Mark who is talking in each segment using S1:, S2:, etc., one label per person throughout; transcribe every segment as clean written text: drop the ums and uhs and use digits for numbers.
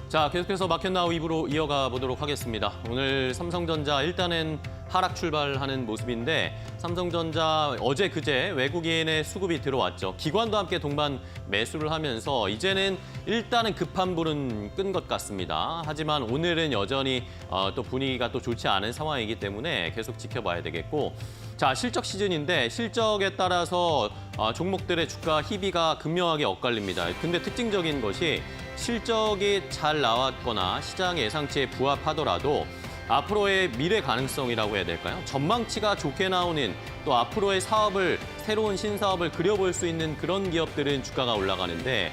S1: 자, 계속해서 마켓나우 2부로 이어가 보도록 하겠습니다. 오늘 삼성전자 일단은 하락 출발하는 모습인데 삼성전자 어제 그제 외국인의 수급이 들어왔죠. 기관도 함께 동반 매수를 하면서 이제는 일단은 급한 불은 끈 것 같습니다. 하지만 오늘은 여전히 또 분위기가 또 좋지 않은 상황이기 때문에 계속 지켜봐야 되겠고, 자, 실적 시즌인데 실적에 따라서 종목들의 주가 희비가 극명하게 엇갈립니다. 근데 특징적인 것이 실적이 잘 나왔거나 시장 예상치에 부합하더라도 앞으로의 미래 가능성이라고 해야 될까요? 전망치가 좋게 나오는 또 앞으로의 사업을, 새로운 신사업을 그려볼 수 있는 그런 기업들은 주가가 올라가는데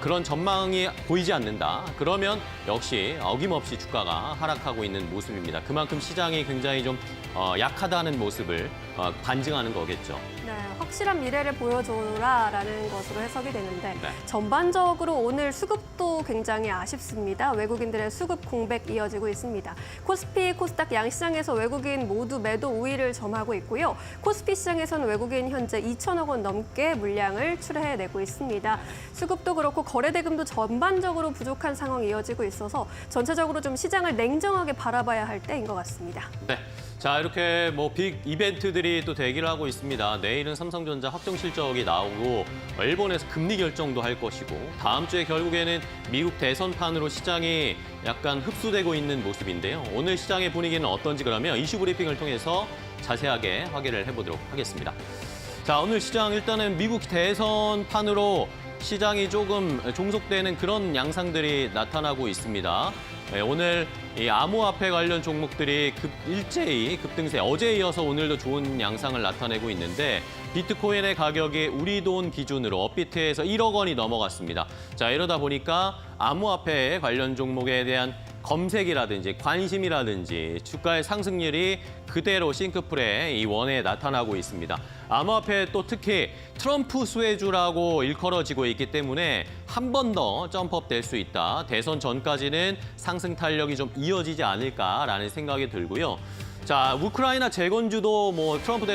S1: 그런 전망이 보이지 않는다. 그러면 역시 어김없이 주가가 하락하고 있는 모습입니다. 그만큼 시장이 굉장히 좀 약하다는 모습을 반증하는 거겠죠.
S2: 네, 확실한 미래를 보여줘라라는 것으로 해석이 되는데
S1: 네.
S2: 전반적으로 오늘 수급도 굉장히 아쉽습니다. 외국인들의 수급 공백 이어지고 있습니다. 코스피, 코스닥 양시장에서 외국인 모두 매도 우위를 점하고 있고요. 코스피 시장에서는 외국인 현재 2천억 원 넘게 물량을 출해내고 있습니다. 수급도 그렇고 거래대금도 전반적으로 부족한 상황이 이어지고 있어서 전체적으로 좀 시장을 냉정하게 바라봐야 할 때인 것 같습니다.
S1: 네. 자, 이렇게 뭐 빅 이벤트들이 또 대기를 하고 있습니다. 내일은 삼성전자 확정 실적이 나오고 일본에서 금리 결정도 할 것이고 다음 주에 결국에는 미국 대선판으로 시장이 약간 흡수되고 있는 모습인데요. 오늘 시장의 분위기는 어떤지 그러면 이슈 브리핑을 통해서 자세하게 확인을 해보도록 하겠습니다. 자, 오늘 시장 일단은 미국 대선판으로 시장이 조금 종속되는 그런 양상들이 나타나고 있습니다. 네, 오늘 이 암호화폐 관련 종목들이 일제히 급등세, 어제에 이어서 오늘도 좋은 양상을 나타내고 있는데 비트코인의 가격이 우리 돈 기준으로 업비트에서 1억 원이 넘어갔습니다. 자, 이러다 보니까 암호화폐 관련 종목에 대한 검색이라든지 관심이라든지 주가의 상승률이 그대로 싱크풀의 이 원에 나타나고 있습니다. 암호화폐 또 특히 트럼프 수혜주라고 일컬어지고 있기 때문에 한 번 더 점프업 될 수 있다. 대선 전까지는 상승 탄력이 좀 이어지지 않을까라는 생각이 들고요. 자, 우크라이나 재건주도 뭐 트럼프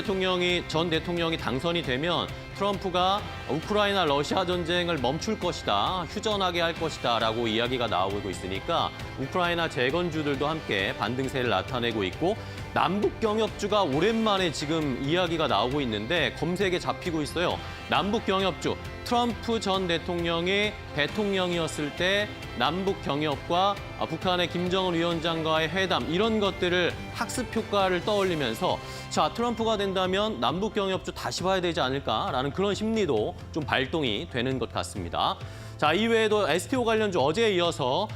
S1: 전 대통령이 당선이 되면 트럼프가 우크라이나 러시아 전쟁을 멈출 것이다, 휴전하게 할 것이다라고 이야기가 나오고 있으니까 우크라이나 재건주들도 함께 반등세를 나타내고 있고 남북 경협주가 오랜만에 지금 이야기가 나오고 있는데 검색에 잡히고 있어요. 남북 경협주, 트럼프 전 대통령이 대통령이었을 때 남북 경협과 북한의 김정은 위원장과의 회담 이런 것들을 학습 효과를 떠올리면서 자, 트럼프가 된다면 남북 경협주 다시 봐야 되지 않을까라는 그런 심리도 좀 발동이 되는 것 같습니다. 자, 이외에도 STO 관련주 어제에 이어서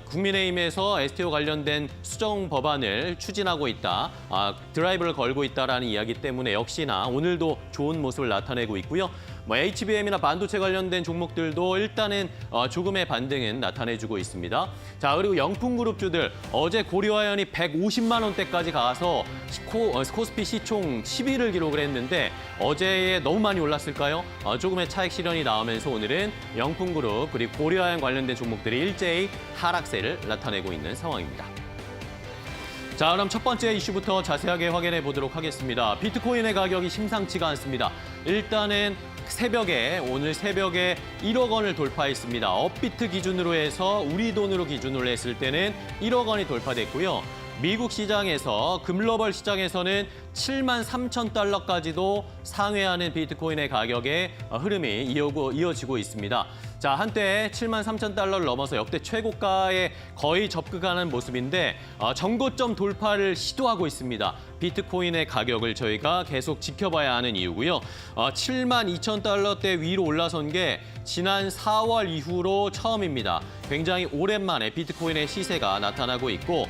S1: 국민의힘에서 STO 관련된 수정 법안을 추진하고 있다, 드라이브를 걸고 있다라는 이야기 때문에 역시나 오늘도 좋은 모습을 나타내고 있고요. 뭐 HBM이나 반도체 관련된 종목들도 일단은 조금의 반등은 나타내주고 있습니다. 자, 그리고 영풍그룹주들 어제 고려아연이 150만 원대까지 가서 코스피 시총 10위를 기록을 했는데 어제에 너무 많이 올랐을까요? 조금의 차익 실현이 나오면서 오늘은 영풍그룹 그리고 고려아연 관련된 종목들이 일제히 하락세를 나타내고 있는 상황입니다. 자, 그럼 첫 번째 이슈부터 자세하게 확인해 보도록 하겠습니다. 비트코인의 가격이 심상치가 않습니다. 일단은 오늘 새벽에 1억 원을 돌파했습니다. 업비트 기준으로 해서 우리 돈으로 기준으로 했을 때는 1억 원이 돌파됐고요. 미국 시장에서 글로벌 시장에서는 7만 3천 달러까지도 상회하는 비트코인의 가격의 흐름이 이어지고 있습니다. 자, 한때 7만 3천 달러를 넘어서 역대 최고가에 거의 접근하는 모습인데 정고점 돌파를 시도하고 있습니다. 비트코인의 가격을 저희가 계속 지켜봐야 하는 이유고요. 7만 2천 달러대 위로 올라선 게 지난 4월 이후로 처음입니다. 굉장히 오랜만에 비트코인의 시세가 나타나고 있고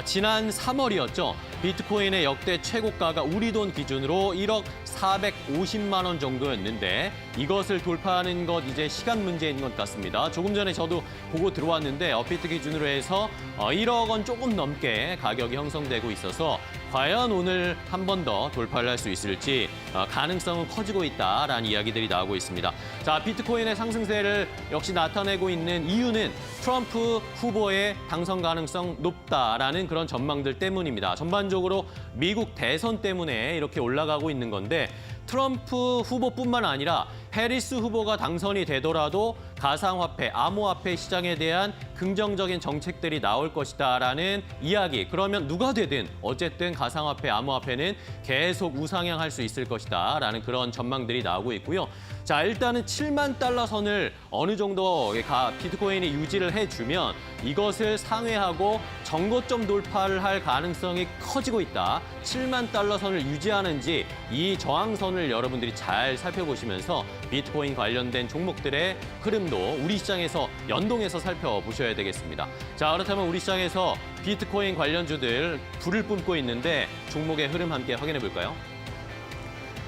S1: 지난 3월이었죠. 비트코인의 역대 최고가가 우리 돈 기준으로 1억 450만 원 정도였는데 이것을 돌파하는 것 이제 시간 문제인 것 같습니다. 조금 전에 저도 보고 들어왔는데 업비트 기준으로 해서 1억 원 조금 넘게 가격이 형성되고 있어서 과연 오늘 한 번 더 돌파를 할 수 있을지 가능성은 커지고 있다라는 이야기들이 나오고 있습니다. 자, 비트코인의 상승세를 역시 나타내고 있는 이유는 트럼프 후보의 당선 가능성 높다라는 그런 전망들 때문입니다. 전반적으로 미국 대선 때문에 이렇게 올라가고 있는 건데 트럼프 후보뿐만 아니라 해리스 후보가 당선이 되더라도 가상화폐, 암호화폐 시장에 대한 긍정적인 정책들이 나올 것이다라는 이야기. 그러면 누가 되든 어쨌든 가상화폐, 암호화폐는 계속 우상향할 수 있을 것이다라는 그런 전망들이 나오고 있고요. 자, 일단은 7만 달러 선을 어느 정도 비트코인이 유지를 해주면 이것을 상회하고 정고점 돌파를 할 가능성이 커지고 있다. 7만 달러 선을 유지하는지 이 저항선을 여러분들이 잘 살펴보시면서 비트코인 관련된 종목들의 흐름도 우리 시장에서 연동해서 살펴보셔야 되겠습니다. 자, 그렇다면 우리 시장에서 비트코인 관련주들 불을 뿜고 있는데 종목의 흐름 함께 확인해 볼까요?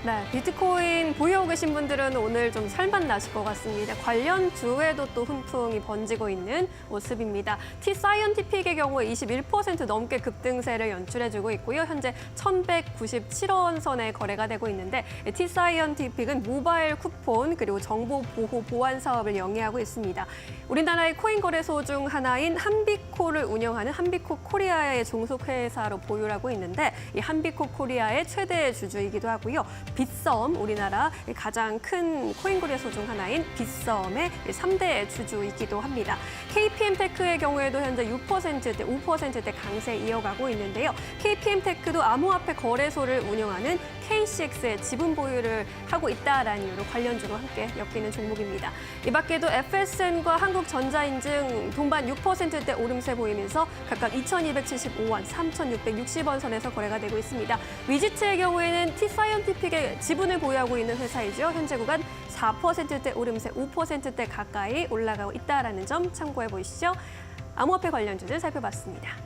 S2: 네, 비트코인 보유하고 계신 분들은 오늘 좀 살만 나실 것 같습니다. 관련 주에도 또 훈풍이 번지고 있는 모습입니다. T-사이언티픽의 경우에 21% 넘게 급등세를 연출해주고 있고요. 현재 1,197원 선에 거래가 되고 있는데 T-사이언티픽은 모바일 쿠폰 그리고 정보 보호 보안 사업을 영위하고 있습니다. 우리나라의 코인 거래소 중 하나인 한비코를 운영하는 한비코 코리아의 종속 회사로 보유를 하고 있는데 이 한비코 코리아의 최대 주주이기도 하고요. 빗썸, 우리나라 가장 큰 코인 거래소 중 하나인 빗썸의 3대 주주이기도 합니다. KPM테크의 경우에도 현재 6%대, 5%대 강세 이어가고 있는데요. KPM테크도 암호화폐 거래소를 운영하는 KCX의 지분 보유를 하고 있다라는 이유로 관련주로 함께 엮이는 종목입니다. 이 밖에도 FSN과 한국전자인증 동반 6%대 오름세 보이면서 각각 2,275원, 3,660원 선에서 거래가 되고 있습니다. 위지트의 경우에는 T-사이언티픽의 지분을 보유하고 있는 회사이죠. 현재 구간 4%대 오름세, 5%대 가까이 올라가고 있다라는 점 참고해 보시죠. 암호화폐 관련주들 살펴봤습니다.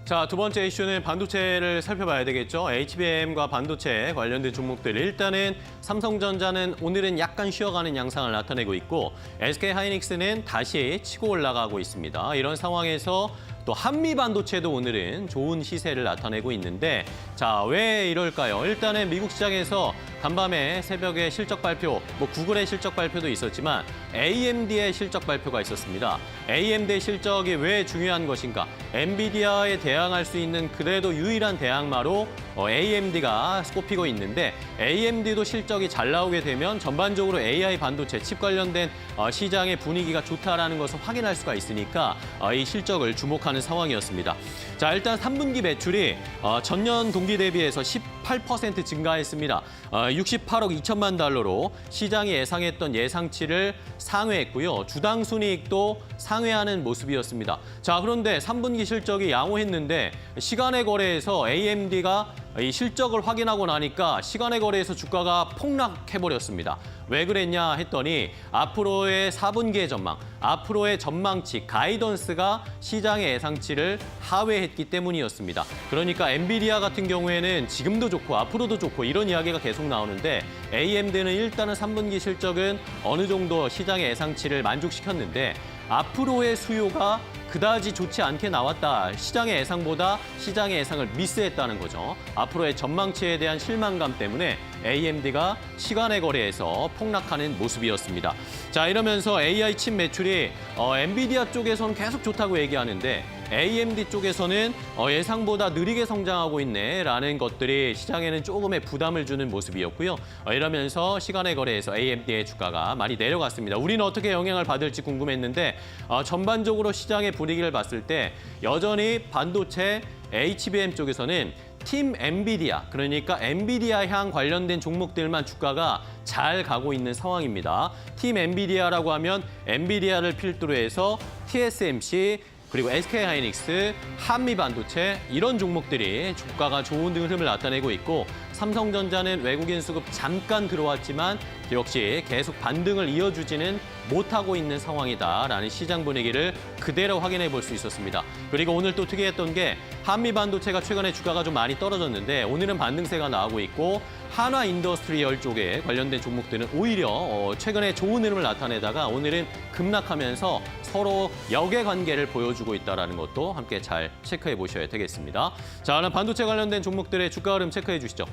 S1: 자, 두 번째 이슈는 반도체를 살펴봐야 되겠죠. HBM과 반도체 관련된 종목들. 일단은 삼성전자는 오늘은 약간 쉬어가는 양상을 나타내고 있고 SK하이닉스는 다시 치고 올라가고 있습니다. 이런 상황에서 또 한미반도체도 오늘은 좋은 시세를 나타내고 있는데 자, 왜 이럴까요? 일단은 미국 시장에서 간밤에 새벽에 실적 발표, 구글의 실적 발표도 있었지만 AMD의 실적 발표가 있었습니다. AMD의 실적이 왜 중요한 것인가? 엔비디아에 대항할 수 있는 그래도 유일한 대항마로 AMD가 꼽히고 있는데 AMD도 실적이 잘 나오게 되면 전반적으로 AI 반도체 칩 관련된 시장의 분위기가 좋다라는 것을 확인할 수가 있으니까 이 실적을 주목하는 상황이었습니다. 자, 일단 3분기 매출이 전년 동기 대비해서 18% 증가했습니다. 68억 2천만 달러로 시장이 예상했던 예상치를 상회했고요. 주당 순이익도 상회하는 모습이었습니다. 자, 그런데 3분기 실적이 양호했는데 시간의 거래에서 AMD가 이 실적을 확인하고 나니까 시간의 거래에서 주가가 폭락해버렸습니다. 왜 그랬냐 했더니 앞으로의 4분기의 전망, 앞으로의 전망치, 가이던스가 시장의 예상치를 하회했기 때문이었습니다. 그러니까 엔비디아 같은 경우에는 지금도 좋고 앞으로도 좋고 이런 이야기가 계속 나오는데 AMD는 일단은 3분기 실적은 어느 정도 시장의 예상치를 만족시켰는데 앞으로의 수요가 그다지 좋지 않게 나왔다. 시장의 예상보다 시장의 예상을 미스했다는 거죠. 앞으로의 전망치에 대한 실망감 때문에 AMD가 시간의 거래에서 폭락하는 모습이었습니다. 자, 이러면서 AI 칩 매출이 엔비디아 쪽에서는 계속 좋다고 얘기하는데 AMD 쪽에서는 예상보다 느리게 성장하고 있네라는 것들이 시장에는 조금의 부담을 주는 모습이었고요. 이러면서 시간의 거래에서 AMD의 주가가 많이 내려갔습니다. 우리는 어떻게 영향을 받을지 궁금했는데 전반적으로 시장의 분위기를 봤을 때 여전히 반도체 HBM 쪽에서는 팀 엔비디아, 그러니까 엔비디아향 관련된 종목들만 주가가 잘 가고 있는 상황입니다. 팀 엔비디아라고 하면 엔비디아를 필두로 해서 TSMC, 그리고 SK하이닉스, 한미반도체 이런 종목들이 주가가 좋은 흐름을 나타내고 있고 삼성전자는 외국인 수급 잠깐 들어왔지만 역시 계속 반등을 이어주지는 못하고 있는 상황이다라는 시장 분위기를 그대로 확인해 볼 수 있었습니다. 그리고 오늘 또 특이했던 게 한미반도체가 최근에 주가가 좀 많이 떨어졌는데 오늘은 반등세가 나오고 있고 한화인더스트리얼 쪽에 관련된 종목들은 오히려 최근에 좋은 흐름을 나타내다가 오늘은 급락하면서 서로 역의 관계를 보여주고 있다는 것도 함께 잘 체크해 보셔야 되겠습니다. 자, 그럼 반도체 관련된 종목들의 주가 흐름 체크해 주시죠.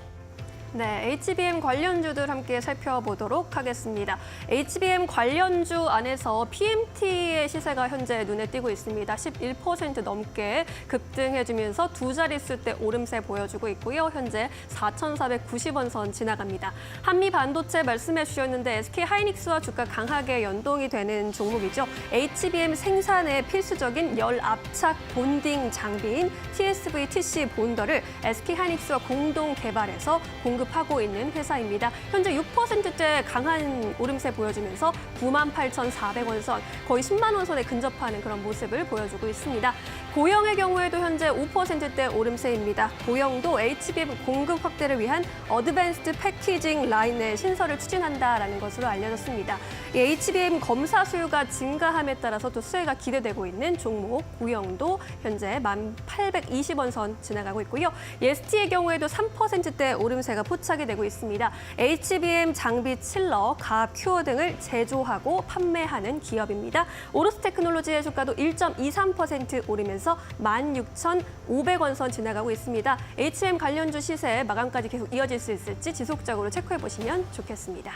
S2: 네, HBM 관련주들 함께 살펴보도록 하겠습니다. HBM 관련주 안에서 PMT의 시세가 현재 눈에 띄고 있습니다. 11% 넘게 급등해주면서 두 자릿수대 오름세 보여주고 있고요. 현재 4,490원 선 지나갑니다. 한미 반도체 말씀해 주셨는데 SK 하이닉스와 주가 강하게 연동이 되는 종목이죠. HBM 생산에 필수적인 열 압착 본딩 장비인 TSV TC 본더를 SK 하이닉스와 공동 개발해서 공급하고 있는 회사입니다. 현재 6%대 강한 오름세 보여주면서 98,400원 선, 거의 10만 원 선에 근접하는 그런 모습을 보여주고 있습니다. 보영의 경우에도 현재 5%대 오름세입니다. 보영도 HBM 공급 확대를 위한 어드밴스드 패키징 라인의 신설을 추진한다라는 것으로 알려졌습니다. 이 HBM 검사 수요가 증가함에 따라서 또 수혜가 기대되고 있는 종목 보영도 현재 1,820원 선 지나가고 있고요. ST의 경우에도 3%대 오름세가 포착이 되고 있습니다. HBM 장비 칠러, 갑, 큐어 등을 제조하고 판매하는 기업입니다. 오로스 테크놀로지의 주가도 1.23% 오르면서 16,500원 선 지나가고 있습니다. HBM 관련주 시세 마감까지 계속 이어질 수 있을지 지속적으로 체크해 보시면 좋겠습니다.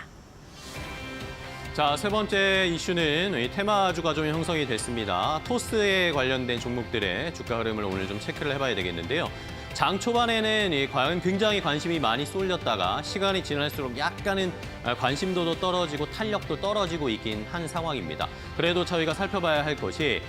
S1: 자, 세 번째 이슈는 이 테마주가 좀 형성이 됐습니다. 토스에 관련된 종목들의 주가 흐름을 오늘 좀 체크를 해봐야 되겠는데요. 장 초반에는 과연 굉장히 관심이 많이 쏠렸다가 시간이 지날수록 약간은 관심도도 떨어지고 탄력도 떨어지고 있긴 한 상황입니다. 그래도 저희가 살펴봐야 할 것이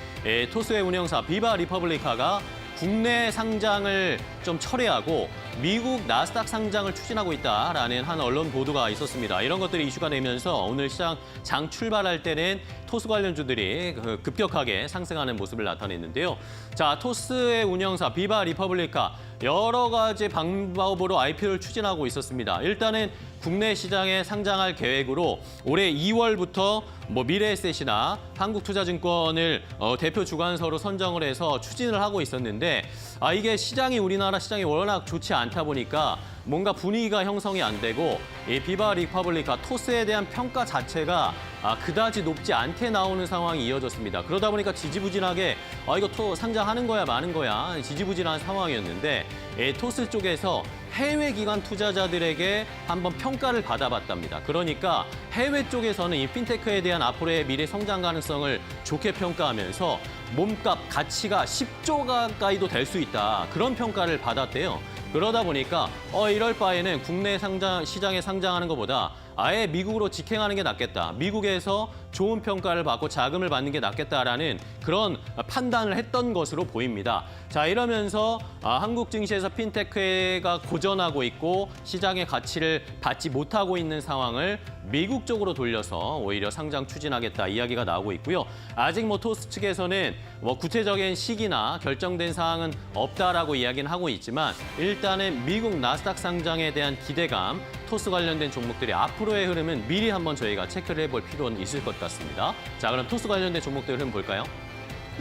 S1: 토스의 운영사 비바 리퍼블리카가 국내 상장을 좀 철회하고 미국 나스닥 상장을 추진하고 있다라는 한 언론 보도가 있었습니다. 이런 것들이 이슈가 되면서 오늘 시장 장 출발할 때는 토스 관련주들이 급격하게 상승하는 모습을 나타냈는데요. 자, 토스의 운영사 비바 리퍼블리카 여러 가지 방법으로 IPO를 추진하고 있었습니다. 일단은 국내 시장에 상장할 계획으로 올해 2월부터 미래에셋이나 한국투자증권을 대표 주관사로 선정을 해서 추진을 하고 있었는데 이게 우리나라 시장이 워낙 좋지 않다 보니까 뭔가 분위기가 형성이 안 되고 이 비바 리퍼블리카 토스에 대한 평가 자체가 그다지 높지 않게 나오는 상황이 이어졌습니다. 그러다 보니까 지지부진하게 이거 상장하는 거야 마는 거야 지지부진한 상황이었는데 토스 쪽에서 해외 기관 투자자들에게 한번 평가를 받아봤답니다. 그러니까 해외 쪽에서는 이 핀테크에 대한 앞으로의 미래 성장 가능성을 좋게 평가하면서 몸값 가치가 10조 가까이도 될 수 있다. 그런 평가를 받았대요. 그러다 보니까 이럴 바에는 국내 시장에 상장하는 것보다 아예 미국으로 직행하는 게 낫겠다. 미국에서 좋은 평가를 받고 자금을 받는 게 낫겠다라는 그런 판단을 했던 것으로 보입니다. 자, 이러면서 한국 증시에서 핀테크가 고전하고 있고 시장의 가치를 받지 못하고 있는 상황을 미국 쪽으로 돌려서 오히려 상장 추진하겠다 이야기가 나오고 있고요. 아직 토스 측에서는 구체적인 시기나 결정된 사항은 없다라고 이야기는 하고 있지만 일단은 미국 나스닥 상장에 대한 기대감, 토스 관련된 종목들의 앞으로의 흐름은 미리 한번 저희가 체크를 해볼 필요는 있을 것 같습니다. 자, 그럼 토스 관련된 종목들 흐름 볼까요?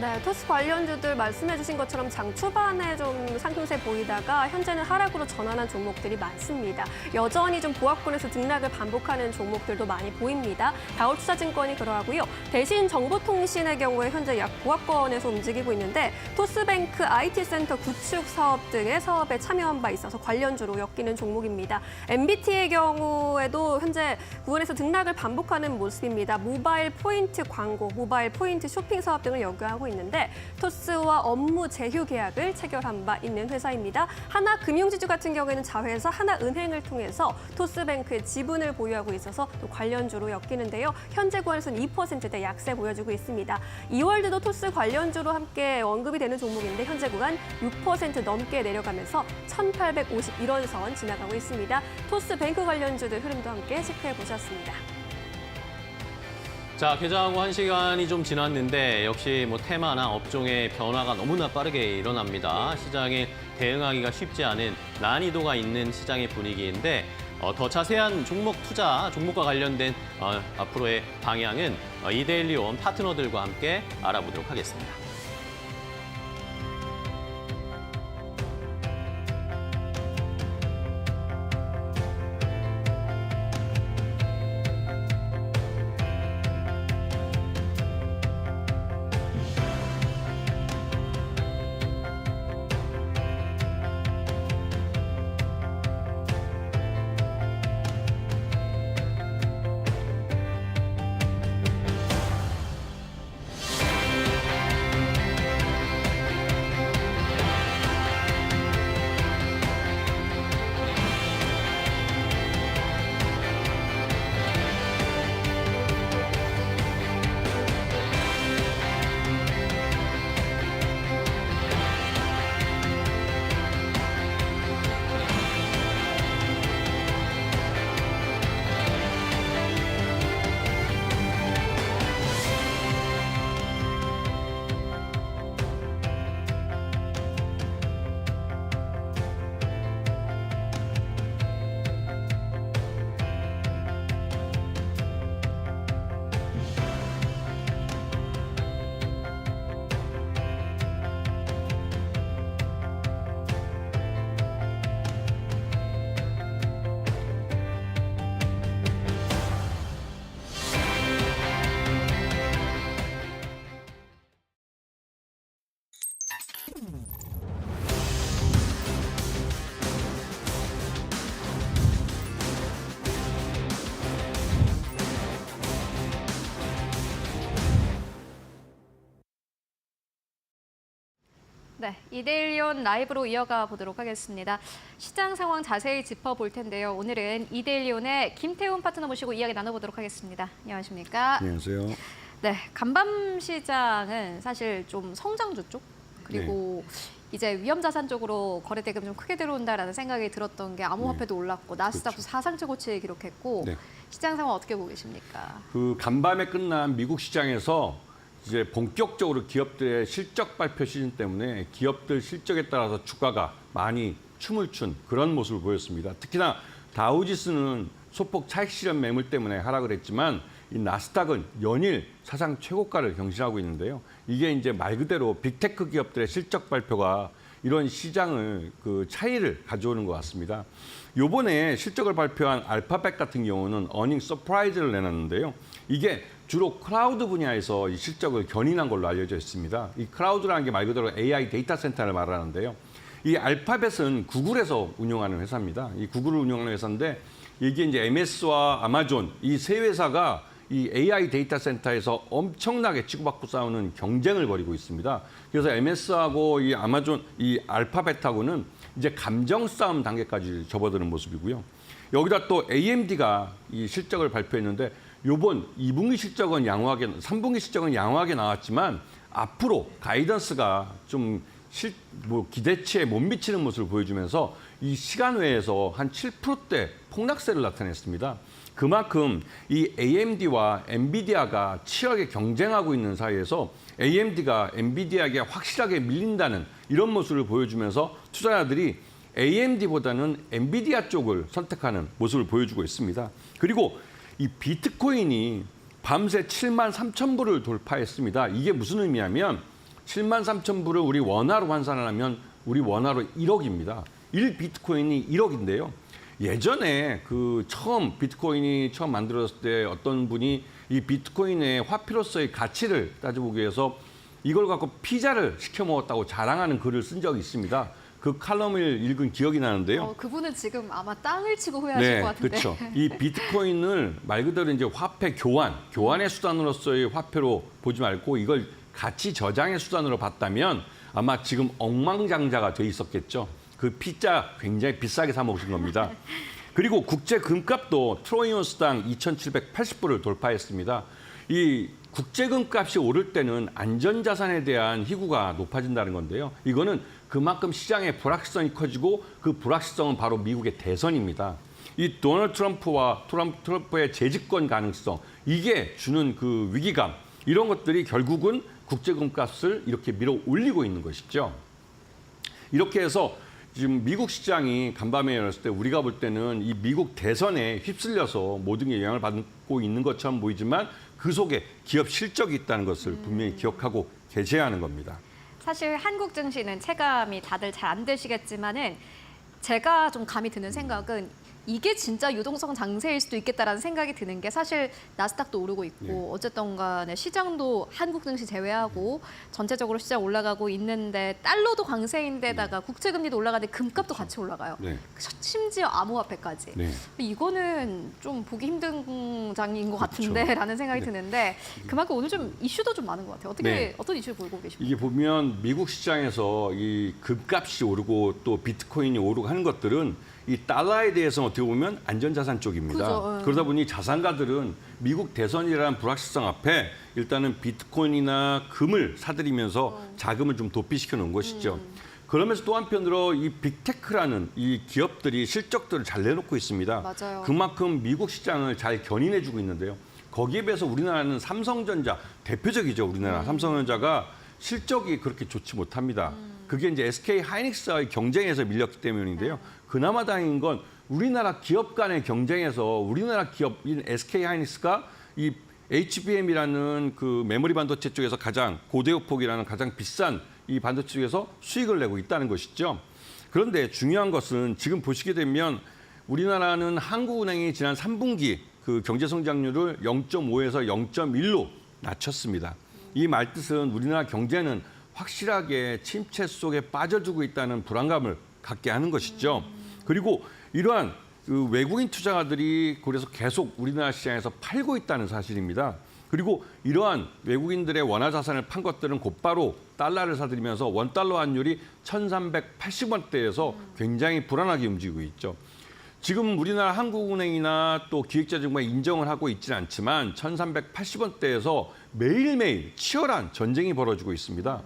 S2: 네, 토스 관련주들 말씀해 주신 것처럼 장 초반에 좀 상승세 보이다가 현재는 하락으로 전환한 종목들이 많습니다. 여전히 좀 보합권에서 등락을 반복하는 종목들도 많이 보입니다. 다올투자증권이 그러하고요. 대신 정보통신의 경우에 현재 약 보합권에서 움직이고 있는데 토스뱅크 IT센터 구축 사업 등의 사업에 참여한 바 있어서 관련주로 엮이는 종목입니다. MBT의 경우에도 현재 9원에서 등락을 반복하는 모습입니다. 모바일 포인트 광고, 모바일 포인트 쇼핑 사업 등을 연구하고 있는데 토스와 업무 제휴 계약을 체결한 바 있는 회사입니다. 하나금융지주 같은 경우에는 자회사 하나은행을 통해서 토스뱅크의 지분을 보유하고 있어서 또 관련주로 엮이는데요. 현재 구간에서는 2%대 약세 보여주고 있습니다. 이월드도 토스 관련주로 함께 언급이 되는 종목인데 현재 구간 6% 넘게 내려가면서 1,851원 선 지나가고 있습니다. 토스뱅크 관련주들 흐름도 함께 체크해 보셨습니다.
S1: 자, 개장하고 1시간이 좀 지났는데 역시 테마나 업종의 변화가 너무나 빠르게 일어납니다. 시장에 대응하기가 쉽지 않은 난이도가 있는 시장의 분위기인데 더 자세한 종목과 관련된 앞으로의 방향은 이데일리온 파트너들과 함께 알아보도록 하겠습니다.
S3: 네, 이데일리온 라이브로 이어가 보도록 하겠습니다. 시장 상황 자세히 짚어볼 텐데요. 오늘은 이데일리온의 김태훈 파트너 모시고 이야기 나눠보도록 하겠습니다. 안녕하십니까?
S4: 안녕하세요.
S3: 네, 간밤 시장은 사실 좀 성장주 쪽 그리고 이제 위험자산 쪽으로 거래 대금 좀 크게 들어온다라는 생각이 들었던 게 암호화폐도 올랐고 나스닥도
S4: 그렇죠.
S3: 사상 최고치 기록했고
S4: 네.
S3: 시장 상황 어떻게 보고 계십니까?
S4: 그 간밤에 끝난 미국 시장에서 이제 본격적으로 기업들의 실적 발표 시즌 때문에 기업들 실적에 따라서 주가가 많이 춤을 춘 그런 모습을 보였습니다. 특히나 다우지수는 소폭 차익 실현 매물 때문에 하락을 했지만 이 나스닥은 연일 사상 최고가를 경신하고 있는데요. 이게 이제 말 그대로 빅테크 기업들의 실적 발표가 이런 시장을 그 차이를 가져오는 것 같습니다. 요번에 실적을 발표한 알파벳 같은 경우는 어닝 서프라이즈를 내놨는데요. 이게 주로 클라우드 분야에서 이 실적을 견인한 걸로 알려져 있습니다. 이 클라우드라는 게 말 그대로 AI 데이터 센터를 말하는데요. 이 알파벳은 구글에서 운영하는 회사입니다. 이 구글을 운영하는 회사인데 이게 이제 MS와 아마존 이 세 회사가 이 AI 데이터 센터에서 엄청나게 치고받고 싸우는 경쟁을 벌이고 있습니다. 그래서 MS하고 이 아마존, 이 알파벳하고는 이제 감정 싸움 단계까지 접어드는 모습이고요. 여기다 또 AMD가 이 실적을 발표했는데 요번 2분기 실적은 양호하게, 3분기 실적은 양호하게 나왔지만 앞으로 가이던스가 좀 기대치에 못 미치는 모습을 보여주면서 이 시간 외에서 한 7%대 폭락세를 나타냈습니다. 그만큼 이 AMD와 엔비디아가 치열하게 경쟁하고 있는 사이에서 AMD가 엔비디아에게 확실하게 밀린다는 이런 모습을 보여주면서 투자자들이 AMD보다는 엔비디아 쪽을 선택하는 모습을 보여주고 있습니다. 그리고 이 비트코인이 밤새 7만 3천 불을 돌파했습니다. 이게 무슨 의미냐면 7만 3천 불을 우리 원화로 환산을 하면 우리 원화로 1억입니다. 1비트코인이 1억인데요. 예전에 그 비트코인이 처음 만들어졌을 때 어떤 분이 이 비트코인의 화폐로서의 가치를 따져보기 위해서 이걸 갖고 피자를 시켜 먹었다고 자랑하는 글을 쓴 적이 있습니다. 그 칼럼을 읽은 기억이 나는데요.
S3: 그분은 지금 아마 땅을 치고 후회하실 것 같은데.
S4: 그렇죠. 이 비트코인을 말 그대로 이제 화폐 교환의 수단으로서의 화폐로 보지 말고 이걸 가치 저장의 수단으로 봤다면 아마 지금 억만장자가 돼 있었겠죠. 그 피자 굉장히 비싸게 사 먹으신 겁니다. 그리고 국제 금값도 트로이 온스당 2,780불을 돌파했습니다. 이 국제 금값이 오를 때는 안전자산에 대한 희구가 높아진다는 건데요. 이거는 그만큼 시장의 불확실성이 커지고 그 불확실성은 바로 미국의 대선입니다. 이 도널드 트럼프의 재집권 가능성, 이게 주는 그 위기감, 이런 것들이 결국은 국제 금값을 이렇게 밀어 올리고 있는 것이죠. 이렇게 해서 지금 미국 시장이 간밤에 열었을 때 우리가 볼 때는 이 미국 대선에 휩쓸려서 모든 게 영향을 받고 있는 것처럼 보이지만 그 속에 기업 실적이 있다는 것을 분명히 기억하고 계셔야 하는 겁니다.
S3: 사실 한국 증시는 체감이 다들 잘 안 되시겠지만은 제가 좀 감이 드는 생각은 이게 진짜 유동성 장세일 수도 있겠다라는 생각이 드는 게 사실 나스닥도 오르고 있고 어쨌든 간에 시장도 한국 증시 제외하고 전체적으로 시장 올라가고 있는데 달러도 강세인데다가 국채금리도 올라가는데 금값도 같이 올라가요.
S4: 네.
S3: 심지어 암호화폐까지.
S4: 네.
S3: 이거는 좀 보기 힘든 장인 것 같은데라는 생각이 드는데 그만큼 오늘 좀 이슈도 좀 많은 것 같아요. 어떤 이슈를 보고 계십니까?
S4: 이게 보면 미국 시장에서 이 금값이 오르고 또 비트코인이 오르고 하는 것들은 이 달러에 대해서는 어떻게 보면 안전자산 쪽입니다.
S3: 그죠,
S4: 그러다 보니 자산가들은 미국 대선이라는 불확실성 앞에 일단은 비트코인이나 금을 사들이면서 자금을 좀 도피시켜 놓은 것이죠. 그러면서 또 한편으로 이 빅테크라는 이 기업들이 실적들을 잘 내놓고 있습니다.
S3: 맞아요.
S4: 그만큼 미국 시장을 잘 견인해주고 있는데요. 거기에 비해서 우리나라는 삼성전자 대표적이죠. 우리나라 삼성전자가 실적이 그렇게 좋지 못합니다. 그게 이제 SK 하이닉스와의 경쟁에서 밀렸기 때문인데요. 그나마 다행인 건 우리나라 기업 간의 경쟁에서 우리나라 기업인 SK 하이닉스가 이 HBM이라는 그 메모리 반도체 쪽에서 가장 고대역폭이라는 가장 비싼 이 반도체 쪽에서 수익을 내고 있다는 것이죠. 그런데 중요한 것은 지금 보시게 되면 우리나라는 한국은행이 지난 3분기 그 경제 성장률을 0.5에서 0.1로 낮췄습니다. 이 말뜻은 우리나라 경제는 확실하게 침체 속에 빠져들고 있다는 불안감을 갖게 하는 것이죠. 그리고 이러한 그 외국인 투자가들이 그래서 계속 우리나라 시장에서 팔고 있다는 사실입니다. 그리고 이러한 외국인들의 원화 자산을 판 것들은 곧바로 달러를 사들이면서 원달러 환율이 1,380원대에서 굉장히 불안하게 움직이고 있죠. 지금 우리나라 한국은행이나 또 기획재정부가 인정을 하고 있지는 않지만 1,380원대에서 매일매일 치열한 전쟁이 벌어지고 있습니다.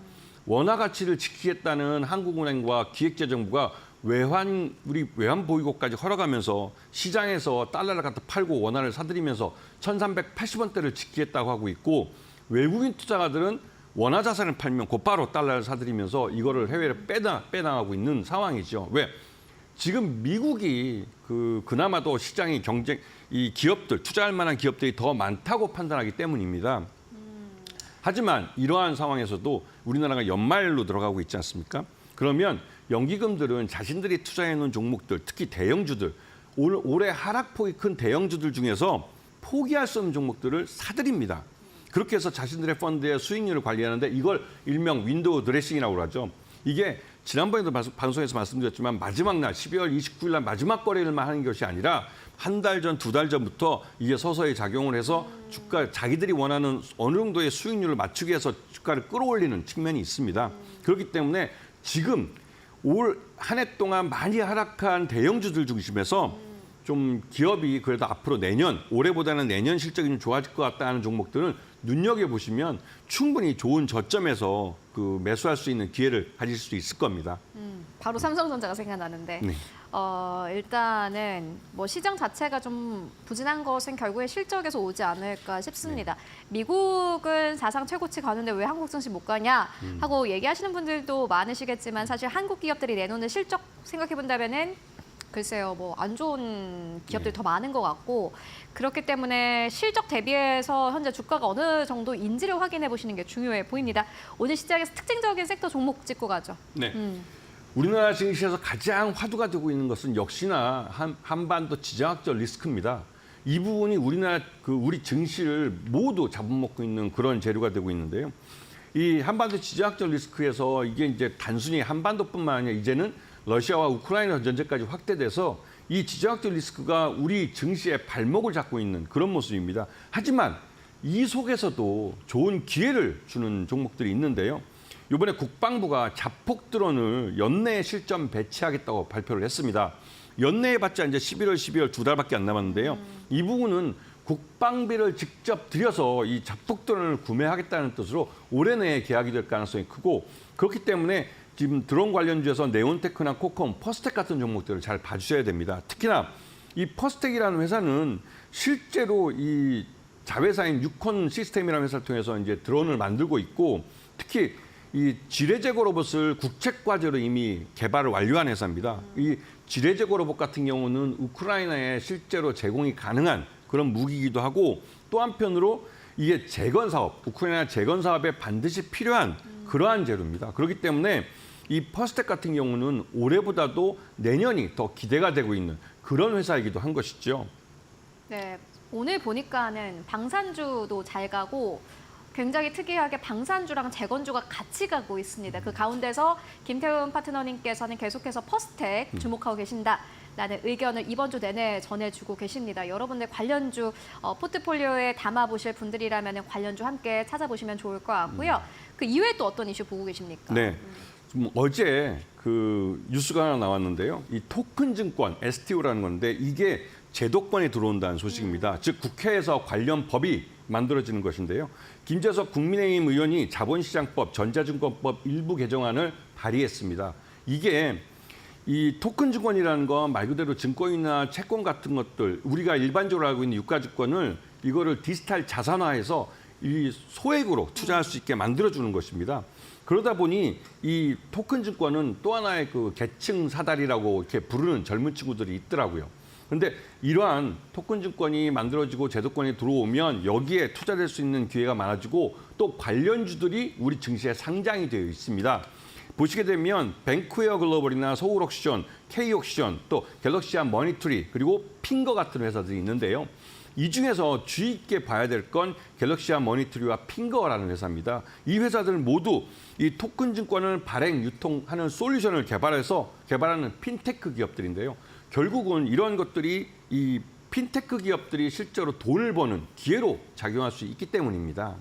S4: 원화 가치를 지키겠다는 한국은행과 기획재정부가 우리 외환 보유고까지 허락하면서 시장에서 달러를 갖다 팔고 원화를 사들이면서 1,380원대를 지키겠다고 하고 있고, 외국인 투자가들은 원화 자산을 팔면 곧바로 달러를 사들이면서 이거를 해외로 빼나가고 있는 상황이죠. 왜? 지금 미국이 그나마도 시장이 이 기업들, 투자할 만한 기업들이 더 많다고 판단하기 때문입니다. 하지만 이러한 상황에서도 우리나라가 연말로 들어가고 있지 않습니까? 그러면 연기금들은 자신들이 투자해 놓은 종목들, 특히 대형주들, 올해 하락폭이 큰 대형주들 중에서 포기할 수 없는 종목들을 사들입니다. 그렇게 해서 자신들의 펀드의 수익률을 관리하는데 이걸 일명 윈도우 드레싱이라고 하죠. 이게 지난번에도 방송에서 말씀드렸지만 마지막 날 12월 29일 날 마지막 거래일만 하는 것이 아니라 한 달 전, 2달 전부터 이게 서서히 작용을 해서 자기들이 원하는 어느 정도의 수익률을 맞추기 위해서 주가를 끌어올리는 측면이 있습니다. 그렇기 때문에 지금 올 한 해 동안 많이 하락한 대형주들 중심에서 좀 기업이 그래도 앞으로 올해보다는 내년 실적이 좀 좋아질 것 같다 하는 종목들은 눈여겨보시면 충분히 좋은 저점에서 매수할 수 있는 기회를 가질 수 있을 겁니다.
S3: 바로 삼성전자가 생각나는데
S4: 네.
S3: 일단은 뭐 시장 자체가 좀 부진한 것은 결국에 실적에서 오지 않을까 싶습니다. 미국은 사상 최고치 가는데 왜 한국 증시 못 가냐 하고 얘기하시는 분들도 많으시겠지만 사실 한국 기업들이 내놓는 실적 생각해 본다면은 글쎄요, 뭐 안 좋은 기업들이 더 많은 것 같고, 그렇기 때문에 실적 대비해서 현재 주가가 어느 정도인지를 확인해 보시는 게 중요해 보입니다. 오늘 시장에서 특징적인 섹터 종목 짚고 가죠.
S4: 네. 우리나라 증시에서 가장 화두가 되고 있는 것은 역시나 한반도 지정학적 리스크입니다. 이 부분이 우리 증시를 모두 잡아먹고 있는 그런 재료가 되고 있는데요. 이 한반도 지정학적 리스크에서 이게 이제 단순히 한반도뿐만 아니라 이제는 러시아와 우크라이나 전쟁까지 확대돼서 이 지정학적 리스크가 우리 증시에 발목을 잡고 있는 그런 모습입니다. 하지만 이 속에서도 좋은 기회를 주는 종목들이 있는데요. 이번에 국방부가 자폭 드론을 연내에 실전 배치하겠다고 발표를 했습니다. 연내에 봤자 이제 11월, 12월 2달밖에 안 남았는데요. 이 부분은 국방비를 직접 들여서 이 자폭 드론을 구매하겠다는 뜻으로 올해 내에 계약이 될 가능성이 크고, 그렇기 때문에 지금 드론 관련주에서 네온테크나 코컴, 퍼스텍 같은 종목들을 잘 봐주셔야 됩니다. 특히나 이 퍼스텍이라는 회사는 실제로 이 자회사인 유콘 시스템이라는 회사를 통해서 이제 드론을 만들고 있고, 특히 이 지뢰제거 로봇을 국책과제로 이미 개발을 완료한 회사입니다. 이 지뢰제거 로봇 같은 경우는 우크라이나에 실제로 제공이 가능한 그런 무기이기도 하고, 또 한편으로 이게 재건 사업, 우크라이나 재건 사업에 반드시 필요한 그러한 재료입니다. 그렇기 때문에 이 퍼스텍 같은 경우는 올해보다도 내년이 더 기대가 되고 있는 그런 회사이기도 한 것이죠.
S3: 네, 오늘 보니까는 방산주도 잘 가고 굉장히 특이하게 방산주랑 재건주가 같이 가고 있습니다. 그 가운데서 김태훈 파트너님께서는 계속해서 퍼스텍 주목하고 계신다라는 의견을 이번 주 내내 전해주고 계십니다. 여러분들 관련주 포트폴리오에 담아보실 분들이라면 관련주 함께 찾아보시면 좋을 것 같고요. 그 이외에 또 어떤 이슈 보고 계십니까?
S4: 네. 어제 뉴스가 하나 나왔는데요. 이 토큰 증권, STO라는 건데 이게 제도권에 들어온다는 소식입니다. 즉 국회에서 관련 법이 만들어지는 것인데요. 김재석 국민의힘 의원이 자본시장법, 전자증권법 일부 개정안을 발의했습니다. 이게 이 토큰 증권이라는 건 말 그대로 증권이나 채권 같은 것들, 우리가 일반적으로 알고 있는 유가증권을 이거를 디지털 자산화해서 이 소액으로 투자할 수 있게 만들어주는 것입니다. 그러다 보니 이 토큰 증권은 또 하나의 계층 사다리라고 이렇게 부르는 젊은 친구들이 있더라고요. 그런데 이러한 토큰 증권이 만들어지고 제도권이 들어오면 여기에 투자될 수 있는 기회가 많아지고 또 관련주들이 우리 증시에 상장이 되어 있습니다. 보시게 되면 뱅크웨어 글로벌이나 서울옥시전, K옥시전, 또 갤럭시아 머니투리, 그리고 핑거 같은 회사들이 있는데요. 이 중에서 주의 깊게 봐야 될 건 갤럭시아 머니투리와 핑거라는 회사입니다. 이 회사들 모두 이 토큰 증권을 발행, 유통하는 솔루션을 개발하는 핀테크 기업들인데요. 결국은 이런 것들이 이 핀테크 기업들이 실제로 돈을 버는 기회로 작용할 수 있기 때문입니다.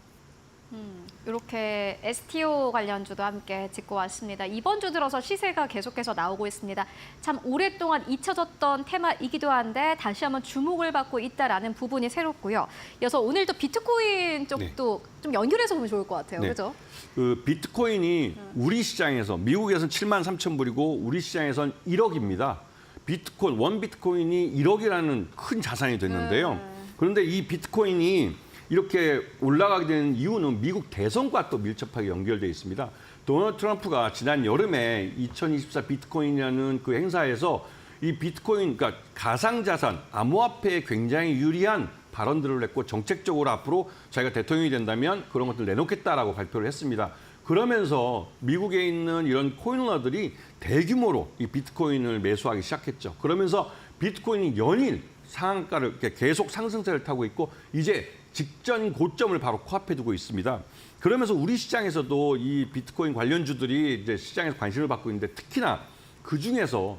S3: 이렇게 STO 관련주도 함께 짚고 왔습니다. 이번 주 들어서 시세가 계속해서 나오고 있습니다. 참 오랫동안 잊혀졌던 테마이기도 한데 다시 한번 주목을 받고 있다라는 부분이 새롭고요. 이어서 오늘 또 비트코인 쪽도 좀 연결해서 보면 좋을 것 같아요.
S4: 네.
S3: 그렇죠?
S4: 그 비트코인이 우리 시장에서 미국에서는 73,000불이고 우리 시장에서는 1억입니다. 비트코인, 원 비트코인이 1억이라는 큰 자산이 됐는데요. 그런데 이 비트코인이 이렇게 올라가게 되는 이유는 미국 대선과 또 밀접하게 연결되어 있습니다. 도널드 트럼프가 지난 여름에 2024 비트코인이라는 그 행사에서 이 비트코인, 그러니까 가상자산, 암호화폐에 굉장히 유리한 발언들을 했고 정책적으로 앞으로 자기가 대통령이 된다면 그런 것들을 내놓겠다라고 발표를 했습니다. 그러면서 미국에 있는 이런 코인러들이 대규모로 이 비트코인을 매수하기 시작했죠. 그러면서 비트코인이 연일 상한가를 이렇게 계속 상승세를 타고 있고 이제 직전 고점을 바로 코앞에 두고 있습니다. 그러면서 우리 시장에서도 이 비트코인 관련주들이 이제 시장에서 관심을 받고 있는데 특히나 그 중에서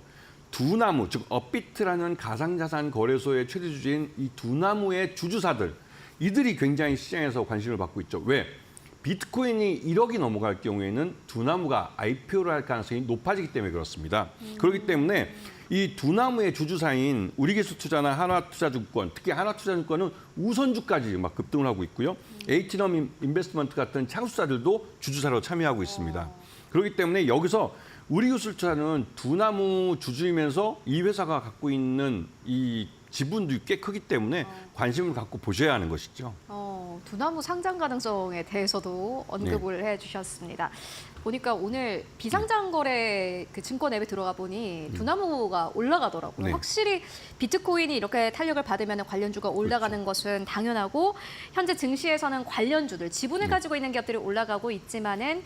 S4: 두나무, 즉 업비트라는 가상자산 거래소의 최대 주주인 이 두나무의 주주사들, 이들이 굉장히 시장에서 관심을 받고 있죠. 왜? 비트코인이 1억이 넘어갈 경우에는 두나무가 IPO를 할 가능성이 높아지기 때문에 그렇습니다. 그렇기 때문에 이 두나무의 주주사인 우리기술투자나 한화투자증권, 특히 한화투자증권은 우선주까지 막 급등을 하고 있고요. H넘 인베스트먼트 같은 창수사들도 주주사로 참여하고 있습니다. 그렇기 때문에 여기서 우리기술투자는 두나무 주주이면서 이 회사가 갖고 있는 이 지분도 꽤 크기 때문에 관심을 갖고 보셔야 하는 것이죠.
S3: 두나무 상장 가능성에 대해서도 언급을 해주셨습니다. 보니까 오늘 비상장거래 그 증권 앱에 들어가 보니 두나무가 올라가더라고요.
S4: 네.
S3: 확실히 비트코인이 이렇게 탄력을 받으면 관련주가 올라가는 것은 당연하고 현재 증시에서는 관련주들, 지분을 가지고 있는 기업들이 올라가고 있지만은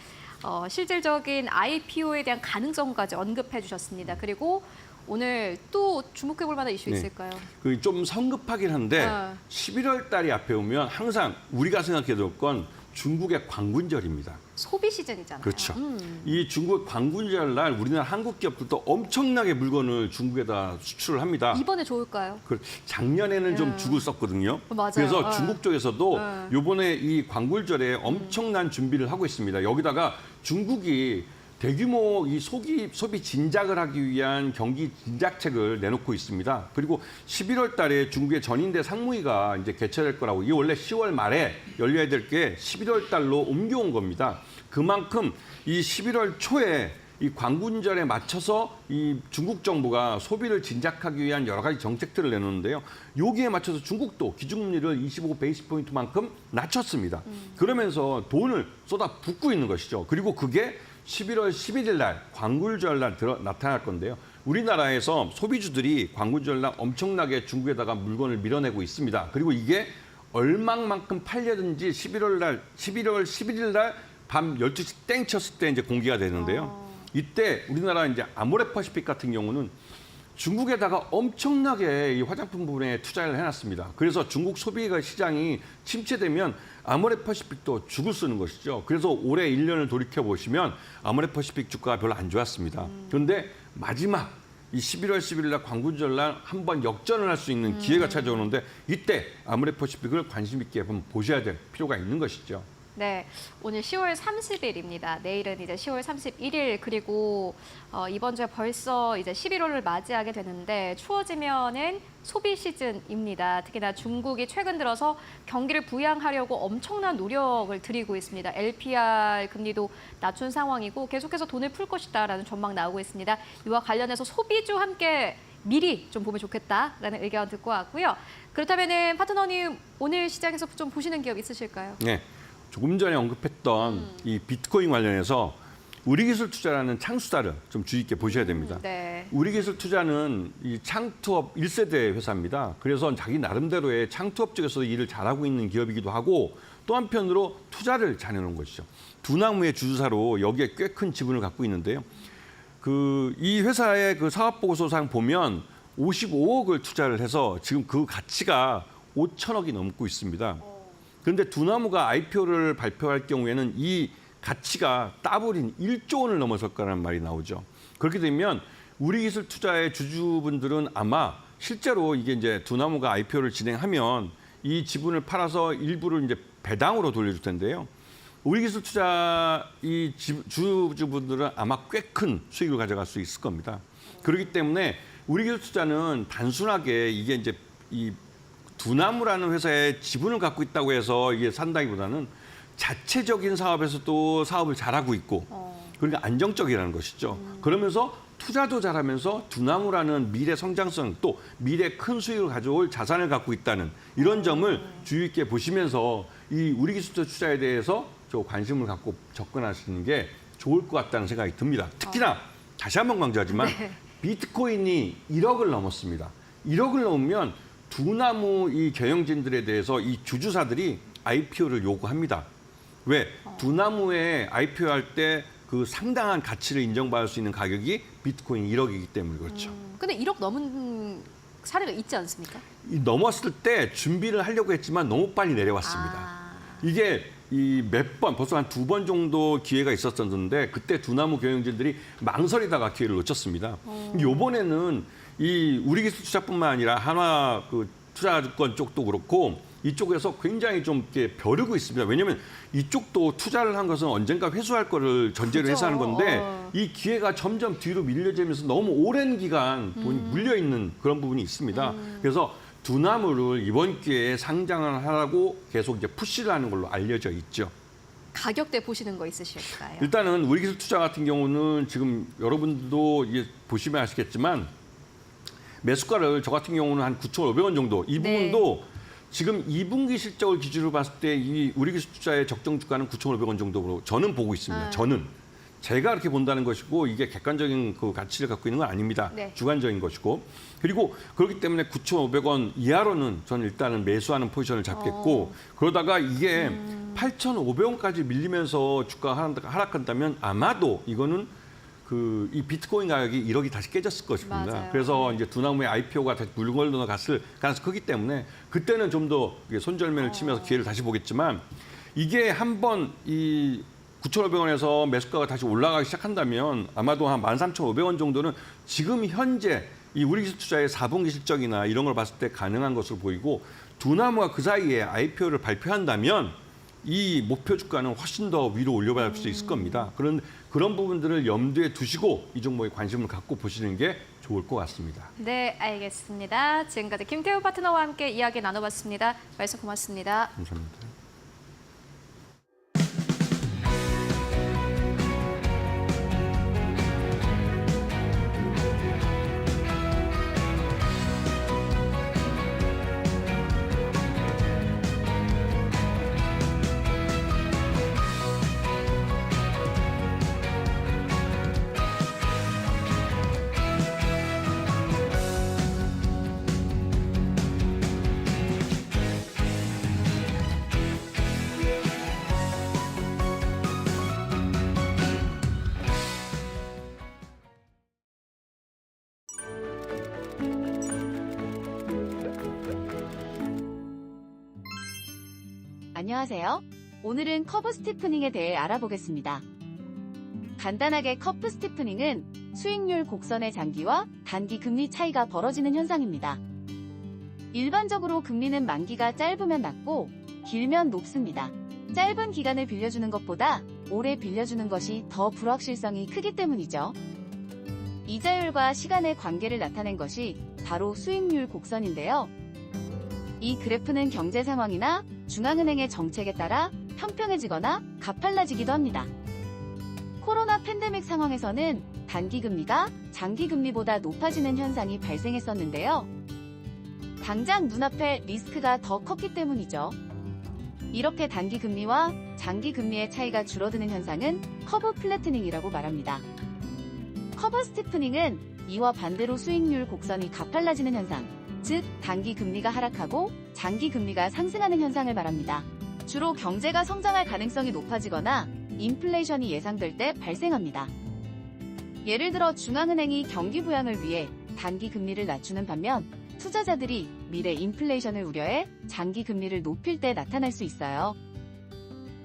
S3: 실질적인 IPO에 대한 가능성까지 언급해 주셨습니다. 그리고 오늘 또 주목해 볼 만한 이슈
S4: 네.
S3: 있을까요?
S4: 그 좀 성급하긴 한데 11월 달이 앞에 오면 항상 우리가 생각해 둘 건 중국의 광군절입니다.
S3: 소비 시즌이잖아요.
S4: 그렇죠. 이 중국 광군절 날 우리나라 한국 기업들도 엄청나게 물건을 중국에다 수출을 합니다.
S3: 이번에 좋을까요?
S4: 작년에는 좀 죽을 썼거든요.
S3: 맞아요.
S4: 그래서 중국 쪽에서도 이번에 이 광군절에 엄청난 준비를 하고 있습니다. 여기다가 중국이 대규모 이 소비 진작을 하기 위한 경기 진작책을 내놓고 있습니다. 그리고 11월 달에 중국의 전인대 상무위가 이제 개최될 거라고, 이 원래 10월 말에 열려야 될 게 11월 달로 옮겨온 겁니다. 그만큼 이 11월 초에 이 광군절에 맞춰서 이 중국 정부가 소비를 진작하기 위한 여러 가지 정책들을 내놓는데요. 여기에 맞춰서 중국도 기준금리를 25 베이스 포인트만큼 낮췄습니다. 그러면서 돈을 쏟아 붓고 있는 것이죠. 그리고 그게 11월 11일 날 광군절 날 나타날 건데요. 우리나라에서 소비주들이 광군절 날 엄청나게 중국에다가 물건을 밀어내고 있습니다. 그리고 이게 얼마만큼 팔려든지 11월 11일 날 밤 12시 땡 쳤을 때 이제 공개가 되는데요. 이때 우리나라 이제 아모레퍼시픽 같은 경우는 중국에다가 엄청나게 이 화장품 부분에 투자를 해놨습니다. 그래서 중국 소비가 시장이 침체되면 아모레퍼시픽도 죽을 쓰는 것이죠. 그래서 올해 1년을 돌이켜 보시면 아모레퍼시픽 주가가 별로 안 좋았습니다. 그런데 마지막 이 11월 10일 날 광군절 날 한번 역전을 할 수 있는 기회가 찾아오는데 이때 아모레퍼시픽을 관심 있게 한번 보셔야 될 필요가 있는 것이죠.
S3: 네, 오늘 10월 30일입니다. 내일은 이제 10월 31일 그리고 이번 주에 벌써 이제 11월을 맞이하게 되는데 추워지면은 소비 시즌입니다. 특히나 중국이 최근 들어서 경기를 부양하려고 엄청난 노력을 들이고 있습니다. LPR 금리도 낮춘 상황이고 계속해서 돈을 풀 것이다라는 전망 나오고 있습니다. 이와 관련해서 소비주 함께 미리 좀 보면 좋겠다라는 의견 듣고 왔고요. 그렇다면은 파트너님 오늘 시장에서 좀 보시는 기업 있으실까요?
S4: 네. 조금 전에 언급했던 이 비트코인 관련해서 우리기술투자라는 창수사를 좀 주의 깊게 보셔야 됩니다.
S3: 네.
S4: 우리기술투자는 이 창투업 1세대 회사입니다. 그래서 자기 나름대로의 창투업 쪽에서 일을 잘하고 있는 기업이기도 하고 또 한편으로 투자를 잘해놓은 것이죠. 두나무의 주주사로 여기에 꽤 큰 지분을 갖고 있는데요. 이 회사의 그 사업보고서상 보면 55억을 투자를 해서 지금 그 가치가 5천억이 넘고 있습니다. 그런데 두나무가 IPO를 발표할 경우에는 이 가치가 따블인 1조 원을 넘어설 거라는 말이 나오죠. 그렇게 되면 우리기술투자의 주주분들은 아마 실제로 이게 이제 두나무가 IPO를 진행하면 이 지분을 팔아서 일부를 이제 배당으로 돌려줄 텐데요. 우리기술투자 이 주주분들은 아마 꽤 큰 수익을 가져갈 수 있을 겁니다. 그렇기 때문에 우리기술투자는 단순하게 이게 이제 이 두나무라는 회사의 지분을 갖고 있다고 해서 이게 산다기보다는 자체적인 사업에서도 사업을 잘하고 있고 그러니까 안정적이라는 것이죠. 그러면서 투자도 잘하면서 두나무라는 미래 성장성 또 미래 큰 수익을 가져올 자산을 갖고 있다는 이런 점을 주의 있게 보시면서 이 우리기술투자 투자에 대해서 좀 관심을 갖고 접근하시는 게 좋을 것 같다는 생각이 듭니다. 특히나 다시 한번 강조하지만 비트코인이 1억을 넘었습니다. 1억을 넘으면 두나무 이 경영진들에 대해서 이 주주사들이 IPO를 요구합니다. 왜? 두나무에 IPO 할 때 그 상당한 가치를 인정받을 수 있는 가격이 비트코인 1억이기 때문에 그렇죠.
S3: 근데 1억 넘은 사례가 있지 않습니까?
S4: 이 넘었을 때 준비를 하려고 했지만 너무 빨리 내려왔습니다. 이게 이 몇 번, 벌써 한 2번 정도 기회가 있었었는데 그때 두나무 경영진들이 망설이다가 기회를 놓쳤습니다. 이번에는 이 우리기술투자뿐만 아니라 한화 그 투자증권 쪽도 그렇고 이쪽에서 굉장히 좀 이렇게 벼르고 있습니다. 왜냐하면 이쪽도 투자를 한 것은 언젠가 회수할 거를 전제로 해서 하는 건데 이 기회가 점점 뒤로 밀려지면서 너무 오랜 기간 돈이 물려 있는 그런 부분이 있습니다. 그래서 두나무를 이번 기회에 상장을 하라고 계속 이제 푸시를 하는 걸로 알려져 있죠.
S3: 가격대 보시는 거 있으실까요?
S4: 일단은 우리기술투자 같은 경우는 지금 여러분들도 이게 보시면 아시겠지만 매수가를 저 같은 경우는 한 9,500원 정도 이 부분도 지금 2분기 실적을 기준으로 봤을 때 이 우리기술투자의 적정 주가는 9,500원 정도로 저는 보고 있습니다. 저는 제가 그렇게 본다는 것이고 이게 객관적인 그 가치를 갖고 있는 건 아닙니다.
S3: 네.
S4: 주관적인 것이고 그리고 그렇기 때문에 9,500원 이하로는 저는 일단은 매수하는 포지션을 잡겠고 그러다가 이게 8,500원까지 밀리면서 주가가 하락한다면 아마도 이거는 그 이 비트코인 가격이 1억이 다시 깨졌을 것입니다.
S3: 맞아요.
S4: 그래서 이제 두나무의 IPO가 다시 물건을 넣어갔을 가능성이 크기 때문에 그때는 좀 더 손절매를 치면서 기회를 다시 보겠지만 이게 한번 이 9,500원에서 매수가가 다시 올라가기 시작한다면 아마도 한 13,500원 정도는 지금 현재 이 우리기술투자의 4분기 실적이나 이런 걸 봤을 때 가능한 것으로 보이고 두나무가 그 사이에 IPO를 발표한다면 이 목표 주가는 훨씬 더 위로 올려갈 수 있을 겁니다. 그런 부분들을 염두에 두시고 이 종목에 관심을 갖고 보시는 게 좋을 것 같습니다.
S3: 네, 알겠습니다. 지금까지 김태우 파트너와 함께 이야기 나눠봤습니다. 말씀 고맙습니다.
S4: 감사합니다.
S5: 안녕하세요. 오늘은 커브 스티프닝에 대해 알아보겠습니다. 간단하게 커브 스티프닝은 수익률 곡선의 장기와 단기 금리 차이가 벌어지는 현상입니다. 일반적으로 금리는 만기가 짧으면 낮고 길면 높습니다. 짧은 기간을 빌려주는 것보다 오래 빌려주는 것이 더 불확실성이 크기 때문이죠. 이자율과 시간의 관계를 나타낸 것이 바로 수익률 곡선인데요. 이 그래프는 경제 상황이나 중앙은행의 정책에 따라 평평해지거나 가팔라지기도 합니다. 코로나 팬데믹 상황에서는 단기 금리가 장기 금리보다 높아지는 현상이 발생했었는데요. 당장 눈앞에 리스크가 더 컸기 때문이죠. 이렇게 단기 금리와 장기 금리의 차이가 줄어드는 현상은 커브 플래트닝이라고 말합니다. 커브 스티프닝은 이와 반대로 수익률 곡선이 가팔라지는 현상, 즉 단기 금리가 하락하고 장기 금리가 상승하는 현상을 말합니다. 주로 경제가 성장할 가능성이 높아지거나 인플레이션이 예상될 때 발생합니다. 예를 들어 중앙은행이 경기 부양을 위해 단기 금리를 낮추는 반면 투자자들이 미래 인플레이션을 우려해 장기 금리를 높일 때 나타날 수 있어요.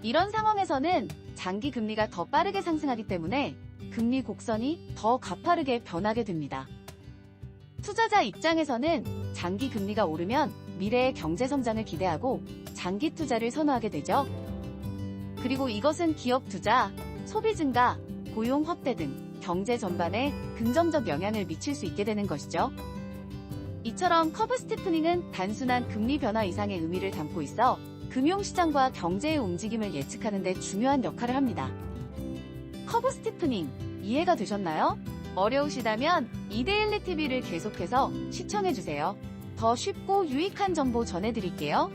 S5: 이런 상황에서는 장기 금리가 더 빠르게 상승하기 때문에 금리 곡선이 더 가파르게 변하게 됩니다. 투자자 입장에서는 장기 금리가 오르면 미래의 경제 성장을 기대하고 장기 투자를 선호하게 되죠. 그리고 이것은 기업 투자, 소비 증가, 고용 확대 등 경제 전반에 긍정적 영향을 미칠 수 있게 되는 것이죠. 이처럼 커브 스티프닝은 단순한 금리 변화 이상의 의미를 담고 있어 금융시장과 경제의 움직임을 예측하는 데 중요한 역할을 합니다. 커브 스티프닝 이해가 되셨나요? 어려우시다면 이데일리 TV를 계속해서 시청해주세요. 더 쉽고 유익한 정보 전해드릴게요.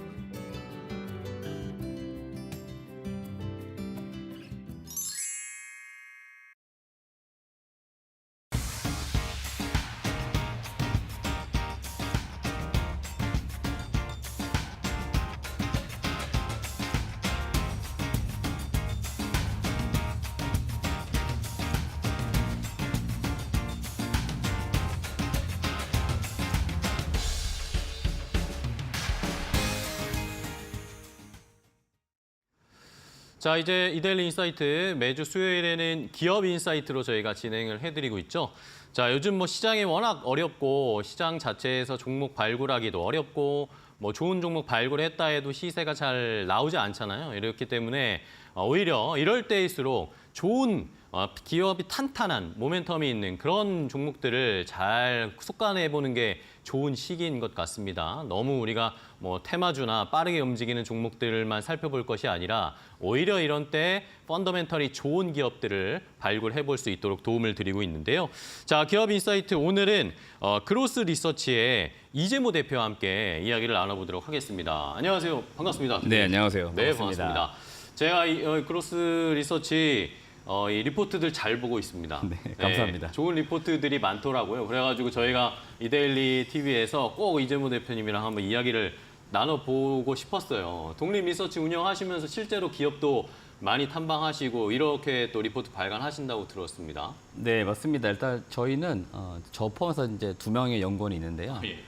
S1: 자, 이제 이데일리 인사이트 매주 수요일에는 기업 인사이트로 저희가 진행을 해드리고 있죠. 자, 요즘 뭐 시장이 워낙 어렵고 시장 자체에서 종목 발굴하기도 어렵고 뭐 좋은 종목 발굴했다 해도 시세가 잘 나오지 않잖아요. 이렇기 때문에 오히려 이럴 때일수록 좋은 기업이 탄탄한 모멘텀이 있는 그런 종목들을 잘 속간해보는 게 좋은 시기인 것 같습니다. 너무 우리가 뭐 테마주나 빠르게 움직이는 종목들만 살펴볼 것이 아니라 오히려 이런 때 펀더멘털이 좋은 기업들을 발굴해볼 수 있도록 도움을 드리고 있는데요. 자, 기업 인사이트 오늘은 그로스 리서치의 이재모 대표와 함께 이야기를 나눠보도록 하겠습니다. 안녕하세요. 반갑습니다.
S6: 네, 안녕하세요.
S1: 네,
S6: 반갑습니다.
S1: 반갑습니다. 제가 이 그로스 리서치 이 리포트들 잘 보고 있습니다.
S6: 네, 감사합니다.
S1: 좋은 리포트들이 많더라고요. 그래가지고 저희가 이데일리 TV에서 꼭 이재모 대표님이랑 한번 이야기를 나눠보고 싶었어요. 독립 리서치 운영하시면서 실제로 기업도 많이 탐방하시고 이렇게 또 리포트 발간하신다고 들었습니다.
S6: 네, 맞습니다. 일단 저희는 저 포함해서 이제 2명의 연구원이 있는데요.
S1: 예.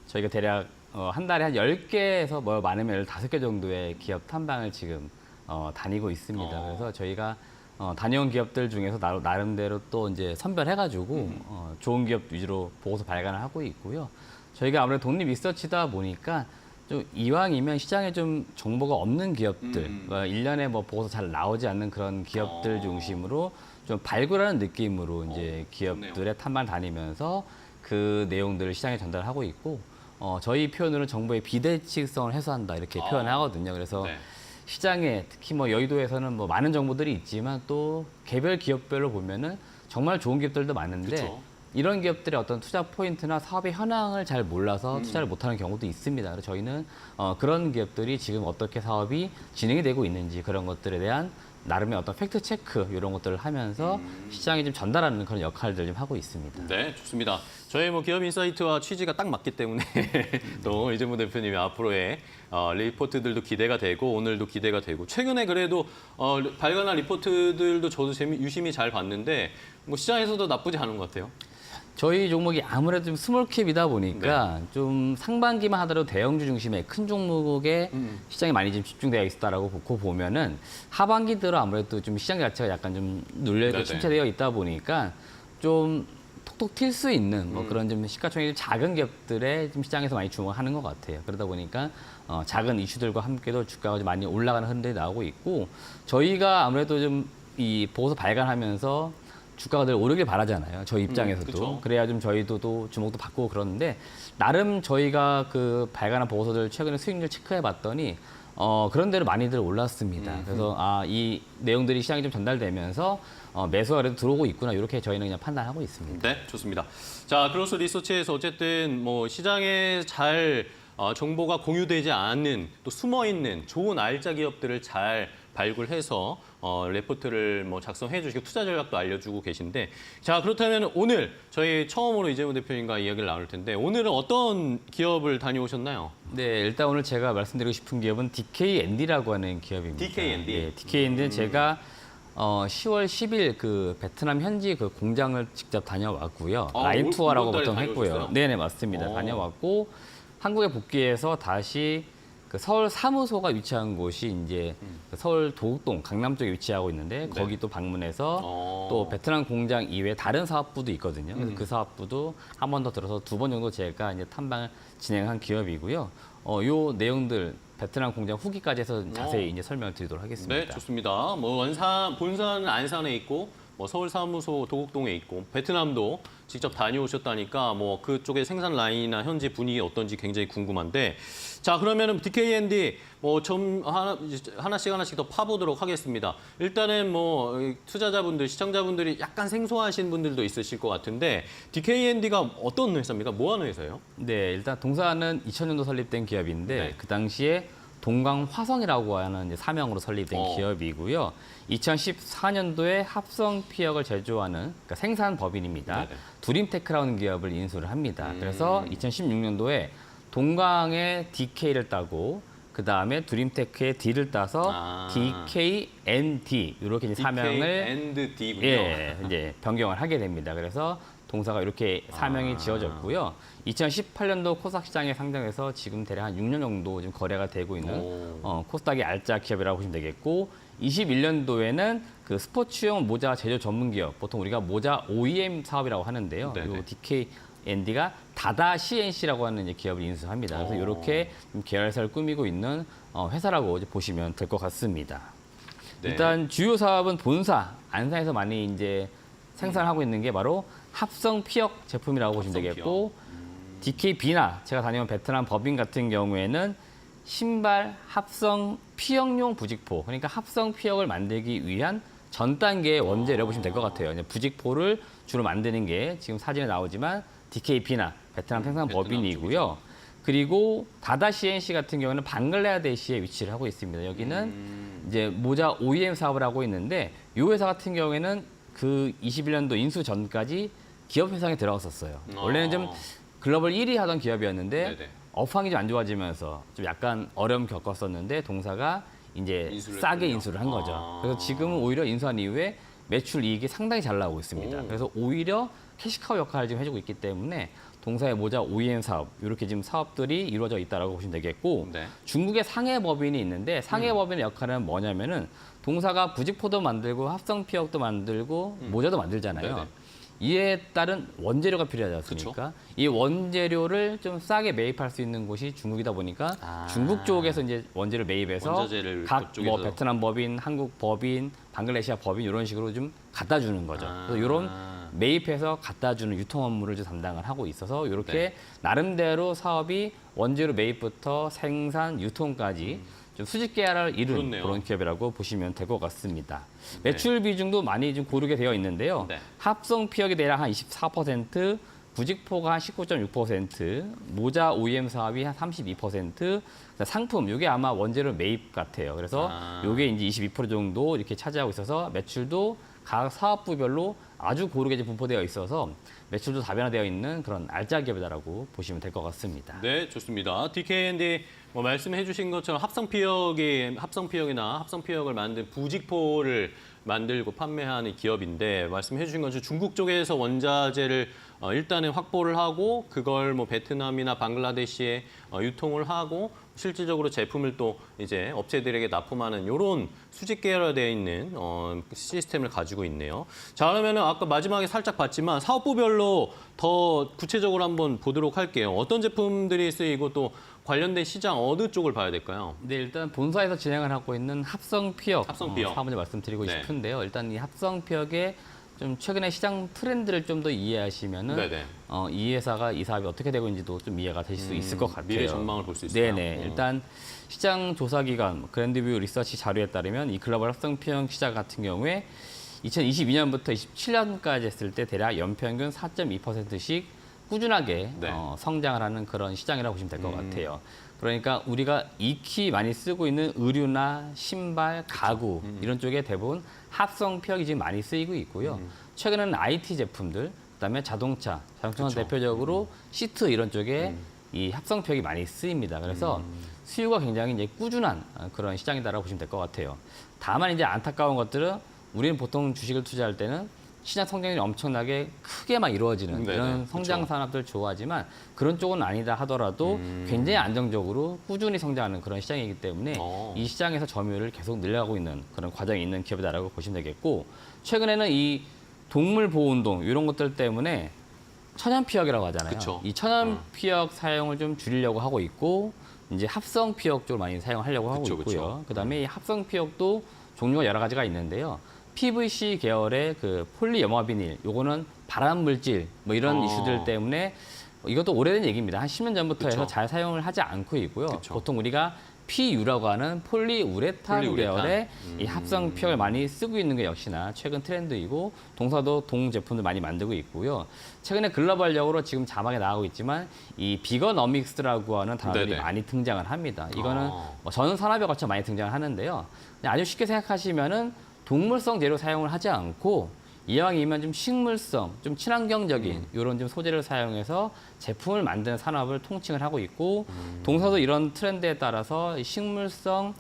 S6: 저희가 대략 한 달에 한 10개에서 뭐 많으면 15개 정도의 기업 탐방을 지금 다니고 있습니다. 그래서 저희가 다녀온 기업들 중에서 나름대로 또 이제 선별해가지고 좋은 기업 위주로 보고서 발간을 하고 있고요. 저희가 아무래도 독립 리서치다 보니까 좀 이왕이면 시장에 좀 정보가 없는 기업들, 1년에 뭐 보고서 잘 나오지 않는 그런 기업들 중심으로 좀 발굴하는 느낌으로 이제 기업들의 탐방을 다니면서 그 내용들을 시장에 전달하고 있고, 저희 표현으로는 정보의 비대칭성을 해소한다 이렇게 표현하거든요. 그래서
S1: 네.
S6: 시장에 특히 뭐 여의도에서는 뭐 많은 정보들이 있지만 또 개별 기업별로 보면은 정말 좋은 기업들도 많은데
S1: 그쵸.
S6: 이런 기업들의 어떤 투자 포인트나 사업의 현황을 잘 몰라서 투자를 못하는 경우도 있습니다. 그래서 저희는 그런 기업들이 지금 어떻게 사업이 진행이 되고 있는지 그런 것들에 대한 나름의 어떤 팩트 체크 이런 것들을 하면서 시장에 좀 전달하는 그런 역할들을 좀 하고 있습니다.
S1: 네, 좋습니다. 저희 뭐 기업 인사이트와 취지가 딱 맞기 때문에 또 이재모 대표님의 앞으로의 리포트들도 기대가 되고 오늘도 기대가 되고 최근에 그래도 발간한 리포트들도 저도 유심히 잘 봤는데 뭐 시장에서도 나쁘지 않은 것 같아요.
S6: 저희 종목이 아무래도 좀 스몰캡이다 보니까 좀 상반기만 하더라도 대형주 중심의 큰 종목에 시장이 많이 좀 집중되어 있었다라고 보면은 하반기 들어 아무래도 좀 시장 자체가 약간 좀 눌려있고
S1: 네네.
S6: 침체되어 있다 보니까 좀 톡톡 튈 수 있는 뭐 그런 좀 시가총액이 좀 작은 기업들에 좀 시장에서 많이 주목하는 것 같아요. 그러다 보니까 작은 이슈들과 함께도 주가가 좀 많이 올라가는 흐름들이 나오고 있고 저희가 아무래도 좀 이 보고서 발간하면서 주가가 늘 오르길 바라잖아요. 저희 입장에서도.
S1: 그쵸.
S6: 그래야 좀 저희도 또 주목도 받고 그러는데 나름 저희가 그 발간한 보고서들 최근에 수익률 체크해 봤더니 그런 대로 많이들 올랐습니다. 그래서 이 내용들이 시장에 좀 전달되면서 매수가 그래도 들어오고 있구나 이렇게 저희는 그냥 판단하고 있습니다.
S1: 네, 좋습니다. 자, 그로스 리서치에서 어쨌든 뭐 시장에 잘 정보가 공유되지 않는 또 숨어 있는 좋은 알짜 기업들을 잘 발굴해서 레포트를 뭐 작성해 주시고 투자 전략도 알려주고 계신데 자 그렇다면 오늘 저희 처음으로 이재모 대표님과 이야기를 나눌 텐데 오늘은 어떤 기업을 다녀오셨나요?
S6: 네, 일단 오늘 제가 말씀드리고 싶은 기업은 DKND라고 하는 기업입니다.
S1: DKND?
S6: 네, DKND는 제가 10월 10일 그 베트남 현지 그 공장을 직접 다녀왔고요. 라인 투어라고
S1: 이번 달에
S6: 보통 했고요.
S1: 다녀오셨어요?
S6: 네네 맞습니다. 다녀왔고 한국에 복귀해서 다시 그 서울 사무소가 위치한 곳이 이제 그 서울 도곡동 강남 쪽에 위치하고 있는데 거기 또 방문해서 또 베트남 공장 이외에 다른 사업부도 있거든요. 그래서 그 사업부도 한 번 더 들어서 2번 정도 제가 이제 탐방을 진행한 기업이고요. 요 내용들 베트남 공장 후기까지 해서 자세히 이제 설명을 드리도록 하겠습니다.
S1: 네, 좋습니다. 뭐 본사는 안산에 있고 뭐 서울 사무소 도곡동에 있고 베트남도 직접 다녀오셨다니까 뭐 그쪽의 생산 라인이나 현지 분위기 어떤지 굉장히 궁금한데 자 그러면은 DKND 뭐 좀 하나씩 더 파보도록 하겠습니다. 일단은 뭐 투자자분들, 시청자분들이 약간 생소하신 분들도 있으실 것 같은데 DKND가 어떤 회사입니까? 뭐 하는 회사예요?
S6: 네, 일단 동사는 2000년도 설립된 기업인데
S1: 네.
S6: 그 당시에 동광화성이라고 하는 이제 사명으로 설립된 기업이고요. 2014년도에 합성 피혁을 제조하는 그러니까 생산 법인입니다.
S1: 네네.
S6: 두림테크라는 기업을 인수를 합니다. 그래서 2016년도에 동광의 DK를 따고 그 다음에 두림테크의 D를 따서 DKND 이렇게 이제 사명을
S1: DKND군요.
S6: 예, 이제 변경을 하게 됩니다. 그래서 동사가 이렇게 사명이 지어졌고요. 2018년도 코스닥 시장에 상장해서 지금 대략 한 6년 정도 지금 거래가 되고 있는 코스닥의 알짜 기업이라고 보시면 되겠고 21년도에는 그 스포츠용 모자 제조 전문 기업, 보통 우리가 모자 OEM 사업이라고 하는데요.
S1: 네네.
S6: 이 DKND가 다다 CNC라고 하는 이제 기업을 인수합니다. 그래서 이렇게 좀 계열사를 꾸미고 있는 회사라고 이제 보시면 될 것 같습니다.
S1: 네.
S6: 일단 주요 사업은 본사 안산에서 많이 이제 생산하고 있는 게 바로 합성 피혁 제품이라고 보시면
S1: 합성
S6: 되겠고 DKB나 제가 다녀온 베트남 법인 같은 경우에는 신발 합성 피혁용 부직포, 그러니까 합성 피혁을 만들기 위한 전 단계의 원재료 보시면 될 것 같아요. 이제 부직포를 주로 만드는 게 지금 사진에 나오지만 DKB나 베트남 생산 법인이고요. 그리고 다다 CNC 같은 경우는 방글라데시에 위치를 하고 있습니다. 여기는 이제 모자 OEM 사업을 하고 있는데 이 회사 같은 경우에는 그 21년도 인수 전까지 기업 회상에 들어갔었어요. 원래는 좀 글로벌 1위 하던 기업이었는데
S1: 네네.
S6: 업황이 좀 안 좋아지면서 좀 약간 어려움 겪었었는데 동사가 이제
S1: 인수를
S6: 싸게
S1: 했군요.
S6: 인수를 한 거죠. 그래서 지금은 오히려 인수한 이후에 매출 이익이 상당히 잘 나오고 있습니다. 그래서 오히려 캐시카우 역할을 지금 해주고 있기 때문에 동사의 모자 OEM 사업 이렇게 지금 사업들이 이루어져 있다라고 보시면 되겠고
S1: 네.
S6: 중국의 상해 법인이 있는데 상해 법인의 역할은 뭐냐면은 동사가 부직포도 만들고 합성 피혁도 만들고 모자도 만들잖아요.
S1: 네네.
S6: 이에 따른 원재료가 필요하지 않습니까? 이 원재료를 좀 싸게 매입할 수 있는 곳이 중국이다 보니까 중국 쪽에서 이제 원재료 매입해서
S1: 원자재를
S6: 각
S1: 그쪽에서.
S6: 뭐 베트남 법인, 한국 법인, 방글라데시아 법인 이런 식으로 좀 갖다 주는 거죠. 그래서 이런 매입해서 갖다 주는 유통 업무를 좀 담당을 하고 있어서 이렇게
S1: 네.
S6: 나름대로 사업이 원재료 매입부터 생산, 유통까지 좀 수직 계열을 이룬
S1: 그렇네요.
S6: 그런 기업이라고 보시면 될 것 같습니다. 매출 비중도 많이 좀 고르게 되어 있는데요.
S1: 네.
S6: 합성 피혁이 대략 한 24%, 부직포가 한 19.6%, 모자 OEM 사업이 한 32%, 상품 이게 아마 원재료 매입 같아요. 그래서 이게 이제 22% 정도 이렇게 차지하고 있어서 매출도 각 사업부별로 아주 고르게 이제 분포되어 있어서 매출도 다변화되어 있는 그런 알짜 기업이다라고 보시면 될 것 같습니다.
S1: 네, 좋습니다. DKND 뭐 말씀해 주신 것처럼 합성 피혁이나 합성 피혁을 만든 부직포를 만들고 판매하는 기업인데 말씀해 주신 것처럼 중국 쪽에서 원자재를 일단은 확보를 하고 그걸 뭐 베트남이나 방글라데시에 유통을 하고 실질적으로 제품을 또 이제 업체들에게 납품하는 이런 수직 계열화되어 있는 시스템을 가지고 있네요. 자, 그러면은 아까 마지막에 살짝 봤지만 사업부별로 더 구체적으로 한번 보도록 할게요. 어떤 제품들이 쓰이고 또 관련된 시장 어느 쪽을 봐야 될까요?
S6: 네, 일단 본사에서 진행을 하고 있는 합성 피혁,
S1: 합성 피혁.
S6: 사업 먼저 말씀드리고
S1: 네.
S6: 싶은데요. 일단 이 합성 피혁의 좀 최근의 시장 트렌드를 좀 더 이해하시면은
S1: 네네.
S6: 이 회사가 이 사업이 어떻게 되고 있는지도 좀 이해가 되실 수 있을 것 같아요.
S1: 미래 전망을 볼 수 있을까요?
S6: 네네. 일단 시장 조사 기관 그랜드뷰 리서치 자료에 따르면 이 글로벌 합성 피혁 시장 같은 경우에 2022년부터 27년까지 했을 때 대략 연평균 4.2%씩 꾸준하게
S1: 네.
S6: 성장을 하는 그런 시장이라고 보시면 될 것 같아요. 그러니까 우리가 익히 많이 쓰고 있는 의류나 신발, 가구 이런 쪽에 대부분 합성 피혁이 지금 많이 쓰이고 있고요. 최근에는 IT 제품들, 그다음에 자동차 대표적으로 시트 이런 쪽에 이 합성 피혁이 많이 쓰입니다. 그래서 수요가 굉장히 이제 꾸준한 그런 시장이다라고 보시면 될 것 같아요. 다만 이제 안타까운 것들은 우리는 보통 주식을 투자할 때는 시장 성장률이 엄청나게 크게 막 이루어지는
S1: 네네,
S6: 이런 성장
S1: 그렇죠.
S6: 산업들 좋아하지만 그런 쪽은 아니다 하더라도 굉장히 안정적으로 꾸준히 성장하는 그런 시장이기 때문에 이 시장에서 점유율을 계속 늘려가고 있는 그런 과정이 있는 기업이다라고 보시면 되겠고 최근에는 이 동물 보호 운동 이런 것들 때문에 천연 피혁이라고 하잖아요.
S1: 그쵸.
S6: 이 천연 피혁 사용을 좀 줄이려고 하고 있고 이제 합성 피혁 쪽을 많이 사용하려고 하고
S1: 그쵸,
S6: 있고요.
S1: 그쵸.
S6: 그다음에 이 합성 피혁도 종류가 여러 가지가 있는데요. PVC 계열의 그 폴리염화비닐, 요거는 발암 물질 뭐 이런 이슈들 때문에 이것도 오래된 얘기입니다. 한 10년 전부터 해서
S1: 그쵸.
S6: 잘 사용을 하지 않고 있고요.
S1: 그쵸.
S6: 보통 우리가 PU라고 하는 폴리우레탄
S1: 폴리우레탄.
S6: 계열의 이 합성 피혁을 많이 쓰고 있는 게 역시나 최근 트렌드이고 동사도 동 제품들 많이 만들고 있고요. 최근에 글로벌적으로 지금 자막에 나오고 있지만 이 비건어믹스라고 하는 단어들이
S1: 네네.
S6: 많이 등장을 합니다. 이거는
S1: 아.
S6: 뭐 전 산업에 걸쳐 많이 등장을 하는데요. 그냥 아주 쉽게 생각하시면은 동물성 재료 사용을 하지 않고 이왕이면 좀 식물성, 좀 친환경적인 이런 좀 소재를 사용해서 제품을 만드는 산업을 통칭을 하고 있고 동사도 이런 트렌드에 따라서 이 식물성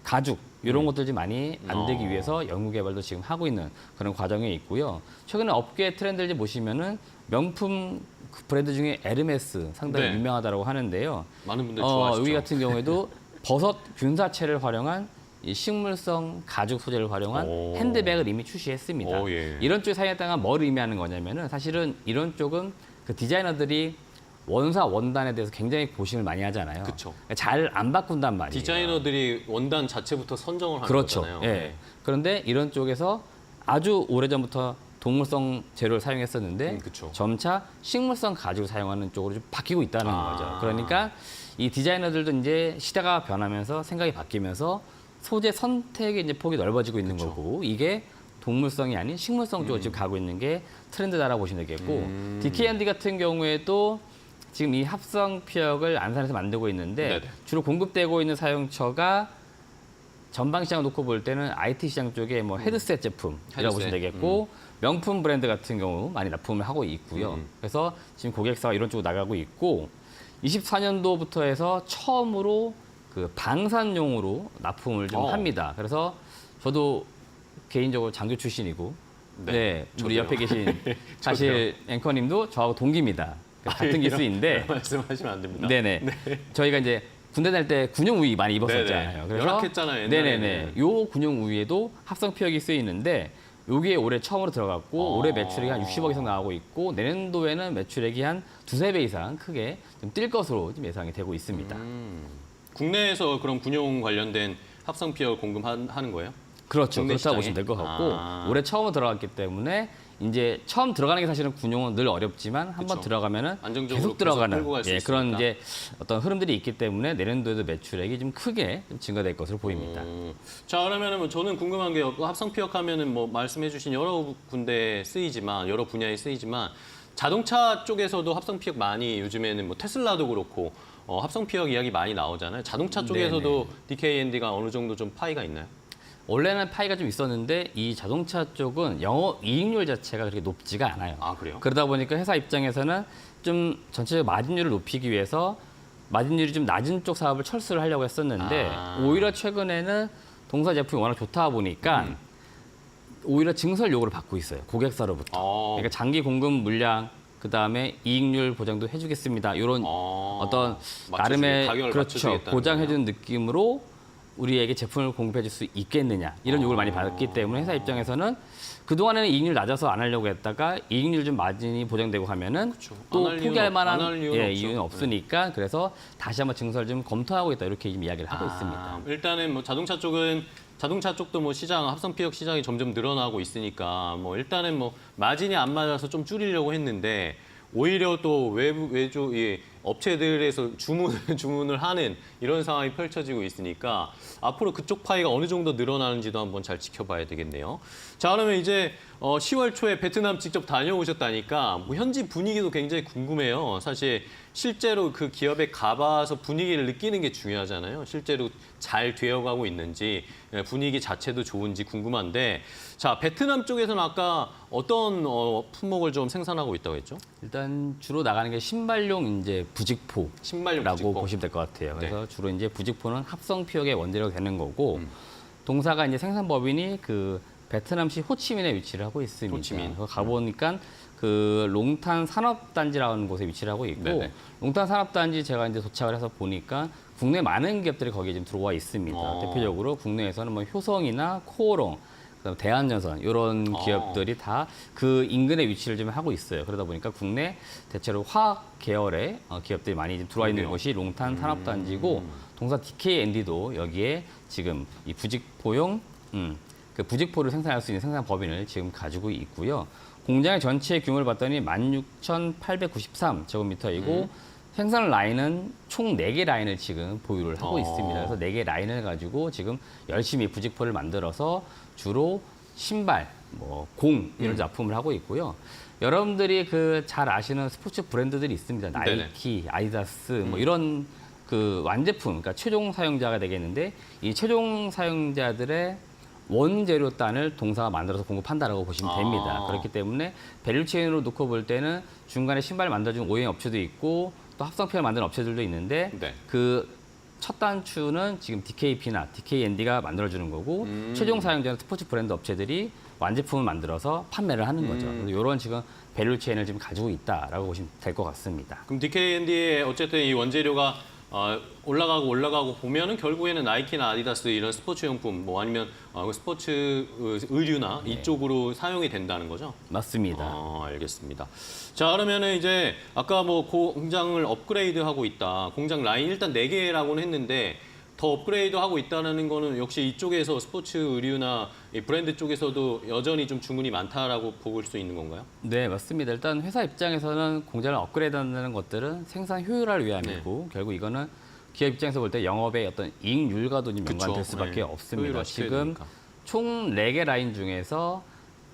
S6: 가죽 이런 것들 좀 많이 만들기 위해서 연구 개발도 지금 하고 있는 그런 과정에 있고요. 최근에 업계 트렌드를 보시면은 명품 그 브랜드 중에 에르메스 상당히
S1: 네.
S6: 유명하다고 하는데요.
S1: 많은 분들 좋아하시죠.
S6: 여기 같은 경우에도 버섯 균사체를 활용한 이 식물성 가죽 소재를 활용한
S1: 오.
S6: 핸드백을 이미 출시했습니다.
S1: 오, 예.
S6: 이런 쪽에 사용했다가 뭘 의미하는 거냐면은 사실은 이런 쪽은 그 디자이너들이 원사 원단에 대해서 굉장히 고심을 많이 하잖아요.
S1: 그쵸.
S6: 잘 안 바꾼단 말이에요.
S1: 디자이너들이 원단 자체부터 선정을 하는
S6: 그렇죠.
S1: 거잖아요.
S6: 예. 그런데 이런 쪽에서 아주 오래전부터 동물성 재료를 사용했었는데
S1: 그쵸.
S6: 점차 식물성 가죽을 사용하는 쪽으로 좀 바뀌고 있다는
S1: 아.
S6: 거죠. 그러니까 이 디자이너들도 이제 시대가 변하면서 생각이 바뀌면서 소재 선택의 이제 폭이 넓어지고 있는 거고 이게 동물성이 아닌 식물성 쪽으로 지금 가고 있는 게 트렌드다라고 보시면 되겠고 DKND 같은 경우에도 지금 이 합성 피혁을 안산에서 만들고 있는데
S1: 네네.
S6: 주로 공급되고 있는 사용처가 전방 시장을 놓고 볼 때는 IT 시장 쪽에 뭐 헤드셋 제품이라고
S1: 헤드셋.
S6: 보시면 되겠고 명품 브랜드 같은 경우 많이 납품을 하고 있고요. 그래서 지금 고객사가 이런 쪽으로 나가고 있고 24년도부터 해서 처음으로 그 방산용으로 납품을 좀 합니다. 그래서 저도 개인적으로 장교 출신이고 네, 우리
S1: 저도요.
S6: 옆에 계신 사실 앵커님도 저하고 동기입니다. 같은 기수인데
S1: 말씀하시면 안 됩니다.
S6: 네네. 저희가 이제 군대 다닐 때 군용 우위 많이 입었었잖아요.
S1: 네네. 열악했잖아요, 옛날에는.
S6: 네네네. 요 군용 우위에도 합성 피혁이 쓰이는데 요게 올해 처음으로 들어갔고 올해 매출액이 한 60억 이상 나오고 있고 내년도에는 매출액이 한 두세 배 이상 크게 좀 뛸 것으로 좀 예상이 되고 있습니다.
S1: 국내에서 그럼 군용 관련된 합성 피혁을 공급하는 거예요?
S6: 그렇죠.
S1: 국내 시장에?
S6: 그렇다고 보시면 될 것 같고
S1: 아.
S6: 올해 처음으로 들어갔기 때문에 이제 처음 들어가는 게 사실은 군용은 늘 어렵지만 한번
S1: 그쵸.
S6: 들어가면은
S1: 안정적으로
S6: 계속 들어가는
S1: 끌고 갈수
S6: 그런
S1: 있으니까.
S6: 이제 어떤 흐름들이 있기 때문에 내년도에도 매출액이 좀 크게 좀 증가될 것으로 보입니다.
S1: 자, 그러면은 뭐 저는 궁금한 게 합성 피혁하면은 뭐 말씀해주신 여러 군데 쓰이지만 여러 분야에 쓰이지만 자동차 쪽에서도 합성 피혁 많이 요즘에는 뭐 테슬라도 그렇고 합성 피혁 이야기 많이 나오잖아요. 자동차 쪽에서도 DKND가 어느 정도 좀 파이가 있나요?
S6: 원래는 파이가 좀 있었는데 이 자동차 쪽은 영업 이익률 자체가 그렇게 높지가 않아요.
S1: 아, 그래요?
S6: 그러다 보니까 회사 입장에서는 좀 전체적 마진율을 높이기 위해서 마진율이 좀 낮은 쪽 사업을 철수를 하려고 했었는데 오히려 최근에는 동사 제품이 워낙 좋다 보니까 오히려 증설 요구를 받고 있어요. 고객사로부터. 그러니까 장기 공급 물량 그다음에 이익률 보장도 해주겠습니다. 이런 어떤 나름의
S1: 가격을
S6: 그렇죠
S1: 맞춰주겠다는
S6: 보장해주는 느낌으로 우리에게 제품을 공급해줄 수 있겠느냐 이런 요구를 많이 받았기 때문에 회사 입장에서는 그동안에는 이익률 낮아서 안 하려고 했다가 이익률 좀 마진이 보장되고 하면은 또
S1: 안할
S6: 포기할
S1: 이유는
S6: 만한
S1: 안할 이유는 없죠.
S6: 이유는 없으니까 그래서 다시 한번 증설 좀 검토하고 있다 이렇게 지금 이야기를 하고
S1: 아,
S6: 있습니다.
S1: 일단은 뭐 자동차 쪽도 뭐 시장 합성 피혁 시장이 점점 늘어나고 있으니까 뭐 일단은 뭐 마진이 안 맞아서 좀 줄이려고 했는데 오히려 또 외주 업체들에서 주문을 하는 이런 상황이 펼쳐지고 있으니까 앞으로 그쪽 파이가 어느 정도 늘어나는지도 한번 잘 지켜봐야 되겠네요. 자, 그러면 이제 10월 초에 베트남 직접 다녀오셨다니까 뭐 현지 분위기도 굉장히 궁금해요. 사실 실제로 그 기업에 가봐서 분위기를 느끼는 게 중요하잖아요. 실제로 잘 되어가고 있는지 분위기 자체도 좋은지 궁금한데 자, 베트남 쪽에서는 아까 어떤 품목을 좀 생산하고 있다고 했죠?
S6: 일단 주로 나가는 게 신발용 이제 부직포.
S1: 신발용
S6: 라고
S1: 부직포.
S6: 보시면 될 것 같아요. 그래서
S1: 네.
S6: 주로 이제 부직포는 합성 피혁의 원재료가 되는 거고 동사가 이제 생산 법인이 그 베트남시 호치민에 위치를 하고 있습니다.
S1: 호치민.
S6: 거 가보니까 그 롱탄 산업단지라는 곳에 위치를 하고 있고
S1: 네네.
S6: 롱탄 산업단지 제가 이제 도착을 해서 보니까 국내 많은 기업들이 거기에 지금 들어와 있습니다. 대표적으로 국내에서는 뭐 효성이나 코오롱, 그다음에 대한전선 이런 기업들이 다 그 인근에 위치를 좀 하고 있어요. 그러다 보니까 국내 대체로 화학 계열의 기업들이 많이 지금 들어와 있는
S1: 그러네요.
S6: 곳이 롱탄 산업단지고 동사 DKND도 여기에 지금 이 부직포용 그 부직포를 생산할 수 있는 생산 법인을 지금 가지고 있고요. 공장의 전체 규모를 봤더니 16,893제곱미터이고 생산 라인은 총 4개 라인을 지금 보유를 하고 있습니다. 그래서 4개 라인을 가지고 지금 열심히 부직포를 만들어서 주로 신발, 뭐 공 이런 작품을 하고 있고요. 여러분들이 그 잘 아시는 스포츠 브랜드들이 있습니다. 나이키, 아디다스 뭐 이런 그 완제품, 그러니까 최종 사용자가 되겠는데 이 최종 사용자들의 원재료단을 동사가 만들어서 공급한다라고 보시면 됩니다. 그렇기 때문에 밸류체인으로 놓고 볼 때는 중간에 신발 만들어주는 OEM 업체도 있고 또 합성편을 만드는 업체들도 있는데
S1: 네.
S6: 그 첫 단추는 지금 DKP나 DKND가 만들어주는 거고 최종 사용자는 스포츠 브랜드 업체들이 완제품을 만들어서 판매를 하는 거죠. 이런 지금 밸류체인을 지금 가지고 있다라고 보시면 될 것 같습니다.
S1: 그럼 DKND의 어쨌든 이 원재료가 올라가고 보면은 결국에는 나이키나 아디다스 이런 스포츠 용품 뭐 아니면 스포츠 의류나 이쪽으로 사용이 된다는 거죠?
S6: 맞습니다.
S1: 알겠습니다. 자, 그러면은 이제 아까 뭐 공장을 업그레이드하고 있다. 공장 라인 일단 4개라고는 했는데 더 업그레이드하고 있다는 거는 역시 이쪽에서 스포츠 의류나 이 브랜드 쪽에서도 여전히 좀 주문이 많다라고 볼 수 있는 건가요?
S6: 네, 맞습니다. 일단 회사 입장에서는 공장을 업그레이드한다는 것들은 생산 효율화를 위함이고 결국 이거는 기업 입장에서 볼 때 영업의 어떤 이익률과도 좀 연관될 수밖에 없습니다.
S1: 효율화시켜야
S6: 지금
S1: 되니까.
S6: 총 4개 라인 중에서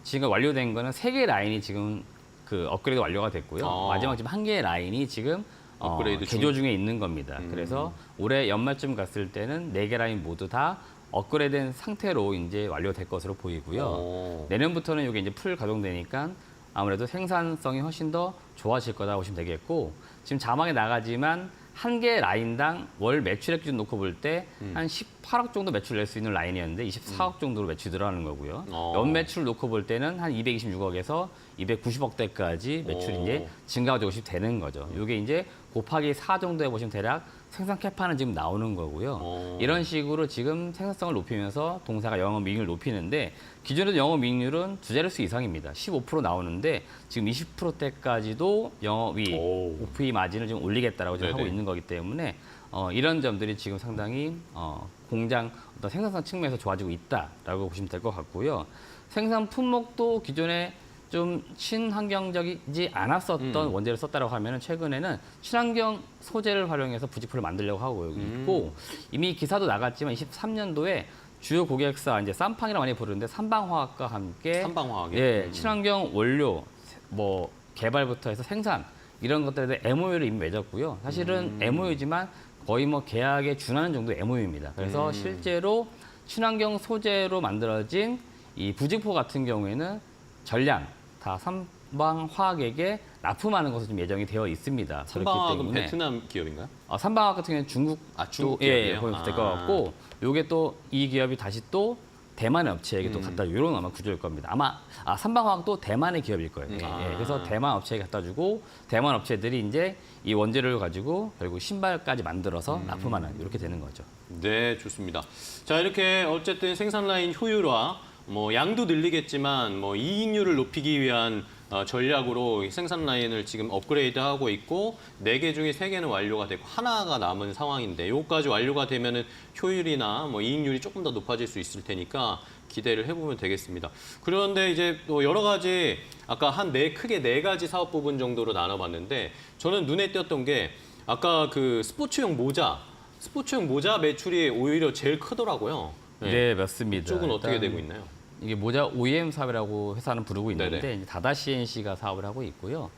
S6: 지금 완료된 거는 3개 라인이 지금 그 업그레이드 완료가 됐고요. 마지막 지금 1개의 라인이 지금
S1: 업그레이드
S6: 개조 중에 있는 겁니다. 그래서 올해 연말쯤 갔을 때는 4개 라인 모두 다 업그레이드된 상태로 이제 완료될 것으로 보이고요. 내년부터는 이게 이제 풀 가동되니까 아무래도 생산성이 훨씬 더 좋아질 거다 보시면 되겠고 지금 자막에 나가지만 한 개 라인당 월 매출액 기준 놓고 볼 때 한 18억 정도 매출 낼 수 있는 라인이었는데 24억 정도로 매출이 늘어나는 거고요. 연 매출 놓고 볼 때는 한 226억에서 290억대까지 매출이 이제 증가가 조금씩 되는 거죠. 이게 이제 곱하기 4 정도 해보시면 대략 생산 캐파는 지금 나오는 거고요. 이런 식으로 지금 생산성을 높이면서 동사가 영업이익을 높이는데 기존의 영업이익률은 2자릿수 이상입니다. 15% 나오는데 지금 20%대까지도 영업이익, OP 마진을 좀 올리겠다라고 지금 하고 있는 거기 때문에 이런 점들이 지금 상당히 공장 어떤 생산성 측면에서 좋아지고 있다라고 보시면 될 것 같고요. 생산 품목도 기존에 좀 친환경적이지 않았었던 원재를 썼다라고 하면 최근에는 친환경 소재를 활용해서 부직포를 만들려고 하고 있고 이미 기사도 나갔지만 23년도에 주요 고객사 이제 쌈팡이라고 많이 부르는데 삼방화학과 함께
S1: 삼방화학이
S6: 친환경 원료 뭐 개발부터 해서 생산 이런 것들에 대해 MOU를 이미 맺었고요. 사실은 MOU지만 거의 뭐 계약에 준하는 정도의 MOU입니다. 그래서 실제로 친환경 소재로 만들어진 이 부직포 같은 경우에는 전량 다 삼방화학에게 납품하는 것으로 좀 예정이 되어 있습니다.
S1: 삼방화학은 베트남 기업인가요?
S6: 삼방화학 같은 경우는 중국
S1: 중국
S6: 예,
S1: 기업이에요?
S6: 보면 될 것 같고 요게 또 이 기업이 다시 또 대만의 업체에게 또 갖다 이런 아마 구조일 겁니다. 아마 삼방화학도 대만의 기업일 거예요. 예, 그래서 대만 업체에 갖다 주고 대만 업체들이 이제 이 원재료를 가지고 결국 신발까지 만들어서 납품하는 이렇게 되는 거죠.
S1: 네, 좋습니다. 자, 이렇게 어쨌든 생산 라인 효율화, 뭐 양도 늘리겠지만 뭐 이익률을 높이기 위한 전략으로 생산 라인을 지금 업그레이드하고 있고 4개 중에 3개는 완료가 되고 하나가 남은 상황인데 요거까지 완료가 되면은 효율이나 뭐 이익률이 조금 더 높아질 수 있을 테니까 기대를 해보면 되겠습니다. 그런데 이제 또 여러 가지 아까 크게 4가지 사업 부분 정도로 나눠봤는데 저는 눈에 띄었던 게 아까 그 스포츠용 모자 매출이 오히려 제일 크더라고요.
S6: 네, 맞습니다.
S1: 이쪽은 어떻게
S6: 일단
S1: 되고 있나요?
S6: 이게 모자 OEM 사업이라고 회사는 부르고 있는데
S1: 네네.
S6: 이제 다다 CNC가 사업을 하고 있고요.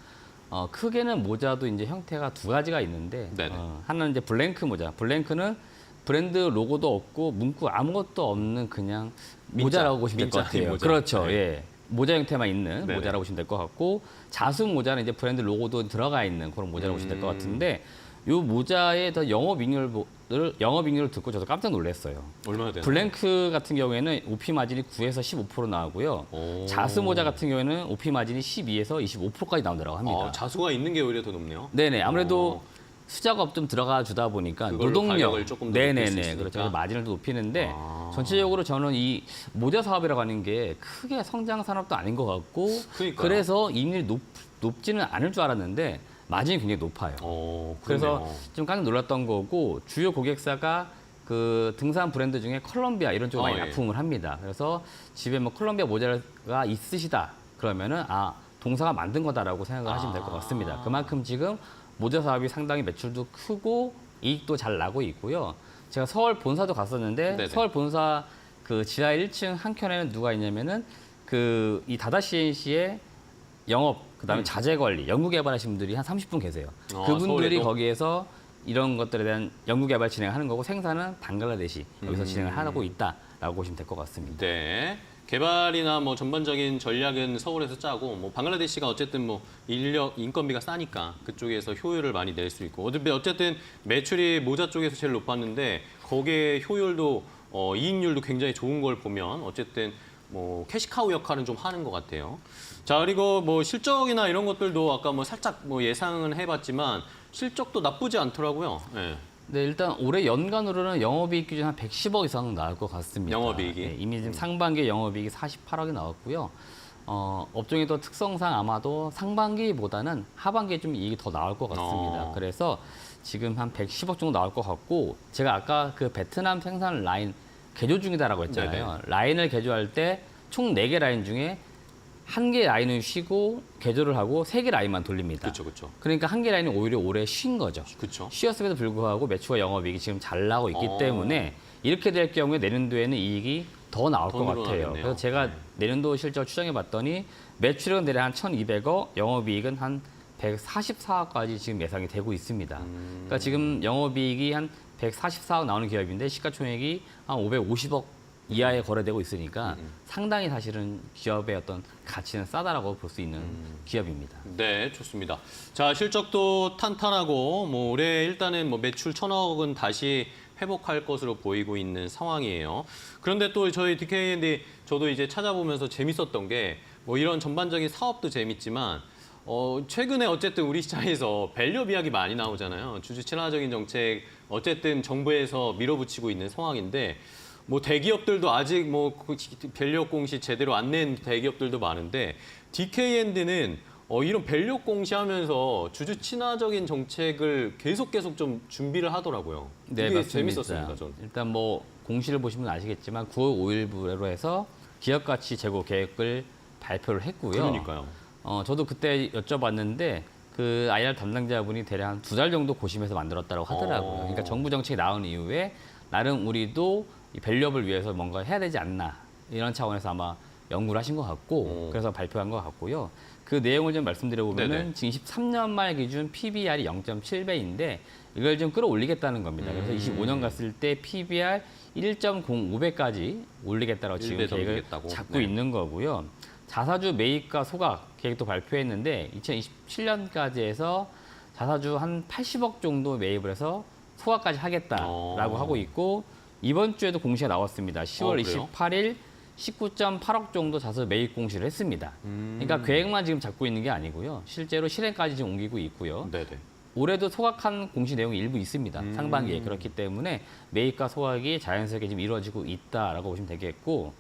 S6: 크게는 모자도 이제 형태가 2가지가 있는데
S1: 네네.
S6: 하나는 이제 블랭크 모자. 블랭크는 브랜드 로고도 없고 문구 아무것도 없는 그냥 모자라고 보시면 될 것
S1: 민자
S6: 같아요.
S1: 모자.
S6: 그렇죠.
S1: 네.
S6: 예. 모자 형태만 있는
S1: 네네.
S6: 모자라고 보시면 될 것 같고 자수 모자는 이제 브랜드 로고도 들어가 있는 그런 모자라고 보시면 될 것 같은데 요 모자의 더 영업이익률을 듣고 저도 깜짝 놀랐어요.
S1: 얼마나 되나요?
S6: 블랭크 같은 경우에는 OP 마진이 9에서 15% 나오고요.
S1: 오.
S6: 자수 모자 같은 경우에는 OP 마진이 12에서 25%까지 나온다고 합니다.
S1: 자수가 있는 게 오히려 더 높네요.
S6: 네네. 아무래도 수작업 좀 들어가 주다 보니까
S1: 그걸로
S6: 노동력,
S1: 가격을 조금 더 높일 수
S6: 네네네,
S1: 있으니까.
S6: 그렇죠. 마진을 더 높이는데 전체적으로 저는 이 모자 사업이라고 하는 게 크게 성장 산업도 아닌 것 같고,
S1: 그러니까요.
S6: 그래서 이익률이 높지는 않을 줄 알았는데 마진이 굉장히 높아요. 그래서
S1: 그러네요.
S6: 좀 깜짝 놀랐던 거고, 주요 고객사가 그 등산 브랜드 중에 컬럼비아 이런 쪽 많이
S1: 예.
S6: 납품을 합니다. 그래서 집에 뭐 컬럼비아 모자가 있으시다 그러면은 동사가 만든 거다라고 생각을 하시면 될 것 같습니다. 그만큼 지금 모자 사업이 상당히 매출도 크고 이익도 잘 나고 있고요. 제가 서울 본사도 갔었는데
S1: 네네.
S6: 서울 본사 그 지하 1층 한 켠에는 누가 있냐면은 그 이 다다 CNC의 영업 그다음에 자재 관리, 연구 개발하신 분들이 한 30분 계세요. 그분들이
S1: 서울에도?
S6: 거기에서 이런 것들에 대한 연구 개발 진행하는 거고, 생산은 방글라데시 여기서 진행을 하고 있다라고 보시면 될 것 같습니다.
S1: 네. 개발이나 뭐 전반적인 전략은 서울에서 짜고, 뭐 방글라데시가 어쨌든 뭐 인건비가 싸니까 그쪽에서 효율을 많이 낼 수 있고, 어쨌든 매출이 모자 쪽에서 제일 높았는데 거기에 효율도 이익률도 굉장히 좋은 걸 보면 어쨌든 뭐 캐시카우 역할은 좀 하는 것 같아요. 자, 그리고 뭐 실적이나 이런 것들도 아까 뭐 살짝 뭐 예상은 해봤지만 실적도 나쁘지 않더라고요. 네.
S6: 네, 일단 올해 연간으로는 영업이익 기준 한 110억 이상 나올 것 같습니다.
S1: 영업이익이?
S6: 네, 이미 지금 상반기에 영업이익이 48억이 나왔고요. 업종의 또 특성상 아마도 상반기보다는 하반기에 좀 이익이 더 나올 것 같습니다. 그래서 지금 한 110억 정도 나올 것 같고, 제가 아까 그 베트남 생산 라인 개조 중이다라고 했잖아요.
S1: 네네.
S6: 라인을 개조할 때 총 4개 라인 중에 1개 라인을 쉬고 개조를 하고 3개 라인만 돌립니다.
S1: 그렇죠, 그렇죠.
S6: 그러니까 1개 라인이 오히려 올해 쉰 거죠.
S1: 그렇죠.
S6: 쉬었음에도 불구하고 매출과 영업이익이 지금 잘 나오고 있기 때문에 이렇게 될 경우에 내년도에는 이익이 더 나올
S1: 더
S6: 것 같아요.
S1: 늘어나겠네요.
S6: 그래서 제가 내년도 실적 추정해 봤더니 매출은 대략 한 1,200억, 영업이익은 한 144억까지 지금 예상이 되고 있습니다. 그러니까 지금 영업이익이 한 144억 나오는 기업인데 시가총액이 한 550억 이하에 거래되고 있으니까 상당히 사실은 기업의 어떤 가치는 싸다라고 볼 수 있는 기업입니다.
S1: 네, 좋습니다. 자, 실적도 탄탄하고 뭐 올해 일단은 뭐 매출 1,000억은 다시 회복할 것으로 보이고 있는 상황이에요. 그런데 또 저희 DKND 저도 이제 찾아보면서 재밌었던 게 뭐 이런 전반적인 사업도 재밌지만 최근에 어쨌든 우리 시장에서 밸류업 이야기 많이 나오잖아요. 주주 친화적인 정책 어쨌든 정부에서 밀어붙이고 있는 상황인데 뭐 대기업들도 아직 뭐 밸류업 공시 제대로 안 낸 대기업들도 많은데 DKND는 이런 밸류업 공시하면서 주주 친화적인 정책을 계속 좀 준비를 하더라고요.
S6: 네,
S1: 이게
S6: 맞습니다.
S1: 재밌었습니다, 저는.
S6: 일단 뭐 공시를 보시면 아시겠지만 9월 5일부로 해서 기업 가치 제고 계획을 발표를 했고요.
S1: 그러니까요.
S6: 저도 그때 여쭤봤는데 그 IR 담당자분이 대략 한 2달 정도 고심해서 만들었다고 하더라고요. 그러니까 정부 정책이 나온 이후에 나름 우리도 이 밸류업을 위해서 뭔가 해야 되지 않나 이런 차원에서 아마 연구를 하신 것 같고 그래서 발표한 것 같고요. 그 내용을 좀 말씀드려보면은
S1: 네네.
S6: 지금 23년 말 기준 PBR이 0.7배인데 이걸 좀 끌어올리겠다는 겁니다. 그래서 25년 갔을 때 PBR 1.05배까지 올리겠다고 지금
S1: 1배 더
S6: 계획을
S1: 올리겠다고.
S6: 잡고
S1: 네.
S6: 있는 거고요. 자사주 매입과 소각 계획도 발표했는데 2027년까지 해서 자사주 한 80억 정도 매입을 해서 소각까지 하겠다라고 하고 있고, 이번 주에도 공시가 나왔습니다. 10월
S1: 그래요?
S6: 28일 19.8억 정도 자사 매입 공시를 했습니다. 그러니까 계획만 지금 잡고 있는 게 아니고요. 실제로 실행까지 지금 옮기고 있고요.
S1: 네네.
S6: 올해도 소각한 공시 내용이 일부 있습니다. 상반기에. 그렇기 때문에 매입과 소각이 자연스럽게 지금 이루어지고 있다라고 보시면 되겠고,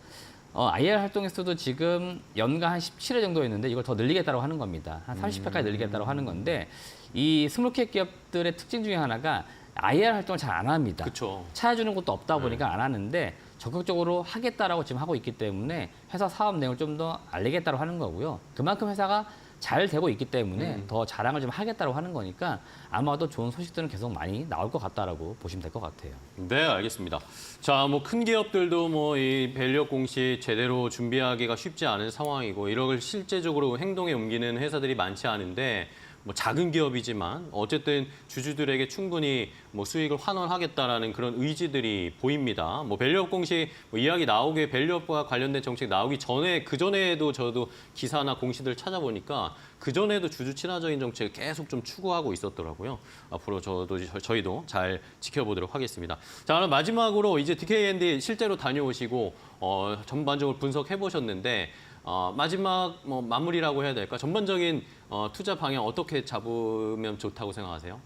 S6: IR 활동에서도 지금 연간 한 17회 정도였는데 이걸 더 늘리겠다고 하는 겁니다. 한 30회까지 늘리겠다고 하는 건데, 이 스몰캡 기업들의 특징 중에 하나가 IR 활동을 잘 안 합니다.
S1: 그렇죠.
S6: 찾아주는 것도 없다 보니까 안 하는데 적극적으로 하겠다라고 지금 하고 있기 때문에 회사 사업 내용을 좀 더 알리겠다고 하는 거고요. 그만큼 회사가 잘 되고 있기 때문에 더 자랑을 좀 하겠다고 하는 거니까 아마도 좋은 소식들은 계속 많이 나올 것 같다라고 보시면 될 것 같아요.
S1: 네, 알겠습니다. 자, 뭐 큰 기업들도 뭐 이 밸류업 공시 제대로 준비하기가 쉽지 않은 상황이고 이걸 실제적으로 행동에 옮기는 회사들이 많지 않은데 뭐 작은 기업이지만 어쨌든 주주들에게 충분히 뭐 수익을 환원하겠다라는 그런 의지들이 보입니다. 뭐 밸류업 공시 뭐 이야기 나오게 밸류업과 관련된 정책 나오기 전에 그 전에도 저도 기사나 공시들 찾아보니까 그 전에도 주주 친화적인 정책을 계속 좀 추구하고 있었더라고요. 앞으로 저희도 잘 지켜보도록 하겠습니다. 자, 그럼 마지막으로 이제 DKND 실제로 다녀오시고 전반적으로 분석해 보셨는데 마지막 뭐 마무리라고 해야 될까? 전반적인 투자 방향 어떻게 잡으면 좋다고 생각하세요?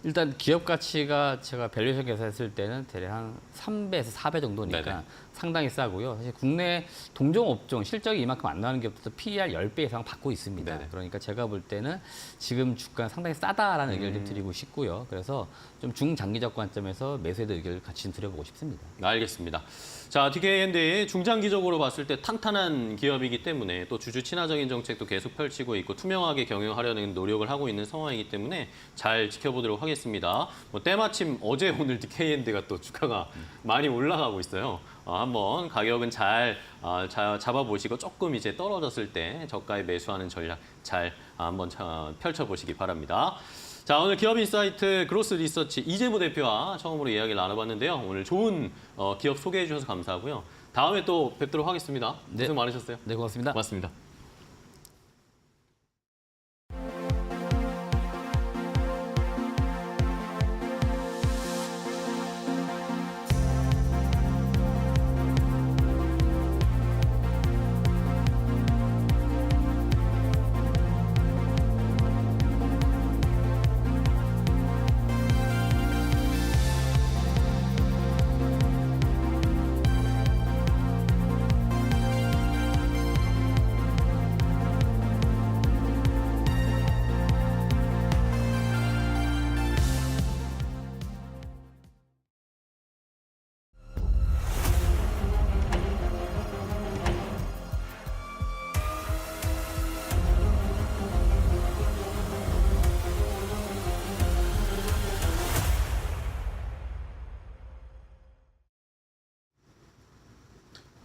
S6: 일단 기업 가치가 제가 밸류에이션 계산했을 때는 대략 한 3배에서 4배 정도니까
S1: 네네.
S6: 상당히 싸고요. 사실 국내 동종 업종 실적이 이만큼 안 나오는 기업들도 PER 10배 이상 받고 있습니다.
S1: 네네.
S6: 그러니까 제가 볼 때는 지금 주가 상당히 싸다라는 의견을 좀 드리고 싶고요. 그래서 좀 중장기적 관점에서 매수에 대한 의견을 같이 좀 드려보고 싶습니다.
S1: 알겠습니다. 자, DKND 중장기적으로 봤을 때 탄탄한 기업이기 때문에 또 주주 친화적인 정책도 계속 펼치고 있고 투명하게 경영하려는 노력을 하고 있는 상황이기 때문에 잘 지켜보도록 하겠습니다. 뭐 때마침 어제 오늘 DKND가 또 주가가 많이 올라가고 있어요. 한번 가격은 잘 잡아보시고 조금 이제 떨어졌을 때 저가에 매수하는 전략 잘 한번 펼쳐보시기 바랍니다. 자, 오늘 기업인사이트 그로스 리서치 이재무 대표와 처음으로 이야기를 나눠봤는데요. 오늘 좋은 기업 소개해 주셔서 감사하고요. 다음에 또 뵙도록 하겠습니다.
S6: 네.
S1: 고생 많으셨어요.
S6: 네, 고맙습니다.
S1: 고맙습니다.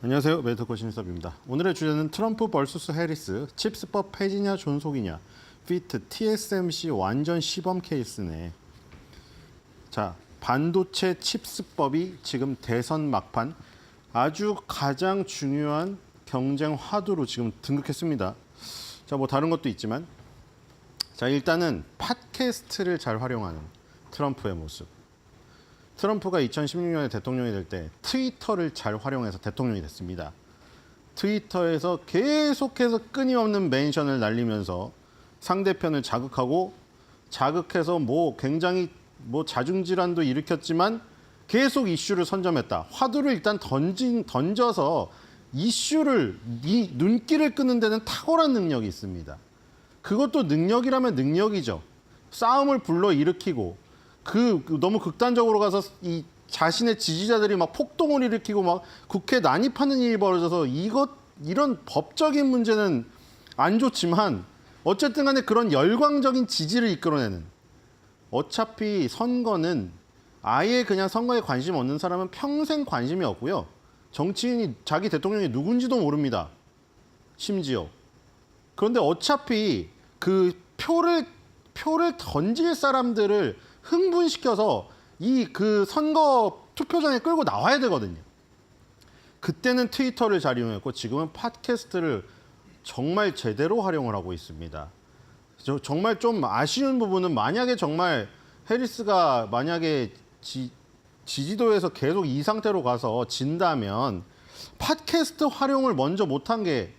S7: 안녕하세요. 메디터코 신섭입니다. 오늘의 주제는 트럼프 vs 해리스, 칩스법 폐지냐 존속이냐, 피트, TSMC 완전 시범 케이스네. 자, 반도체 칩스법이 지금 대선 막판 아주 가장 중요한 경쟁 화두로 지금 등극했습니다. 자, 뭐 다른 것도 있지만, 자, 일단은 팟캐스트를 잘 활용하는 트럼프의 모습. 트럼프가 2016년에 대통령이 될 때 트위터를 잘 활용해서 대통령이 됐습니다. 트위터에서 계속해서 끊임없는 멘션을 날리면서 상대편을 자극해서 뭐 굉장히 뭐 자중질환도 일으켰지만 계속 이슈를 선점했다. 화두를 일단 던져서 이슈를 눈길을 끄는 데는 탁월한 능력이 있습니다. 그것도 능력이라면 능력이죠. 싸움을 불러일으키고 너무 극단적으로 가서 이 자신의 지지자들이 막 폭동을 일으키고 막 국회 난입하는 일이 벌어져서 이런 법적인 문제는 안 좋지만 어쨌든 간에 그런 열광적인 지지를 이끌어내는, 어차피 선거는 아예 그냥 선거에 관심 없는 사람은 평생 관심이 없고요. 정치인이 자기 대통령이 누군지도 모릅니다. 심지어. 그런데 어차피 그 표를 던질 사람들을 흥분시켜서 그 선거 투표장에 끌고 나와야 되거든요. 그때는 트위터를 잘 이용했고 지금은 팟캐스트를 정말 제대로 활용을 하고 있습니다. 정말 좀 아쉬운 부분은 만약에 정말 해리스가 만약에 지지도에서 계속 이 상태로 가서 진다면 팟캐스트 활용을 먼저 못한 게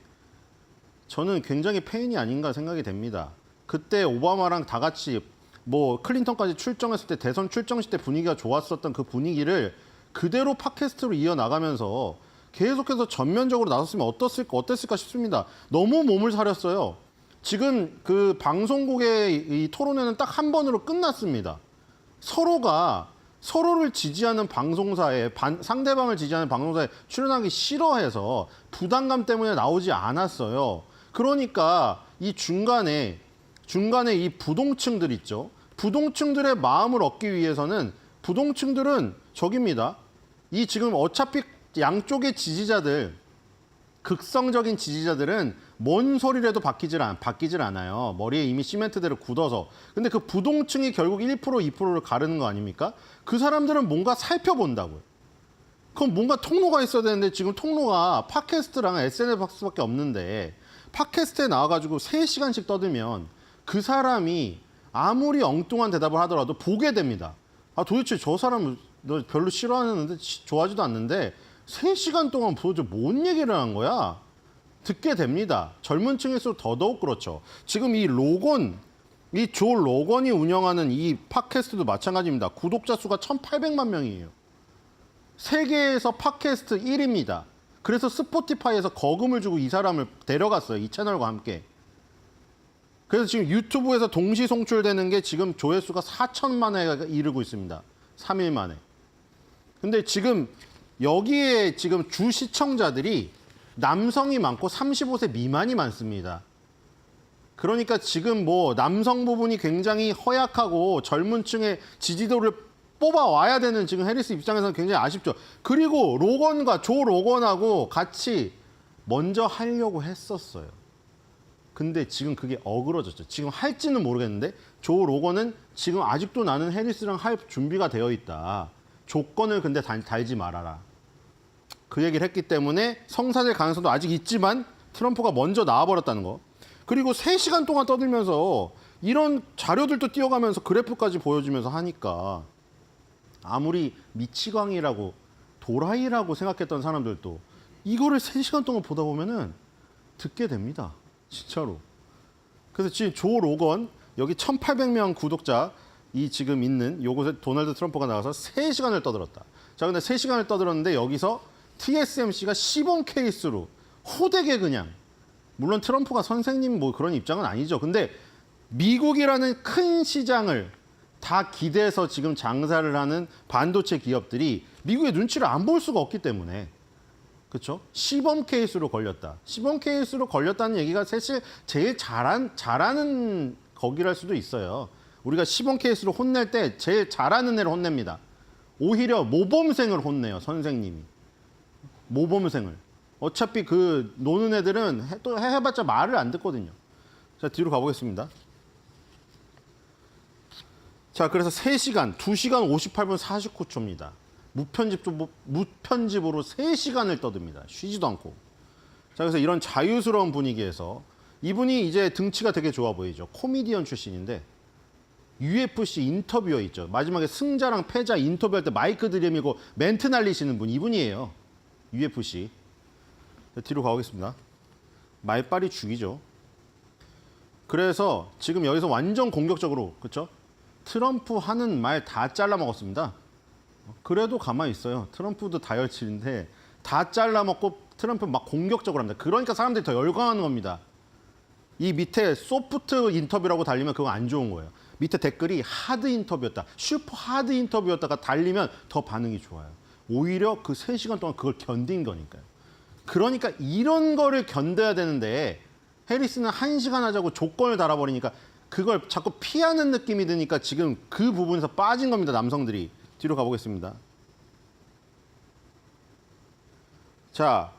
S7: 저는 굉장히 페인이 아닌가 생각이 됩니다. 그때 오바마랑 다 같이 뭐 클린턴까지 출정했을 때 대선 출정식 때 분위기가 좋았었던 그 분위기를 그대로 팟캐스트로 이어나가면서 계속해서 전면적으로 나섰으면 어땠을까 싶습니다. 너무 몸을 사렸어요. 지금 그 방송국의 이 토론회는 딱 한 번으로 끝났습니다. 서로가 서로를 지지하는 방송사에 상대방을 지지하는 방송사에 출연하기 싫어해서 부담감 때문에 나오지 않았어요. 그러니까 이 중간에 이 부동층들 있죠. 부동층들의 마음을 얻기 위해서는 부동층들은 저깁니다. 이 지금 어차피 양쪽의 지지자들, 극성적인 지지자들은 뭔 소리라도 바뀌질 않아요. 머리에 이미 시멘트대로 굳어서. 근데 그 부동층이 결국 1%, 2%를 가르는 거 아닙니까? 그 사람들은 뭔가 살펴본다고요. 그럼 뭔가 통로가 있어야 되는데 지금 통로가 팟캐스트랑 SNS밖에 없는데 팟캐스트에 나와가지고 3시간씩 떠들면 그 사람이 아무리 엉뚱한 대답을 하더라도 보게 됩니다. 아, 도대체 저 사람은 너 별로 싫어하는데 좋아하지도 않는데 3시간 동안 도대체 뭔 얘기를 한 거야? 듣게 됩니다. 젊은 층일수록 더더욱 그렇죠. 지금 이 로건, 이 조 로건이 운영하는 이 팟캐스트도 마찬가지입니다. 구독자 수가 1,800만 명이에요. 세계에서 팟캐스트 1위입니다. 그래서 스포티파이에서 거금을 주고 이 사람을 데려갔어요. 이 채널과 함께. 그래서 지금 유튜브에서 동시 송출되는 게 지금 조회수가 4천만에 이르고 있습니다. 3일 만에. 근데 지금 여기에 지금 주 시청자들이 남성이 많고 35세 미만이 많습니다. 그러니까 지금 뭐 남성 부분이 굉장히 허약하고 젊은 층의 지지도를 뽑아와야 되는 지금 해리스 입장에서는 굉장히 아쉽죠. 그리고 로건과 조 로건하고 같이 먼저 하려고 했었어요. 근데 지금 그게 어그러졌죠. 지금 할지는 모르겠는데 조 로건은 지금 아직도 나는 해리스랑 할 준비가 되어 있다. 조건을 근데 달지 말아라. 그 얘기를 했기 때문에 성사될 가능성도 아직 있지만 트럼프가 먼저 나와버렸다는 거. 그리고 3시간 동안 떠들면서 이런 자료들도 띄워가면서 그래프까지 보여주면서 하니까 아무리 미치광이라고 도라이라고 생각했던 사람들도 이거를 3시간 동안 보다 보면은 듣게 됩니다. 진짜로. 그래서 지금 조 로건 여기 1,800명 구독자 이 지금 있는 요것에 도널드 트럼프가 나가서 3시간을 떠들었다. 자, 근데 3시간을 떠들었는데 여기서 TSMC가 시범 케이스로 호되게 그냥 물론 트럼프가 선생님 뭐 그런 입장은 아니죠. 근데 미국이라는 큰 시장을 다 기대서 지금 장사를 하는 반도체 기업들이 미국의 눈치를 안 볼 수가 없기 때문에 그렇죠? 시범 케이스로 걸렸다. 시범 케이스로 걸렸다는 얘기가 사실 제일 잘하는 거기랄 수도 있어요. 우리가 시범 케이스로 혼낼 때 제일 잘하는 애를 혼냅니다. 오히려 모범생을 혼내요, 선생님이. 모범생을. 어차피 그 노는 애들은 또 해봤자 말을 안 듣거든요. 자, 뒤로 가보겠습니다. 자, 그래서 3시간, 2시간 58분 49초입니다. 무편집으로 3시간을 떠듭니다. 쉬지도 않고. 자, 그래서 이런 자유스러운 분위기에서 이분이 이제 등치가 되게 좋아 보이죠. 코미디언 출신인데 UFC 인터뷰어 있죠. 마지막에 승자랑 패자 인터뷰할 때 마이크 들이밀고 멘트 날리시는 분 이분이에요. UFC. 뒤로 가보겠습니다. 말빨이 죽이죠. 그래서 지금 여기서 완전 공격적으로 그렇죠? 트럼프 하는 말 다 잘라먹었습니다. 그래도 가만히 있어요. 트럼프도 다혈질인데 다 잘라먹고 트럼프 막 공격적으로 합니다. 그러니까 사람들이 더 열광하는 겁니다. 이 밑에 소프트 인터뷰라고 달리면 그거 안 좋은 거예요. 밑에 댓글이 하드 인터뷰였다. 슈퍼 하드 인터뷰였다가 달리면 더 반응이 좋아요. 오히려 그 3시간 동안 그걸 견딘 거니까요. 그러니까 이런 거를 견뎌야 되는데 해리스는 1시간 하자고 조건을 달아버리니까 그걸 자꾸 피하는 느낌이 드니까 지금 그 부분에서 빠진 겁니다. 남성들이. 뒤로 가보겠습니다. 자,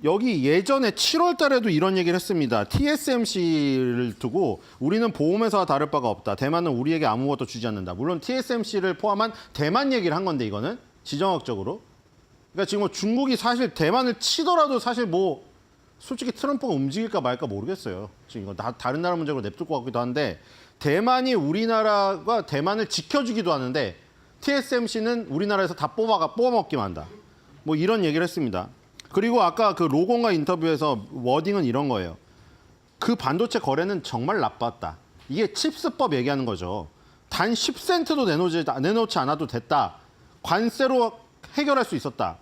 S7: 여기 예전에 7월 달에도 이런 얘기를 했습니다. TSMC를 두고 우리는 보험회사와 다를 바가 없다. 대만은 우리에게 아무것도 주지 않는다. 물론 TSMC를 포함한 대만 얘기를 한 건데 이거는 지정학적으로. 그러니까 지금 뭐 중국이 사실 대만을 치더라도 사실 뭐 솔직히 트럼프가 움직일까 말까 모르겠어요. 지금 이거 다른 나라 문제로 냅둘 것 같기도 한데 대만이 우리나라가 대만을 지켜주기도 하는데 TSMC는 우리나라에서 다 뽑아먹기만 한다. 뭐 이런 얘기를 했습니다. 그리고 아까 그 로건과 인터뷰에서 워딩은 이런 거예요. 그 반도체 거래는 정말 나빴다. 이게 칩스법 얘기하는 거죠. 단 10센트도 내놓지 않아도 됐다. 관세로 해결할 수 있었다.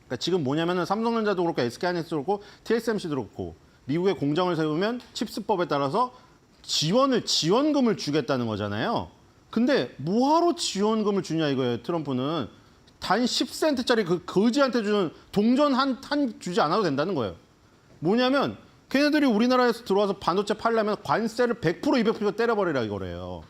S7: 그러니까 지금 뭐냐면은 삼성전자도 그렇고 SK하이닉스도 그렇고 TSMC도 그렇고 미국에 공장을 세우면 칩스법에 따라서 지원금을 주겠다는 거잖아요. 근데 뭐하러 지원금을 주냐 이거예요. 트럼프는 단 10센트짜리 그 거지한테 주는 동전 한 주지 않아도 된다는 거예요. 뭐냐면 걔네들이 우리나라에서 들어와서 반도체 팔려면 관세를 100% 200% 때려버리라 이거래요.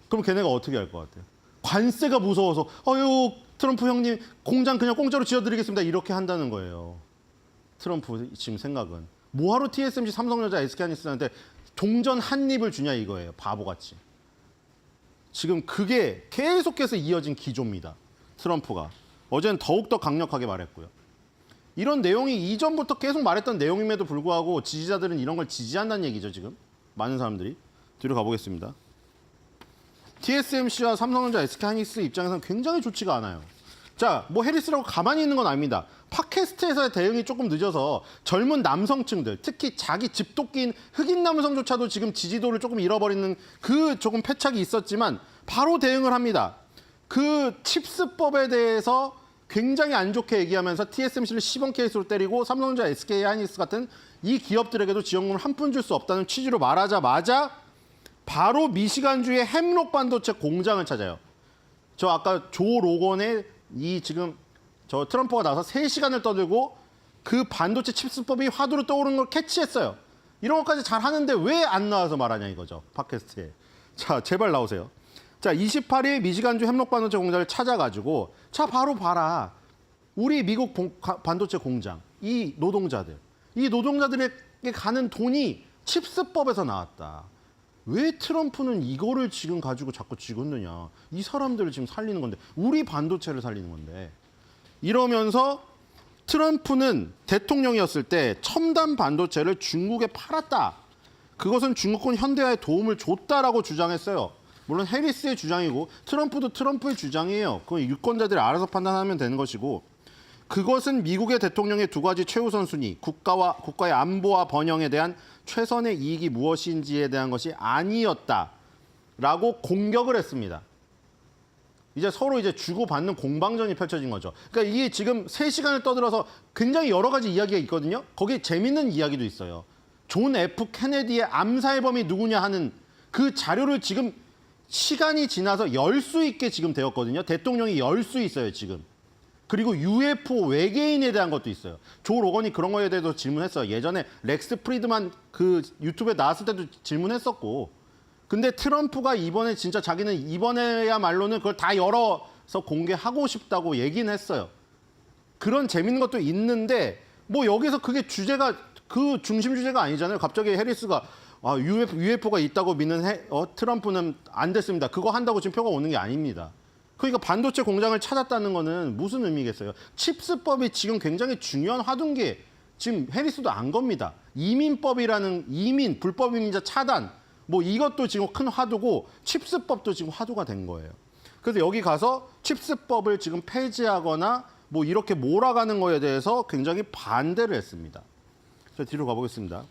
S7: 그럼 걔네가 어떻게 할 것 같아요? 관세가 무서워서 아유 트럼프 형님 공장 그냥 공짜로 지어드리겠습니다. 이렇게 한다는 거예요. 트럼프 지금 생각은. 뭐하러 TSMC, 삼성전자, SK하이닉스한테 동전 한 입을 주냐 이거예요. 바보같이. 지금 그게 계속해서 이어진 기조입니다. 트럼프가. 어제는 더욱더 강력하게 말했고요. 이런 내용이 이전부터 계속 말했던 내용임에도 불구하고 지지자들은 이런 걸 지지한다는 얘기죠, 지금. 많은 사람들이. 뒤로 가보겠습니다. TSMC와 삼성전자, SK하이닉스 입장에서는 굉장히 좋지가 않아요. 자, 뭐 해리스라고 가만히 있는 건 아닙니다. 팟캐스트에서의 대응이 조금 늦어서 젊은 남성층들, 특히 자기 집도끼인 흑인 남성조차도 지금 지지도를 조금 잃어버리는 그 조금 패착이 있었지만 바로 대응을 합니다. 그 칩스법에 대해서 굉장히 안 좋게 얘기하면서 TSMC를 시범 케이스로 때리고 삼성전자, SK하이닉스 같은 이 기업들에게도 지원금을 한 푼 줄 수 없다는 취지로 말하자마자 바로 미시간주의 햄록 반도체 공장을 찾아요. 저 아까 조 로건의 이 지금 저 트럼프가 나와서 3시간을 떠들고 그 반도체 칩스법이 화두로 떠오르는 걸 캐치했어요. 이런 것까지 잘 하는데 왜 안 나와서 말하냐 이거죠. 팟캐스트에. 자, 제발 나오세요. 자, 28일 미시간주 햄록 반도체 공장을 찾아가지고 자, 바로 봐라. 우리 미국 반도체 공장, 이 노동자들에게 가는 돈이 칩스법에서 나왔다. 왜 트럼프는 이거를 지금 가지고 자꾸 쥐고있느냐. 이 사람들을 지금 살리는 건데, 우리 반도체를 살리는 건데. 이러면서 트럼프는 대통령이었을 때 첨단 반도체를 중국에 팔았다. 그것은 중국군 현대화에 도움을 줬다라고 주장했어요. 물론 해리스의 주장이고 트럼프도 트럼프의 주장이에요. 그건 유권자들이 알아서 판단하면 되는 것이고, 그것은 미국의 대통령의 두 가지 최우선 순위, 국가의 안보와 번영에 대한 최선의 이익이 무엇인지에 대한 것이 아니었다라고 공격을 했습니다. 이제 서로 이제 주고받는 공방전이 펼쳐진 거죠. 그러니까 이게 지금 3시간을 떠들어서 굉장히 여러 가지 이야기가 있거든요. 거기에 재밌는 이야기도 있어요. 존 F 케네디의 암살범이 누구냐 하는 그 자료를 지금 시간이 지나서 열 수 있게 지금 되었거든요. 대통령이 열 수 있어요, 지금. 그리고 UFO 외계인에 대한 것도 있어요. 조 로건이 그런 거에 대해서 질문했어요. 예전에 렉스 프리드만 그 유튜브에 나왔을 때도 질문했었고. 근데 트럼프가 이번에 진짜 자기는 이번에야말로는 그걸 다 열어서 공개하고 싶다고 얘기는 했어요. 그런 재밌는 것도 있는데 뭐 여기서 그게 주제가 그 중심 주제가 아니잖아요. 갑자기 해리스가 UFO가 있다고 믿는 트럼프는 안 됐습니다. 그거 한다고 지금 표가 오는 게 아닙니다. 그러니까 반도체 공장을 찾았다는 거는 무슨 의미겠어요? 칩스법이 지금 굉장히 중요한 화두인 지금 해리스도 안 겁니다. 이민, 불법 이민자 차단, 뭐 이것도 지금 큰 화두고 칩스법도 지금 화두가 된 거예요. 그래서 여기 가서 칩스법을 지금 폐지하거나 뭐 이렇게 몰아가는 거에 대해서 굉장히 반대를 했습니다. 자, 뒤로 가보겠습니다.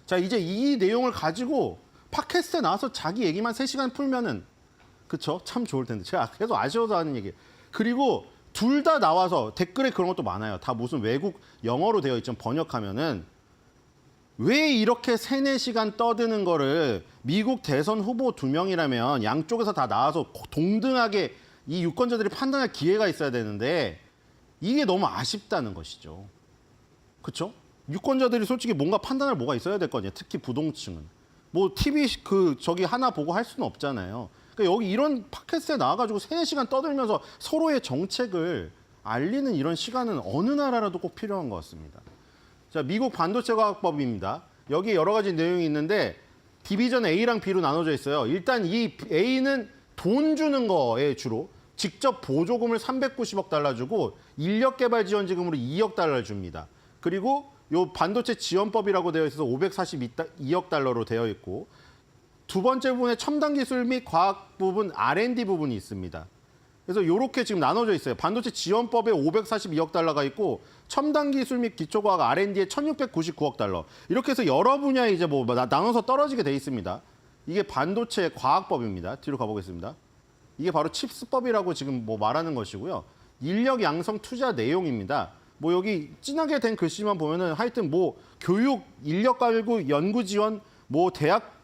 S7: 자, 이제 이 내용을 가지고 팟캐스트에 나와서 자기 얘기만 3시간 풀면은 그쵸? 참 좋을 텐데. 제가 계속 아쉬워서 하는 얘기예요. 그리고 둘 다 나와서 댓글에 그런 것도 많아요. 다 무슨 외국 영어로 되어 있죠. 번역하면은 왜 이렇게 3-4시간 떠드는 거를 미국 대선 후보 2명이라면 양쪽에서 다 나와서 동등하게 이 유권자들이 판단할 기회가 있어야 되는데 이게 너무 아쉽다는 것이죠. 그렇죠? 유권자들이 솔직히 뭔가 판단할 뭐가 있어야 될 거 아니에요. 특히 부동층은. 뭐 TV 저기 하나 보고 할 수는 없잖아요. 그러니까 여기 이런 팟캐스트에 나와가지고 3-4시간 떠들면서 서로의 정책을 알리는 이런 시간은 어느 나라라도 꼭 필요한 것 같습니다. 자, 미국 반도체과학법입니다. 여기 여러 가지 내용이 있는데 디비전 A랑 B로 나눠져 있어요. 일단 이 A는 돈 주는 거에 주로 직접 보조금을 390억 달러 주고 인력 개발 지원 지금으로 2억 달러를 줍니다. 그리고 요 반도체 지원법이라고 되어 있어서 542억 달러로 되어 있고 두 번째 부분에 첨단 기술 및 과학 부분, R&D 부분이 있습니다. 그래서 이렇게 지금 나눠져 있어요. 반도체 지원법에 542억 달러가 있고 첨단 기술 및 기초과학 R&D에 1,699억 달러. 이렇게 해서 여러 분야에 이제 뭐 나눠서 떨어지게 돼 있습니다. 이게 반도체 과학법입니다. 뒤로 가보겠습니다. 이게 바로 칩스법이라고 지금 뭐 말하는 것이고요. 인력 양성 투자 내용입니다. 뭐 여기 진하게 된 글씨만 보면은 하여튼 뭐 교육, 인력 갈구, 연구 지원, 뭐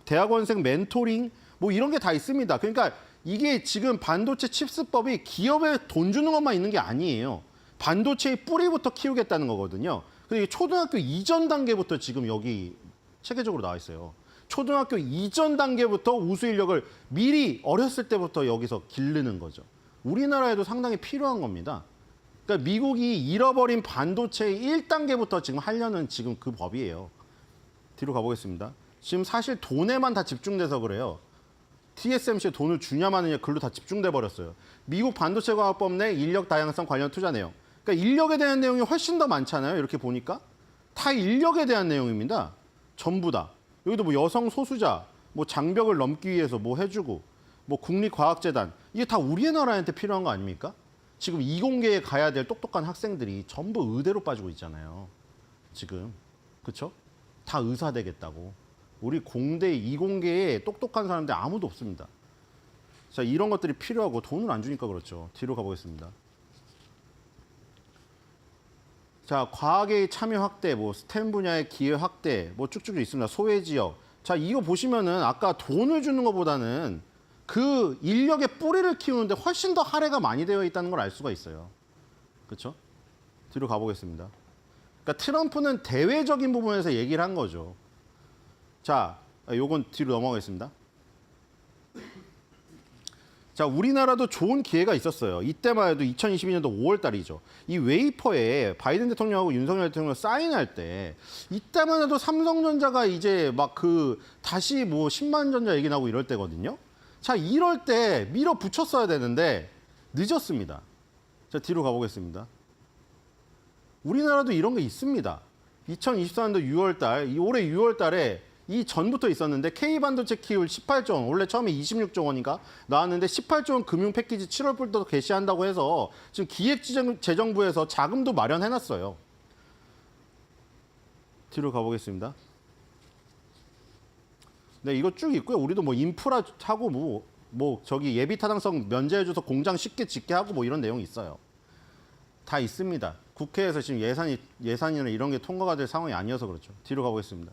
S7: 대학원생 멘토링 뭐 이런 게 다 있습니다. 그러니까 이게 지금 반도체 칩스법이 기업에 돈 주는 것만 있는 게 아니에요. 반도체의 뿌리부터 키우겠다는 거거든요. 그리고 초등학교 이전 단계부터 지금 여기 체계적으로 나와 있어요. 초등학교 이전 단계부터 우수 인력을 미리 어렸을 때부터 여기서 기르는 거죠. 우리나라에도 상당히 필요한 겁니다. 그러니까 미국이 잃어버린 반도체의 1단계부터 지금 하려는 지금 그 법이에요. 뒤로 가보겠습니다. 지금 사실 돈에만 다 집중돼서 그래요. TSMC에 돈을 주냐 마느냐 글로 다 집중돼 버렸어요. 미국 반도체과학법 내 인력 다양성 관련 투자 내용. 그러니까 인력에 대한 내용이 훨씬 더 많잖아요. 이렇게 보니까 다 인력에 대한 내용입니다. 전부 다. 여기도 뭐 여성 소수자, 뭐 장벽을 넘기 위해서 뭐 해주고, 뭐 국립과학재단 이게 다 우리의 나라한테 필요한 거 아닙니까? 지금 이공계에 가야 될 똑똑한 학생들이 전부 의대로 빠지고 있잖아요. 지금 그렇죠? 다 의사 되겠다고. 우리 공대 이공계에 똑똑한 사람들 아무도 없습니다. 자, 이런 것들이 필요하고 돈을 안 주니까 그렇죠. 뒤로 가보겠습니다. 자, 과학의 참여 확대, 뭐 스템 분야의 기회 확대, 뭐 쭉쭉 있습니다. 소외 지역. 자, 이거 보시면은 아까 돈을 주는 것보다는 그 인력의 뿌리를 키우는데 훨씬 더 할애가 많이 되어 있다는 걸 알 수가 있어요. 그렇죠? 뒤로 가보겠습니다. 그러니까 트럼프는 대외적인 부분에서 얘기를 한 거죠. 자, 요건 뒤로 넘어가겠습니다. 자, 우리나라도 좋은 기회가 있었어요. 이때만 해도 2022년도 5월 달이죠. 이 웨이퍼에 바이든 대통령하고 윤석열 대통령 사인할 때 이때만 해도 삼성전자가 이제 막 그 다시 뭐 10만 전자 얘기 나오고 이럴 때거든요. 자, 이럴 때 밀어붙였어야 되는데 늦었습니다. 자, 뒤로 가보겠습니다. 우리나라도 이런 게 있습니다. 2024년도 6월 달, 올해 6월 달에 이 전부터 있었는데 K반도체 키울 18조 원, 원래 처음에 26조 원인가 나왔는데 18조 원 금융 패키지 7월부터 개시한다고 해서 지금 기획재정부에서 자금도 마련해놨어요. 뒤로 가보겠습니다. 네, 이거 쭉 있고요. 우리도 뭐 인프라 하고 뭐 저기 예비 타당성 면제해줘서 공장 쉽게 짓게 하고 뭐 이런 내용이 있어요. 다 있습니다. 국회에서 지금 예산이나 이런 게 통과가 될 상황이 아니어서 그렇죠. 뒤로 가보겠습니다.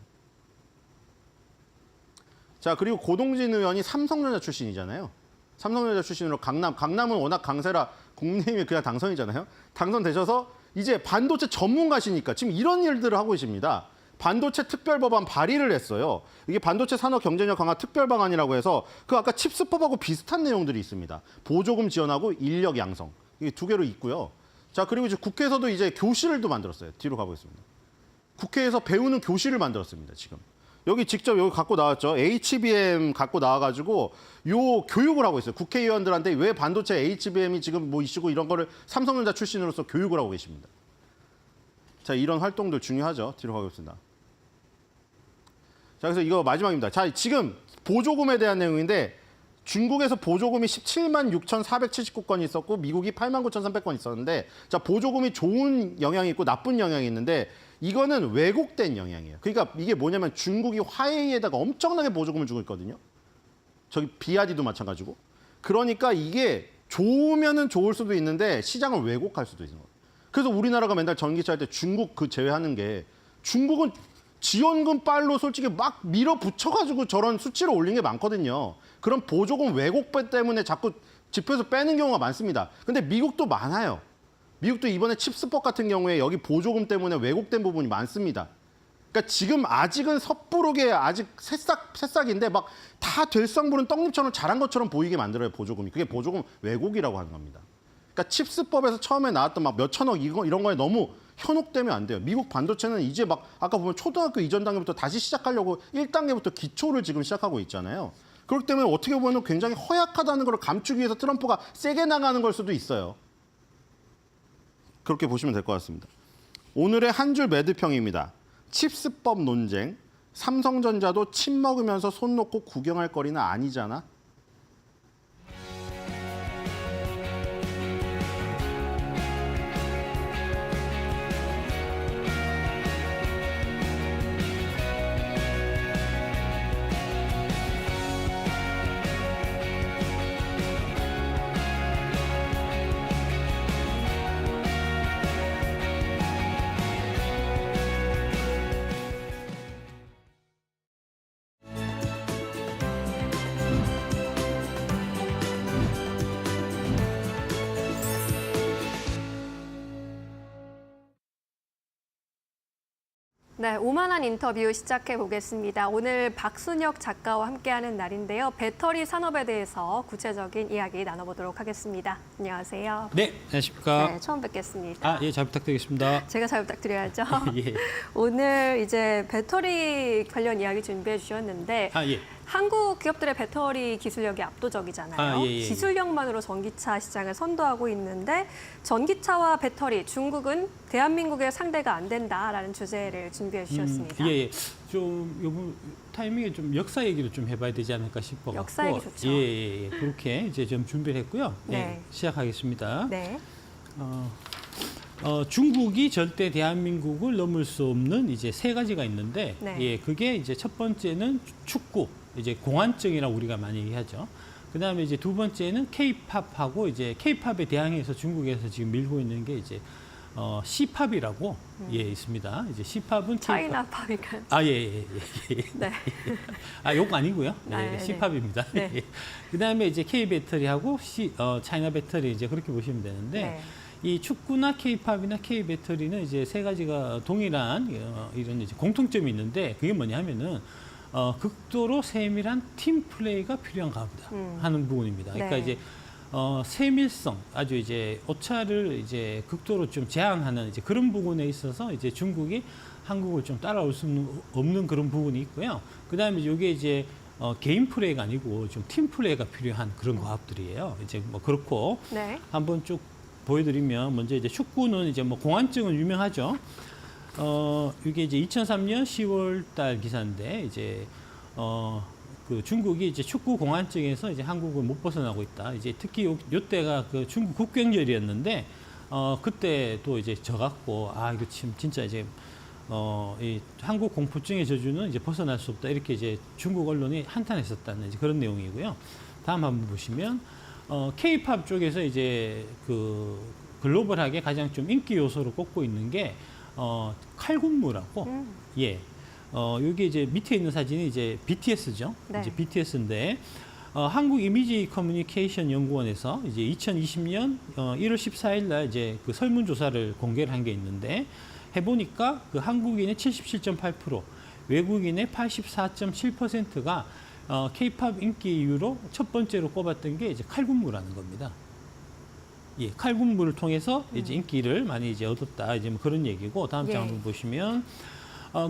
S7: 자, 그리고 고동진 의원이 삼성전자 출신이잖아요. 삼성전자 출신으로 강남은 워낙 강세라 국민의힘이 그냥 당선이잖아요. 당선되셔서 이제 반도체 전문가시니까 지금 이런 일들을 하고 계십니다. 반도체 특별법안 발의를 했어요. 이게 반도체 산업 경쟁력 강화 특별방안이라고 해서 그 아까 칩스법하고 비슷한 내용들이 있습니다. 보조금 지원하고 인력 양성. 이게 두 개로 있고요. 자, 그리고 이제 국회에서도 이제 교실을 또 만들었어요. 뒤로 가보겠습니다. 국회에서 배우는 교실을 만들었습니다. 지금. 여기 직접 여기 갖고 나왔죠. HBM 갖고 나와가지고 요 교육을 하고 있어요. 국회의원들한테 왜 반도체 HBM이 지금 뭐 이슈고 이런 거를 삼성전자 출신으로서 교육을 하고 계십니다. 자, 이런 활동들 중요하죠. 뒤로 가겠습니다. 자, 그래서 이거 마지막입니다. 자, 지금 보조금에 대한 내용인데 중국에서 보조금이 17만 6,479건이 있었고 미국이 8만 9,300건 있었는데 자, 보조금이 좋은 영향이 있고 나쁜 영향이 있는데 이거는 왜곡된 영향이에요. 그러니까 이게 뭐냐면 중국이 화웨이에다가 엄청나게 보조금을 주고 있거든요. 저기 비아디도 마찬가지고. 그러니까 이게 좋으면은 좋을 수도 있는데 시장을 왜곡할 수도 있는 거예요. 그래서 우리나라가 맨날 전기차 할 때 중국 그 제외하는 게 중국은 지원금 빨로 솔직히 막 밀어붙여가지고 저런 수치를 올린 게 많거든요. 그런 보조금 왜곡 때문에 자꾸 지표에서 빼는 경우가 많습니다. 근데 미국도 많아요. 미국도 이번에 칩스법 같은 경우에 여기 보조금 때문에 왜곡된 부분이 많습니다. 그러니까 지금 아직은 섣부르게 아직 새싹인데 막 다 될성부른 떡잎처럼 자란 것처럼 보이게 만들어요, 보조금이. 그게 보조금 왜곡이라고 하는 겁니다. 그러니까 칩스법에서 처음에 나왔던 막 몇천억 이런 거에 너무 현혹되면 안 돼요. 미국 반도체는 이제 막 아까 보면 초등학교 이전 단계부터 다시 시작하려고 1단계부터 기초를 지금 시작하고 있잖아요. 그렇기 때문에 어떻게 보면 굉장히 허약하다는 걸 감추기 위해서 트럼프가 세게 나가는 걸 수도 있어요. 그렇게 보시면 될 것 같습니다. 오늘의 한 줄 매드평입니다. 칩스법 논쟁. 삼성전자도 칩 먹으면서 손 놓고 구경할 거리는 아니잖아.
S2: 네, 오만한 인터뷰 시작해 보겠습니다. 오늘 박순혁 작가와 함께하는 날인데요. 배터리 산업에 대해서 구체적인 이야기 나눠보도록 하겠습니다. 안녕하세요.
S8: 네, 안녕하십니까.
S2: 네, 처음 뵙겠습니다.
S8: 예, 잘 부탁드리겠습니다.
S2: 제가 잘 부탁드려야죠.
S8: 예.
S2: 오늘 이제 배터리 관련 이야기 준비해 주셨는데
S8: 예.
S2: 한국 기업들의 배터리 기술력이 압도적이잖아요.
S8: 예.
S2: 기술력만으로 전기차 시장을 선도하고 있는데 전기차와 배터리, 중국은 대한민국의 상대가 안 된다라는 주제를 준비해 주셨습니다.
S8: 예. 좀 요번 타이밍에 좀 역사 얘기를 좀 해봐야 되지 않을까 싶어.
S2: 역사 얘기 좋죠.
S8: 예. 그렇게 이제 좀 준비를 했고요.
S2: 네.
S8: 예, 시작하겠습니다.
S2: 네.
S8: 중국이 절대 대한민국을 넘을 수 없는 이제 세 가지가 있는데,
S2: 네.
S8: 예, 그게 이제 첫 번째는 축구, 이제 공안증이라고 우리가 많이 얘기하죠. 그 다음에 이제 두 번째는 K-팝하고 이제 K-팝에 대항해서 중국에서 지금 밀고 있는 게 이제 C-팝이라고 있습니다. 이제 C-팝은
S2: 차이나 팝인가요?
S8: 예.
S2: 네.
S8: 욕 아니고요.
S2: 네.
S8: C-팝입니다.
S2: 네.
S8: 그 다음에 이제 K 배터리하고 차이나 배터리 이제 그렇게 보시면 되는데.
S2: 네.
S8: 이 축구나 K-팝이나 K-배터리는 이제 세 가지가 동일한 이런 이제 공통점이 있는데 그게 뭐냐 하면은 극도로 세밀한 팀 플레이가 필요한가 보다 하는 부분입니다. 그러니까
S2: 네.
S8: 이제 세밀성, 아주 이제 오차를 이제 극도로 좀 제한하는 이제 그런 부분에 있어서 이제 중국이 한국을 좀 따라올 수 없는 그런 부분이 있고요. 그 다음에 이게 이제 개인 플레이가 아니고 좀 팀 플레이가 필요한 그런 과학들이에요. 이제 뭐 그렇고
S2: 네.
S8: 한번 쭉 보여드리면 먼저 이제 축구는 이제 뭐 공안증은 유명하죠. 이게 이제 2003년 10월 달 기사인데 이제 그 중국이 이제 축구 공안증에서 이제 한국을 못 벗어나고 있다. 이제 특히 요 때가 그 중국 국경절이었는데 그때 또 이제 져갖고 이거 진짜 이제 이 한국 공포증의 저주는 이제 벗어날 수 없다. 이렇게 이제 중국 언론이 한탄했었다는 이제 그런 내용이고요. 다음 한번 보시면 K-팝 쪽에서 이제 그 글로벌하게 가장 좀 인기 요소로 꼽고 있는 게 칼군무라고. 예. 여기 이제 밑에 있는 사진이 이제 BTS죠.
S2: 네.
S8: 이제 BTS인데 한국 이미지 커뮤니케이션 연구원에서 이제 2020년 1월 14일 날 이제 그 설문조사를 공개를 한 게 있는데 해보니까 그 한국인의 77.8%, 외국인의 84.7%가 K-팝 인기 이유로 첫 번째로 꼽았던 게 이제 칼군무라는 겁니다. 예, 칼군무를 통해서 이제 인기를 많이 이제 얻었다. 이제 뭐 그런 얘기고 다음 장 한번 보시면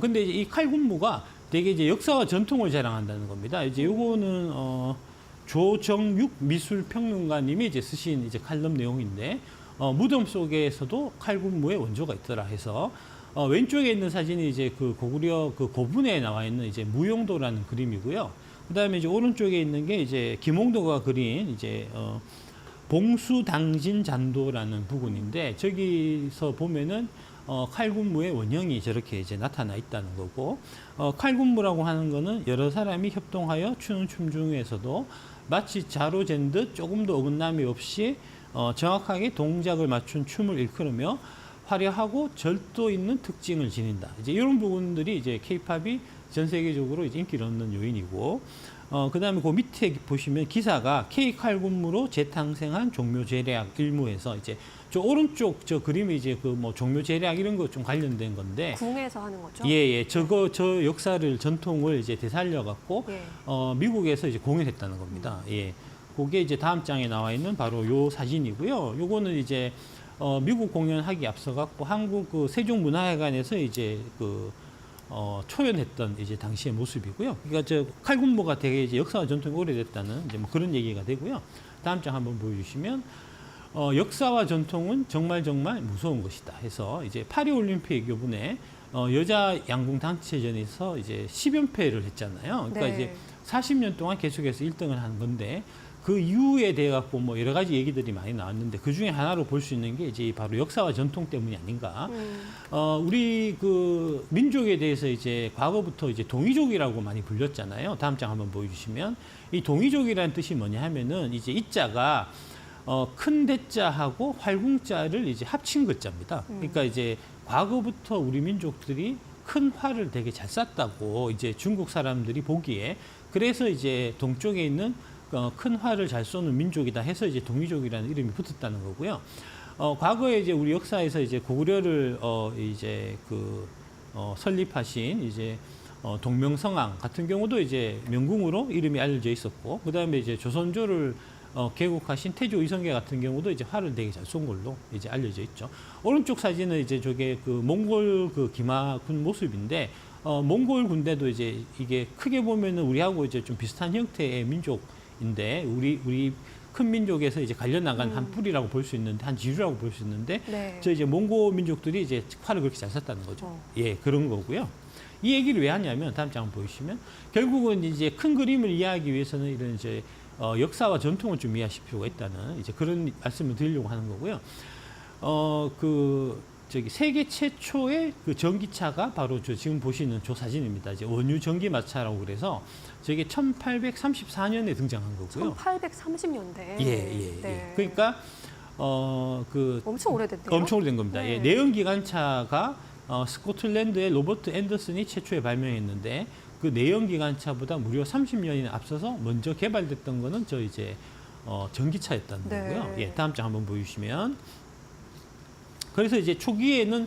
S8: 근데 이제 이 칼군무가 되게 이제 역사와 전통을 자랑한다는 겁니다. 이제 요거는 조정육 미술평론가님이 이제 쓰신 이제 칼럼 내용인데 무덤 속에서도 칼군무의 원조가 있더라 해서 왼쪽에 있는 사진이 이제 그 고구려 그 고분에 나와 있는 이제 무용도라는 그림이고요. 그다음에 이제 오른쪽에 있는 게 이제 김홍도가 그린 이제 봉수당진잔도라는 부분인데 저기서 보면은 칼군무의 원형이 저렇게 이제 나타나 있다는 거고 칼군무라고 하는 거는 여러 사람이 협동하여 추는 춤 중에서도 마치 자로 잰 듯 조금도 어긋남이 없이 정확하게 동작을 맞춘 춤을 일컬으며 화려하고 절도 있는 특징을 지닌다. 이제 이런 부분들이 이제 K-팝이 전 세계적으로 이제 인기를 얻는 요인이고, 그다음에 그 밑에 보시면 기사가 K 칼군무로 재탄생한 종묘 제략 일무에서 이제 저 오른쪽 저 그림이 이제 그 뭐 종묘 제략 이런 거 좀 관련된 건데.
S2: 궁에서 하는 거죠?
S8: 예. 저 역사를 전통을 이제 되살려 갖고
S2: 예.
S8: 미국에서 이제 공연했다는 겁니다. 예. 그게 이제 다음 장에 나와 있는 바로 요 사진이고요. 요거는 이제 미국 공연하기 앞서 갖고 한국 그 세종문화회관에서 이제 초연했던 이제 당시의 모습이고요. 그러니까 저 칼군무가 되게 이제 역사와 전통이 오래됐다는 이제 뭐 그런 얘기가 되고요. 다음 장 한번 보여주시면 역사와 전통은 정말 무서운 것이다 해서 이제 파리 올림픽 요번에 여자 양궁 단체전에서 이제 10연패를 했잖아요. 그러니까
S2: 네.
S8: 이제 40년 동안 계속해서 1등을 한 건데 그 이유에 대해 갖고 뭐 여러 가지 얘기들이 많이 나왔는데 그 중에 하나로 볼 수 있는 게 이제 바로 역사와 전통 때문이 아닌가. 우리 그 민족에 대해서 이제 과거부터 이제 동이족이라고 많이 불렸잖아요. 다음 장 한번 보여주시면 이 동이족이라는 뜻이 뭐냐 하면은 이제 이자가 큰 대자하고 활궁자를 이제 합친 글자입니다. 그러니까 이제 과거부터 우리 민족들이 큰 활을 되게 잘 쐈다고 이제 중국 사람들이 보기에 그래서 이제 동쪽에 있는 큰 활을 잘 쏘는 민족이다 해서 이제 동이족이라는 이름이 붙었다는 거고요. 과거에 이제 우리 역사에서 이제 고구려를 이제 그 설립하신 이제 동명성왕 같은 경우도 이제 명궁으로 이름이 알려져 있었고, 그다음에 이제 조선조를 개국하신 태조 이성계 같은 경우도 이제 활을 되게 잘 쏜 걸로 이제 알려져 있죠. 오른쪽 사진은 이제 저게 그 몽골 그 기마군 모습인데, 몽골 군대도 이제 이게 크게 보면은 우리하고 이제 좀 비슷한 형태의 민족인데, 우리 큰 민족에서 이제 갈려 나간 한 뿌리라고 볼 수 있는데, 한 지류라고 볼 수 있는데,
S2: 네.
S8: 저 이제 몽고 민족들이 이제 활을 그렇게 잘 쐈다는 거죠. 예, 그런 거고요. 이 얘기를 왜 하냐면, 다음 장 보시면 결국은 이제 큰 그림을 이해하기 위해서는 이런 이제 역사와 전통을 좀 이해하실 필요가 있다는 이제 그런 말씀을 드리려고 하는 거고요. 세계 최초의 그 전기차가 바로 저 지금 보시는 저 사진입니다. 이제 원유 전기마차라고 그래서 저게 1834년에 등장한 거고요.
S2: 1830년대.
S8: 예. 그러니까
S2: 엄청 오래됐네요.
S8: 엄청 오래된 겁니다.
S2: 네.
S8: 예, 내연 기관차가 스코틀랜드의 로버트 앤더슨이 최초에 발명했는데, 그 내연 기관차보다 무려 30년이나 앞서서 먼저 개발됐던 거는 저 이제 전기차였다는
S2: 네.
S8: 거고요. 예, 다음 장 한번 보여주시면, 그래서 이제 초기에는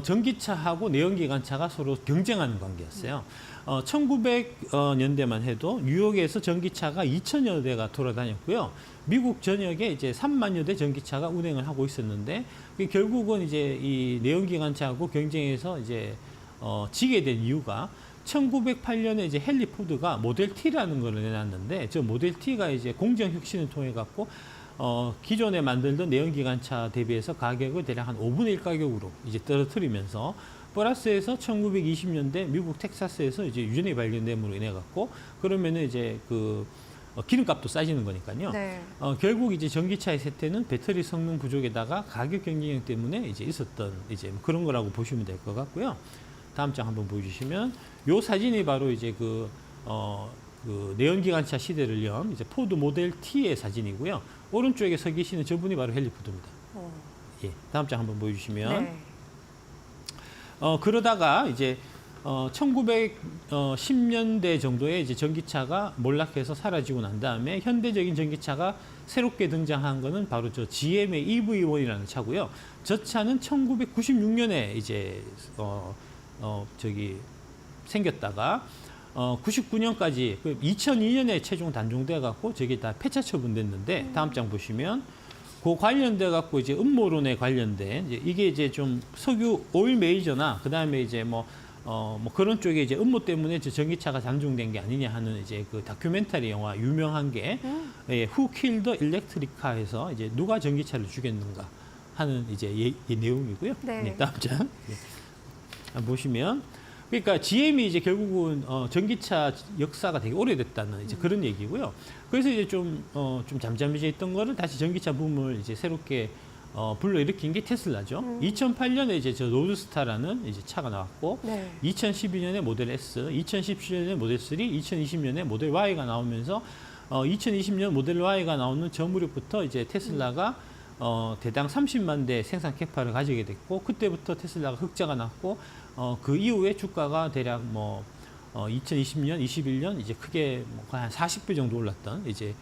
S8: 전기차하고 내연기관차가 서로 경쟁하는 관계였어요. 1900년대만 해도 뉴욕에서 전기차가 2,000여 대가 돌아다녔고요. 미국 전역에 이제 3만여 대 전기차가 운행을 하고 있었는데, 결국은 이제 이 내연기관차하고 경쟁해서 이제 지게 된 이유가 1908년에 이제 헨리 포드가 모델 T라는 걸 내놨는데, 저 모델 T가 이제 공정 혁신을 통해 갖고 기존에 만들던 내연기관차 대비해서 가격을 대략 한 5분의 1 가격으로 이제 떨어뜨리면서, 플러스에서 1920년대 미국 텍사스에서 이제 유전이 발견됨으로 인해 갖고, 그러면은 이제 그 기름값도 싸지는 거니까요.
S2: 네.
S8: 결국 이제 전기차의 쇠퇴는 배터리 성능 부족에다가 가격 경쟁력 때문에 이제 있었던 이제 그런 거라고 보시면 될 것 같고요. 다음 장 한번 보여주시면, 요 사진이 바로 이제 그 내연기관차 시대를 연 이제 포드 모델 T의 사진이고요. 오른쪽에 서 계시는 저분이 바로 헨리 포드입니다. 예, 다음 장 한번 보여주시면,
S2: 네.
S8: 그러다가 이제 1910년대 정도에 이제 전기차가 몰락해서 사라지고 난 다음에 현대적인 전기차가 새롭게 등장한 거는 바로 저 GM의 EV1이라는 차고요. 저 차는 1996년에 이제 생겼다가 99년까지 2002년에 최종 단종돼 갖고 저게 다 폐차 처분됐는데, 다음 장 보시면 그 관련돼 갖고 이제 음모론에 관련된 이게 이제 좀 석유 오일 메이저나 그다음에 이제 뭐 그런 쪽에 이제 음모 때문에 저 전기차가 단종된 게 아니냐 하는 이제 그 다큐멘터리 영화 유명한 게 Who Killed the Electric Car에서 이제 누가 전기차를 죽였는가 하는 이제 이 내용이고요.
S2: 네.
S8: 다음 장 보시면, 그러니까 GM이 이제 결국은 전기차 역사가 되게 오래됐다는 이제 그런 얘기고요. 그래서 이제 좀 잠잠해져 있던 거를 다시 전기차 붐을 이제 새롭게 불러일으킨 게 테슬라죠. 2008년에 이제 저 로드스타라는 이제 차가 나왔고,
S2: 네.
S8: 2012년에 모델 S, 2017년에 모델 3, 2020년에 모델 Y가 나오면서 2020년 모델 Y가 나오는 저 무렵부터 이제 테슬라가 대당 30만 대 생산 캐파를 가지게 됐고, 그때부터 테슬라가 흑자가 났고, 그 이후에 주가가 대략 2020년, 21년 이제 크게 한 40배 정도 올랐던 이제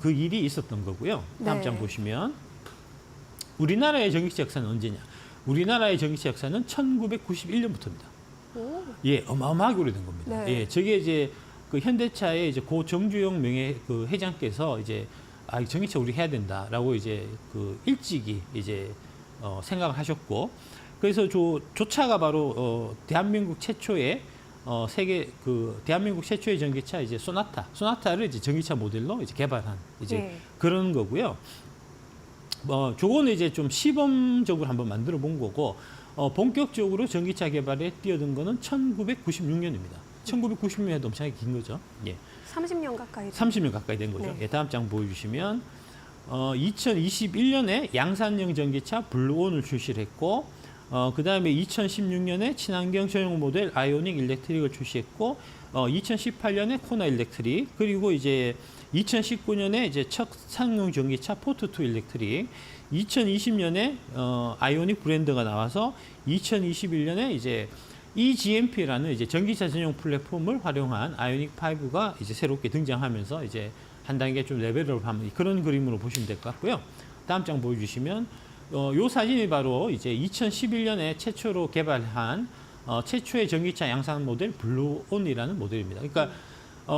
S8: 그 일이 있었던 거고요. 다음
S2: 네.
S8: 장 보시면, 우리나라의 전기차 역사는 언제냐? 우리나라의 전기차 역사는 1991년부터입니다. 예, 어마어마하게 오래된 겁니다.
S2: 네.
S8: 예, 저게 이제 그 현대차의 이제 고 정주영 명예 그 회장께서 이제 전기차 우리 해야 된다라고 이제 그 일찍이 이제 생각을 하셨고, 그래서 저 차가 바로 대한민국 최초의 대한민국 최초의 전기차 이제 소나타를 이제 전기차 모델로 이제 개발한 이제
S2: 네.
S8: 그런 거고요. 저거는 이제 좀 시범적으로 한번 만들어 본 거고, 본격적으로 전기차 개발에 뛰어든 거는 1996년입니다. 1996년에도 엄청나게 긴 거죠. 예.
S2: 30년 가까이.
S8: 30년 가까이 된 거죠.
S2: 네.
S8: 예, 다음 장 보여주시면 2021년에 양산형 전기차 블루온을 출시를 했고, 그 다음에 2016년에 친환경 전용 모델 아이오닉 일렉트릭을 출시했고, 2018년에 코나 일렉트릭, 그리고 이제 2019년에 이제 첫 상용 전기차 포트2 일렉트릭, 2020년에 아이오닉 브랜드가 나와서 2021년에 이제 eGMP라는 이제 전기차 전용 플랫폼을 활용한 아이오닉 5가 이제 새롭게 등장하면서 이제 한 단계 좀 레벨업하면 그런 그림으로 보시면 될 것 같고요. 다음 장 보여주시면 요 사진이 바로 이제 2011년에 최초로 개발한 최초의 전기차 양산 모델 블루온이라는 모델입니다. 그러니까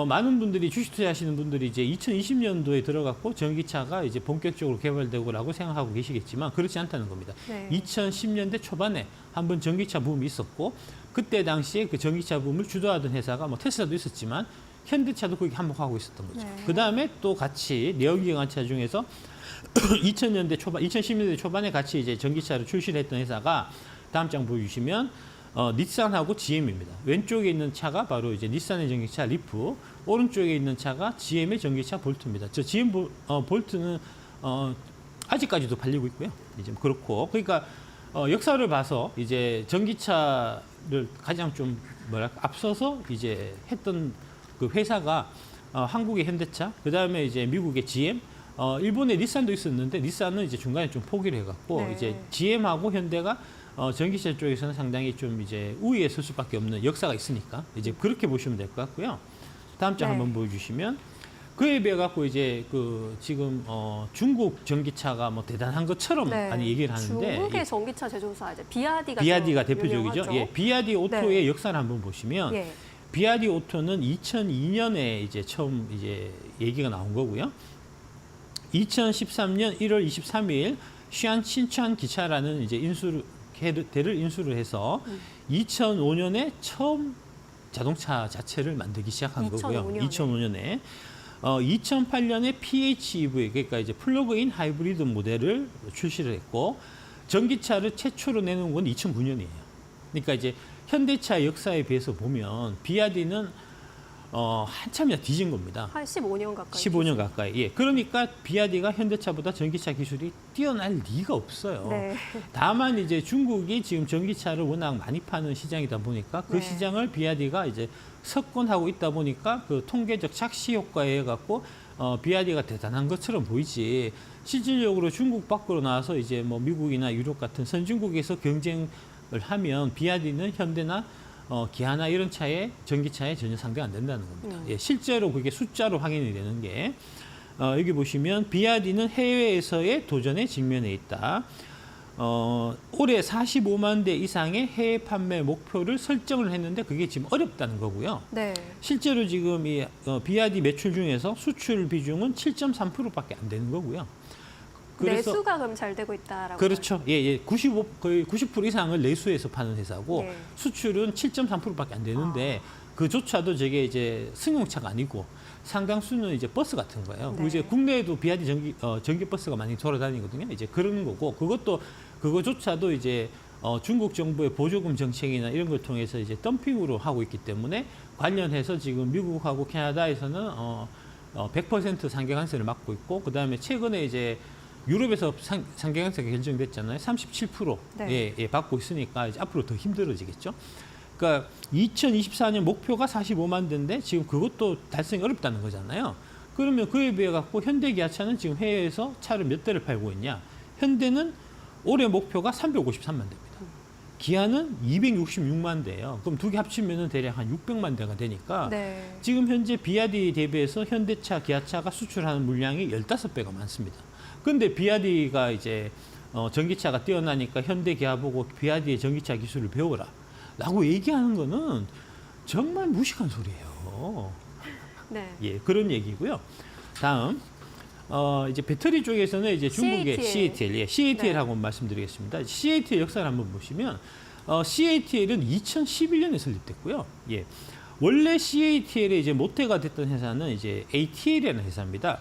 S8: 많은 분들이 주식 투자하시는 분들이 이제 2020년도에 들어갔고 전기차가 이제 본격적으로 개발되고라고 생각하고 계시겠지만 그렇지 않다는 겁니다.
S2: 네.
S8: 2010년대 초반에 한번 전기차 붐이 있었고 그때 당시에 그 전기차 붐을 주도하던 회사가 뭐 테슬라도 있었지만 현대차도 거기 한몫하고 있었던 거죠.
S2: 네.
S8: 그 다음에 또 같이 내연기관차 중에서 2010년대 초반에 같이 이제 전기차를 출시를 했던 회사가 다음 장 보여주시면 닛산하고 GM입니다. 왼쪽에 있는 차가 바로 이제 닛산의 전기차 리프, 오른쪽에 있는 차가 GM의 전기차 볼트입니다. 저 GM 볼트는 아직까지도 팔리고 있고요. 이제 그렇고 그러니까 역사를 봐서 이제 전기차를 가장 좀 앞서서 이제 했던 그 회사가 한국의 현대차, 그 다음에 이제 미국의 GM, 일본의 닛산도 있었는데 닛산은 이제 중간에 좀 포기를 해갖고
S2: 네.
S8: 이제 GM하고 현대가 전기차 쪽에서는 상당히 좀 이제 우위에 설 수밖에 없는 역사가 있으니까 이제 그렇게 보시면 될 것 같고요. 다음 장
S2: 네.
S8: 한번 보여주시면 그에 비해 갖고 이제 그 지금 중국 전기차가 뭐 대단한 것처럼
S2: 네.
S8: 많이 얘기를 하는데
S2: 중국의 전기차 제조사 이제 비아디가
S8: 비아디가
S2: 좀
S8: 대표적이죠.
S2: 유명하죠.
S8: 예, 비아디 오토의
S2: 네.
S8: 역사를 한번 보시면
S2: 예.
S8: 비아디 오토는 2002년에 이제 처음 이제 얘기가 나온 거고요. 2013년 1월 23일 시안친천 기차라는 이제 대를 인수를 해서 2005년에 처음 자동차 자체를 만들기 시작한 거고요. 2005년에 2008년에 PHEV 그러니까 이제 플러그인 하이브리드 모델을 출시를 했고 전기차를 최초로 내놓은 건 2009년이에요. 그러니까 이제 현대차 역사에 비해서 보면 비아디는 한참이나 뒤진 겁니다.
S2: 한 15년 가까이.
S8: 15년 가까이. 예. 그러니까 비아디가 현대차보다 전기차 기술이 뛰어날 리가 없어요.
S2: 네.
S8: 다만 이제 중국이 지금 전기차를 워낙 많이 파는 시장이다 보니까 그
S2: 네.
S8: 시장을 비아디가 이제 석권하고 있다 보니까 그 통계적 착시 효과에 갖고 비아디가 대단한 것처럼 보이지 실질적으로 중국 밖으로 나와서 이제 뭐 미국이나 유럽 같은 선진국에서 경쟁을 하면 비아디는 현대나 기아나 이런 차에 전기차에 전혀 상대가 안 된다는 겁니다. 예, 실제로 그게 숫자로 확인이 되는 게 여기 보시면 비아디는 해외에서의 도전에 직면해 있다. 올해 45만 대 이상의 해외 판매 목표를 설정을 했는데 그게 지금 어렵다는 거고요.
S2: 네.
S8: 실제로 지금 이 비아디 매출 중에서 수출 비중은 7.3%밖에 안 되는 거고요.
S2: 내수가 그럼 잘 되고 있다라고.
S8: 그렇죠. 예, 예. 거의 90% 이상을 내수해서 파는 회사고
S2: 네.
S8: 수출은 7.3%밖에 안 되는데 그조차도 저게 이제 승용차가 아니고 상당수는 이제 버스 같은 거예요.
S2: 네.
S8: 그리고 이제 국내에도 비아디 전기 버스가 많이 돌아다니거든요. 이제 그런 거고 그거조차도 이제 중국 정부의 보조금 정책이나 이런 걸 통해서 이제 덤핑으로 하고 있기 때문에 관련해서 지금 미국하고 캐나다에서는 100% 상계관세를 막고 있고 그다음에 최근에 이제 유럽에서 상계관세가 결정됐잖아요. 37%
S2: 네.
S8: 예, 받고 있으니까 이제 앞으로 더 힘들어지겠죠. 그러니까 2024년 목표가 45만 대인데 지금 그것도 달성이 어렵다는 거잖아요. 그러면 그에 비해 갖고 현대기아차는 지금 해외에서 차를 몇 대를 팔고 있냐? 현대는 올해 목표가 353만 대입니다. 기아는 266만 대예요. 그럼 두 개 합치면은 대략 한 600만 대가 되니까
S2: 네.
S8: 지금 현재 비아디 대비해서 현대차, 기아차가 수출하는 물량이 15배가 많습니다. 근데 비아디가 이제 전기차가 뛰어나니까 현대 기아 보고 비아디의 전기차 기술을 배워라 라고 얘기하는 거는 정말 무식한 소리예요.
S2: 네.
S8: 예, 그런 얘기고요. 다음 이제 배터리 쪽에서는 이제 중국의 CATL 하고 말씀드리겠습니다. CATL 역사를 한번 보시면 CATL은 2011년에 설립됐고요. 예. 원래 CATL의 이제 모태가 됐던 회사는 이제 ATL이라는 회사입니다.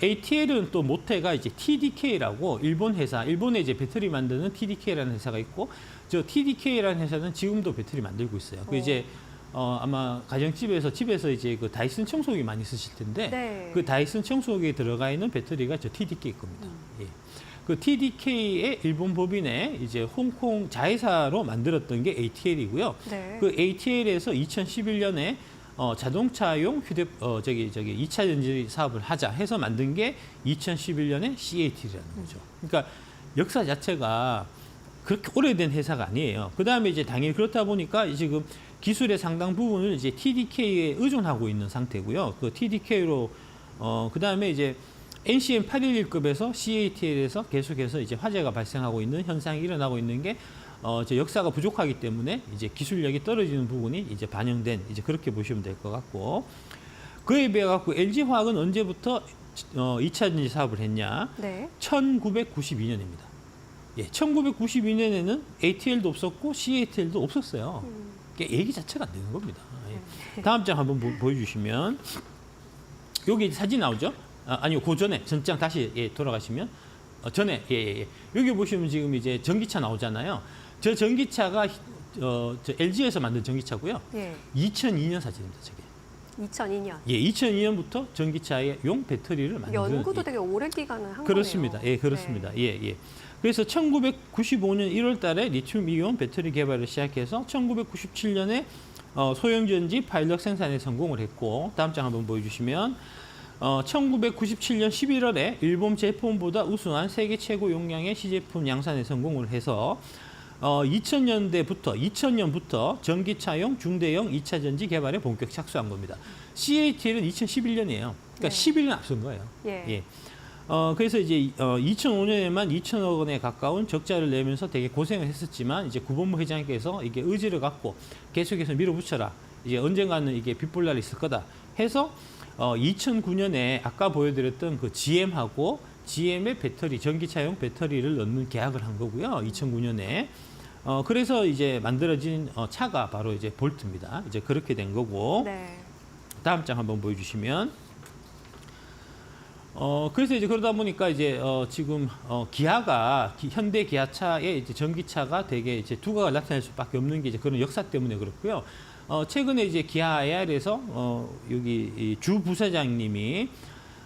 S8: ATL은 또 모태가 이제 TDK라고 일본 회사, 일본에 이제 배터리 만드는 TDK라는 회사가 있고, 저 TDK라는 회사는 지금도 배터리 만들고 있어요. 그 이제 아마 집에서 이제 그 다이슨 청소기 많이 쓰실 텐데,
S2: 네.
S8: 그 다이슨 청소기에 들어가 있는 배터리가 저 TDK 겁니다. 예. 그 TDK의 일본 법인에 이제 홍콩 자회사로 만들었던 게 ATL이고요.
S2: 네.
S8: 그 ATL에서 2011년에 자동차용 2차 전지 사업을 하자 해서 만든 게 2011년에 CATL이라는 거죠. 그러니까 역사 자체가 그렇게 오래된 회사가 아니에요. 그 다음에 이제 당연히 그렇다 보니까 지금 기술의 상당 부분을 이제 TDK에 의존하고 있는 상태고요. 그 TDK로 그 다음에 이제 NCM 811급에서 CATL에서 계속해서 이제 화재가 발생하고 있는 현상이 일어나고 있는 게 이제 역사가 부족하기 때문에 이제 기술력이 떨어지는 부분이 이제 반영된 이제 그렇게 보시면 될 것 같고 그에 비해 갖고 LG화학은 언제부터 2차 전지 사업을 했냐?
S2: 네.
S8: 1992년입니다. 예, 1992년에는 ATL도 없었고 CATL도 없었어요. 그러니까 얘기 자체가 안 되는 겁니다. 예. 다음 장 한번 보여주시면 여기 사진 나오죠? 아니요, 그 전에 전장 다시 돌아가시면 전에 여기 보시면 지금 이제 전기차 나오잖아요. 저 전기차가 저 LG에서 만든 전기차고요.
S2: 예.
S8: 2002년 사진입니다, 저게.
S2: 2002년.
S8: 예, 2002년부터 전기차의 용 배터리를 만드는
S2: 연구도 되게 오랜 기간을 한
S8: 그렇습니다.
S2: 거네요.
S8: 예, 그렇습니다. 예. 그래서 1995년 1월 달에 리튬 이온 배터리 개발을 시작해서 1997년에 소형전지 파일럿 생산에 성공을 했고 다음 장 한번 보여주시면 1997년 11월에 일본 제품보다 우수한 세계 최고 용량의 시제품 양산에 성공을 해서 2000년부터 전기차용 중대형 2차 전지 개발에 본격 착수한 겁니다. CATL은 2011년이에요. 그러니까
S2: 네.
S8: 11년 앞선 거예요.
S2: 예.
S8: 그래서 이제 2005년에만 2천억 원에 가까운 적자를 내면서 되게 고생을 했었지만 이제 구본무 회장께서 이게 의지를 갖고 계속해서 밀어붙여라. 이제 언젠가는 이게 빗볼 날이 있을 거다. 해서 2009년에 아까 보여드렸던 그 GM하고 GM의 배터리, 전기차용 배터리를 넣는 계약을 한 거고요. 2009년에. 그래서 이제 만들어진 차가 바로 이제 볼트입니다. 이제 그렇게 된 거고.
S2: 네.
S8: 다음 장 한번 보여주시면. 그래서 이제 그러다 보니까 이제 지금 기아가 현대 기아차의 이제 전기차가 되게 이제 두각을 나타낼 수밖에 없는 게 이제 그런 역사 때문에 그렇고요. 최근에 이제 기아 AR에서 여기 이 주 부사장님이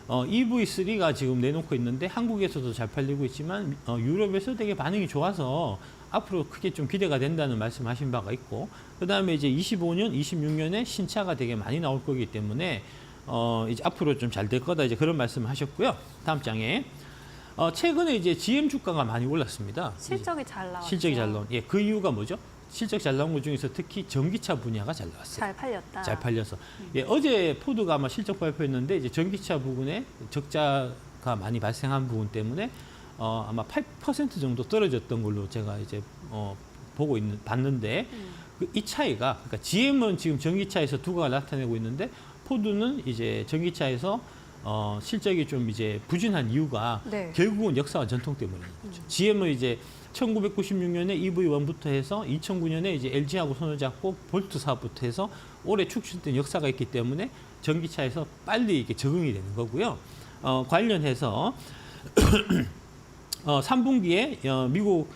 S8: EV3가 지금 내놓고 있는데 한국에서도 잘 팔리고 있지만 유럽에서 되게 반응이 좋아서 앞으로 크게 좀 기대가 된다는 말씀하신 바가 있고 그다음에 이제 25년, 26년에 신차가 되게 많이 나올 거기 때문에 이제 앞으로 좀 잘 될 거다 이제 그런 말씀을 하셨고요. 다음 장에 최근에 이제 GM 주가가 많이 올랐습니다.
S2: 실적이 잘 나왔죠.
S8: 실적이 잘 나온. 예, 그 이유가 뭐죠? 실적 잘 나온 것 중에서 특히 전기차 분야가 잘 나왔어요.
S2: 잘 팔렸다.
S8: 잘 팔려서. 예, 어제 포드가 아마 실적 발표했는데 이제 전기차 부분에 적자가 많이 발생한 부분 때문에 아마 8% 정도 떨어졌던 걸로 제가 이제 봤는데 이 차이가 그러니까 GM은 지금 전기차에서 두각을 나타내고 있는데 포드는 이제 전기차에서 실적이 좀 이제 부진한 이유가
S2: 네.
S8: 결국은 역사와 전통 때문인 거죠. GM은 이제 1996년에 EV1부터 해서 2009년에 이제 LG하고 손을 잡고 볼트 사업부터 해서 오래 축출된 역사가 있기 때문에 전기차에서 빨리 이게 적응이 되는 거고요. 관련해서 3분기에 미국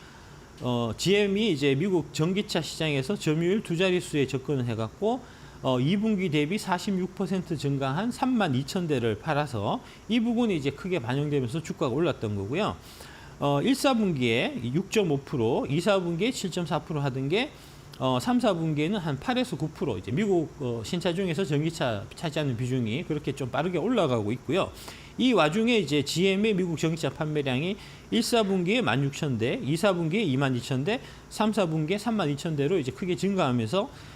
S8: GM이 이제 미국 전기차 시장에서 점유율 두 자릿수에 접근을 해갖고 2분기 대비 46% 증가한 32,000대를 팔아서 이 부분이 이제 크게 반영되면서 주가가 올랐던 거고요. 1, 4분기에 6.5%, 2, 4분기에 7.4% 하던 게 3, 4분기에는 한 8에서 9% 이제 미국 신차 중에서 전기차 차지하는 비중이 그렇게 좀 빠르게 올라가고 있고요. 이 와중에 이제 GM의 미국 전기차 판매량이 1, 4분기에 16,000대, 2, 4분기에 22,000대, 3, 4분기에 32,000대로 이제 크게 증가하면서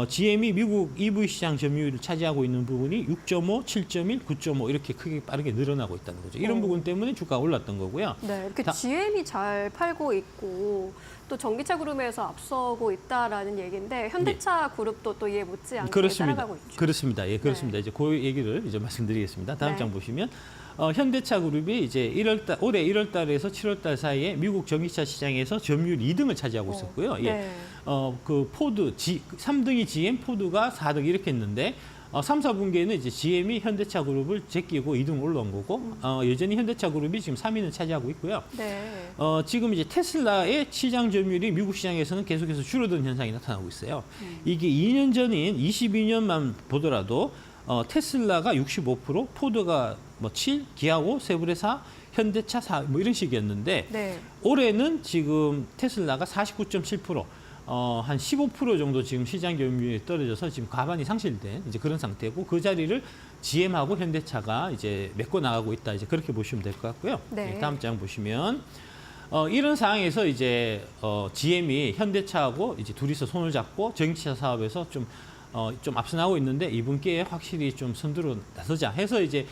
S8: GM이 미국 EV 시장 점유율을 차지하고 있는 부분이 6.5, 7.1, 9.5 이렇게 크게 빠르게 늘어나고 있다는 거죠. 이런 부분 때문에 주가가 올랐던 거고요.
S2: 네, 이렇게 GM이 잘 팔고 있고 또 전기차 그룹에서 앞서고 있다라는 얘기인데 현대차 그룹도 또 이에 못지않게 따라가고 있죠.
S8: 그렇습니다. 예, 그렇습니다.
S2: 네.
S8: 이제 그 얘기를 이제 말씀드리겠습니다. 다음
S2: 네.
S8: 장 보시면 현대차 그룹이 이제 올해 1월 달에서 7월 달 사이에 미국 전기차 시장에서 점유율 2등을 차지하고 있었고요. 예.
S2: 네.
S8: 그 포드 3등이 GM, 포드가 4등 이렇게 했는데 3, 4분기에는 이제 GM이 현대차 그룹을 제끼고 2등 올라온 거고 여전히 현대차 그룹이 지금 3위는 차지하고 있고요.
S2: 네.
S8: 지금 이제 테슬라의 시장 점유율이 미국 시장에서는 계속해서 줄어드는 현상이 나타나고 있어요. 이게 2년 전인 22년만 보더라도 테슬라가 65%, 포드가 7, 기아 5, 세브레 4, 현대차 4, 뭐 이런 식이었는데
S2: 네.
S8: 올해는 지금 테슬라가 49.7%, 한 15% 정도 지금 시장 점유율이 떨어져서 지금 가반이 상실된 이제 그런 상태고 그 자리를 GM하고 현대차가 이제 메꿔 나가고 있다. 이제 그렇게 보시면 될 것 같고요.
S2: 네.
S8: 다음 장 보시면 이런 상황에서 이제 GM이 현대차하고 이제 둘이서 손을 잡고 전기차 사업에서 좀 앞서 나가고 있는데 이번 기회에 확실히 좀 선두로 나서자 해서 이제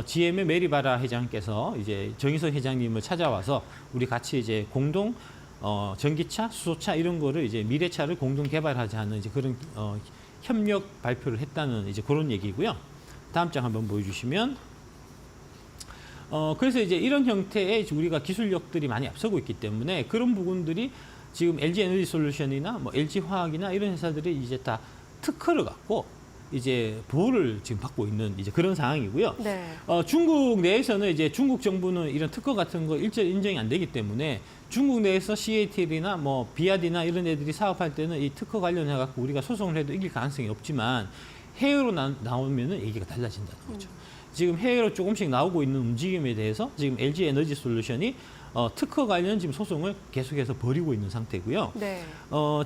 S8: GM의 메리바라 회장께서 이제 정의석 회장님을 찾아와서 우리 같이 이제 공동 전기차, 수소차 이런 거를 이제 미래차를 공동 개발하자는 이제 그런 협력 발표를 했다는 이제 그런 얘기고요. 다음 장 한번 보여주시면. 그래서 이제 이런 형태의 우리가 기술력들이 많이 앞서고 있기 때문에 그런 부분들이 지금 LG 에너지 솔루션이나 뭐 LG 화학이나 이런 회사들이 이제 다 특허를 갖고 이제 보호를 지금 받고 있는 이제 그런 상황이고요.
S2: 네.
S8: 중국 내에서는 이제 중국 정부는 이런 특허 같은 거 일절 인정이 안 되기 때문에 중국 내에서 CATL이나 뭐 비아디나 이런 애들이 사업할 때는 이 특허 관련해 갖고 우리가 소송을 해도 이길 가능성이 없지만 해외로 나오면은 얘기가 달라진다는 거죠. 지금 해외로 조금씩 나오고 있는 움직임에 대해서 지금 LG 에너지 솔루션이 특허 관련 지금 소송을 계속해서 벌이고 있는 상태고요.
S2: 네.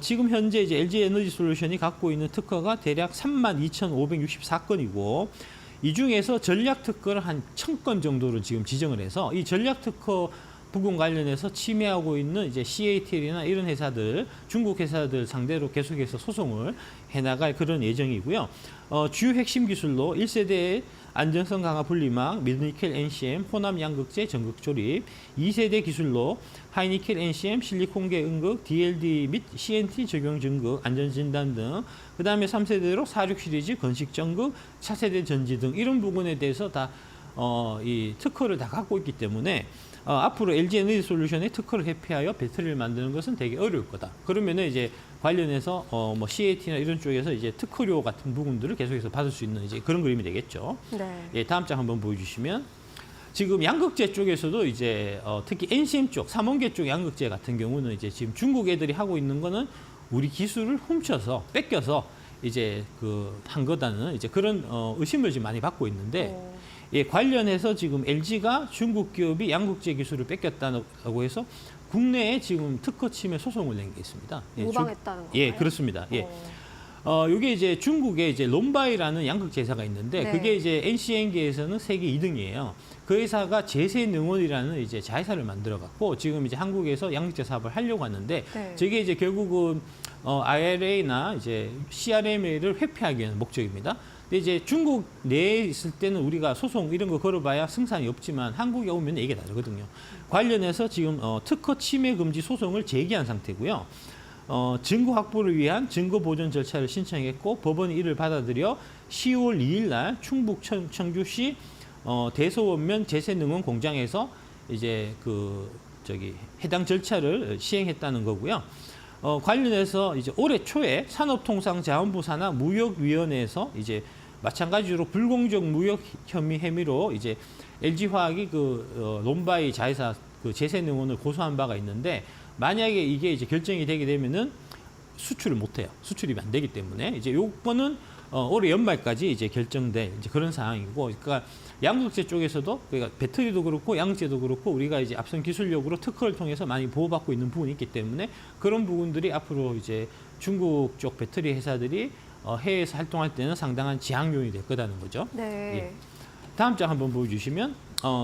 S8: 지금 현재 이제 LG 에너지 솔루션이 갖고 있는 특허가 대략 32,564건이고 이 중에서 전략 특허를 한 1,000건 정도를 지금 지정을 해서 이 전략 특허 부분 관련해서 침해하고 있는 이제 CATL이나 이런 회사들, 중국 회사들 상대로 계속해서 소송을 해나갈 그런 예정이고요. 주요 핵심 기술로 1세대 안전성 강화 분리막, 미드니켈 NCM, 호남 양극재 전극 조립, 2세대 기술로 하이니켈 NCM, 실리콘계 응극, DLD 및 CNT 적용 증극, 안전 진단 등, 그 다음에 3세대로 46 시리즈 건식 전극, 차세대 전지 등 이런 부분에 대해서 다 이 특허를 다 갖고 있기 때문에 앞으로 LG 에너지 솔루션의 특허를 회피하여 배터리를 만드는 것은 되게 어려울 거다. 그러면은 이제 관련해서 뭐 CAT나 이런 쪽에서 이제 특허료 같은 부분들을 계속해서 받을 수 있는 이제 그런 그림이 되겠죠.
S2: 네.
S8: 예, 다음 장 한번 보여주시면 지금 양극재 쪽에서도 이제 특히 NCM 쪽, 삼원계 쪽 양극재 같은 경우는 이제 지금 중국 애들이 하고 있는 거는 우리 기술을 훔쳐서 뺏겨서 이제 한 거다는 이제 그런 의심을 지금 많이 받고 있는데. 예, 관련해서 지금 LG가 중국 기업이 양극재 기술을 뺏겼다고 해서 국내에 지금 특허 침해 소송을 낸 게 있습니다. 예,
S2: 모방했다는 건가요?
S8: 예, 그렇습니다. 예. 이게 이제 중국에 이제 롬바이라는 양극재 회사가 있는데
S2: 네.
S8: 그게 이제 NCN계에서는 세계 2등이에요. 그 회사가 제세능원이라는 이제 자회사를 만들어 갖고 지금 이제 한국에서 양극재 사업을 하려고 하는데
S2: 네.
S8: 저게 이제 결국은 IRA나 이제 CRMA를 회피하기 위한 목적입니다. 근데 이제 중국 내에 있을 때는 우리가 소송 이런 거 걸어봐야 승산이 없지만 한국에 오면 이게 다르거든요. 관련해서 지금 특허 침해 금지 소송을 제기한 상태고요. 증거 확보를 위한 증거 보존 절차를 신청했고 법원이 이를 받아들여 10월 2일 날 충북 청주시 대소원면 제세능원 공장에서 이제 해당 절차를 시행했다는 거고요. 관련해서 이제 올해 초에 산업통상자원부 산하 무역위원회에서 이제 마찬가지로 불공정 무역 혐의 혐의로 이제 LG화학이 롬바이 자회사 제세능원을 고소한 바가 있는데 만약에 이게 이제 결정이 되게 되면은 수출을 못 해요. 수출이 안 되기 때문에 이제 요거는 올해 연말까지 이제 결정될 이제 그런 상황이고, 그러니까 양극재 쪽에서도 그러니까 배터리도 그렇고 양극재도 그렇고 우리가 이제 앞선 기술력으로 특허를 통해서 많이 보호받고 있는 부분이 있기 때문에 그런 부분들이 앞으로 이제 중국 쪽 배터리 회사들이 해외에서 활동할 때는 상당한 지향 요인이 될 거라는 거죠.
S2: 네.
S8: 예. 다음 장 한번 보여주시면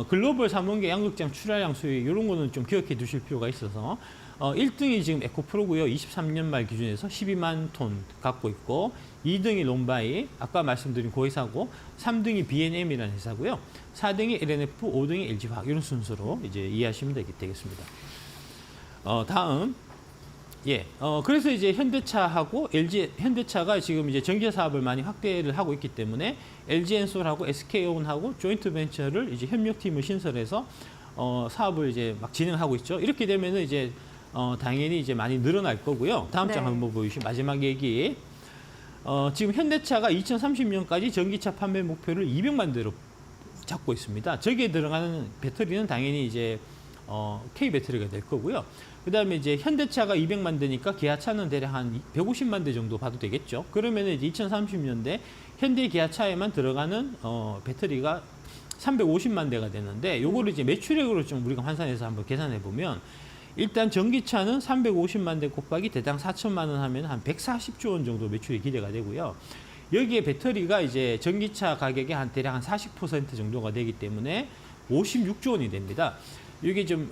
S8: 글로벌 3원계 양극재 출하량 수익 이런 거는 좀 기억해 두실 필요가 있어서 1등이 지금 에코프로고요. 23년 말 기준에서 12만 톤 갖고 있고 2등이 롬바이, 아까 말씀드린 그 회사고 3등이 B&M이라는 회사고요. 4등이 LNF, 5등이 LG화학 이런 순서로 이제 이해하시면 되겠습니다. 다음. 예, 그래서 이제 현대차하고 현대차가 지금 이제 전기차 사업을 많이 확대를 하고 있기 때문에 LG엔솔하고 SK온하고 조인트 벤처를 이제 협력팀을 신설해서 사업을 이제 막 진행하고 있죠. 이렇게 되면은 이제 당연히 이제 많이 늘어날 거고요. 다음 장
S2: 네.
S8: 한번 보여주시면 마지막 얘기. 지금 현대차가 2030년까지 전기차 판매 목표를 200만 대로 잡고 있습니다. 저기에 들어가는 배터리는 당연히 이제 K 배터리가 될 거고요. 그다음에 이제 현대차가 200만 대니까 기아차는 대략 한 150만 대 정도 봐도 되겠죠. 그러면 이제 2030년대 현대 기아차에만 들어가는 배터리가 350만 대가 되는데 요거를 이제 매출액으로 좀 우리가 환산해서 한번 계산해 보면 일단 전기차는 350만 대 곱하기 대당 4천만 원 하면 한 140조 원 정도 매출이 기대가 되고요. 여기에 배터리가 이제 전기차 가격의 한 대략 한 40% 정도가 되기 때문에 56조 원이 됩니다. 이게 좀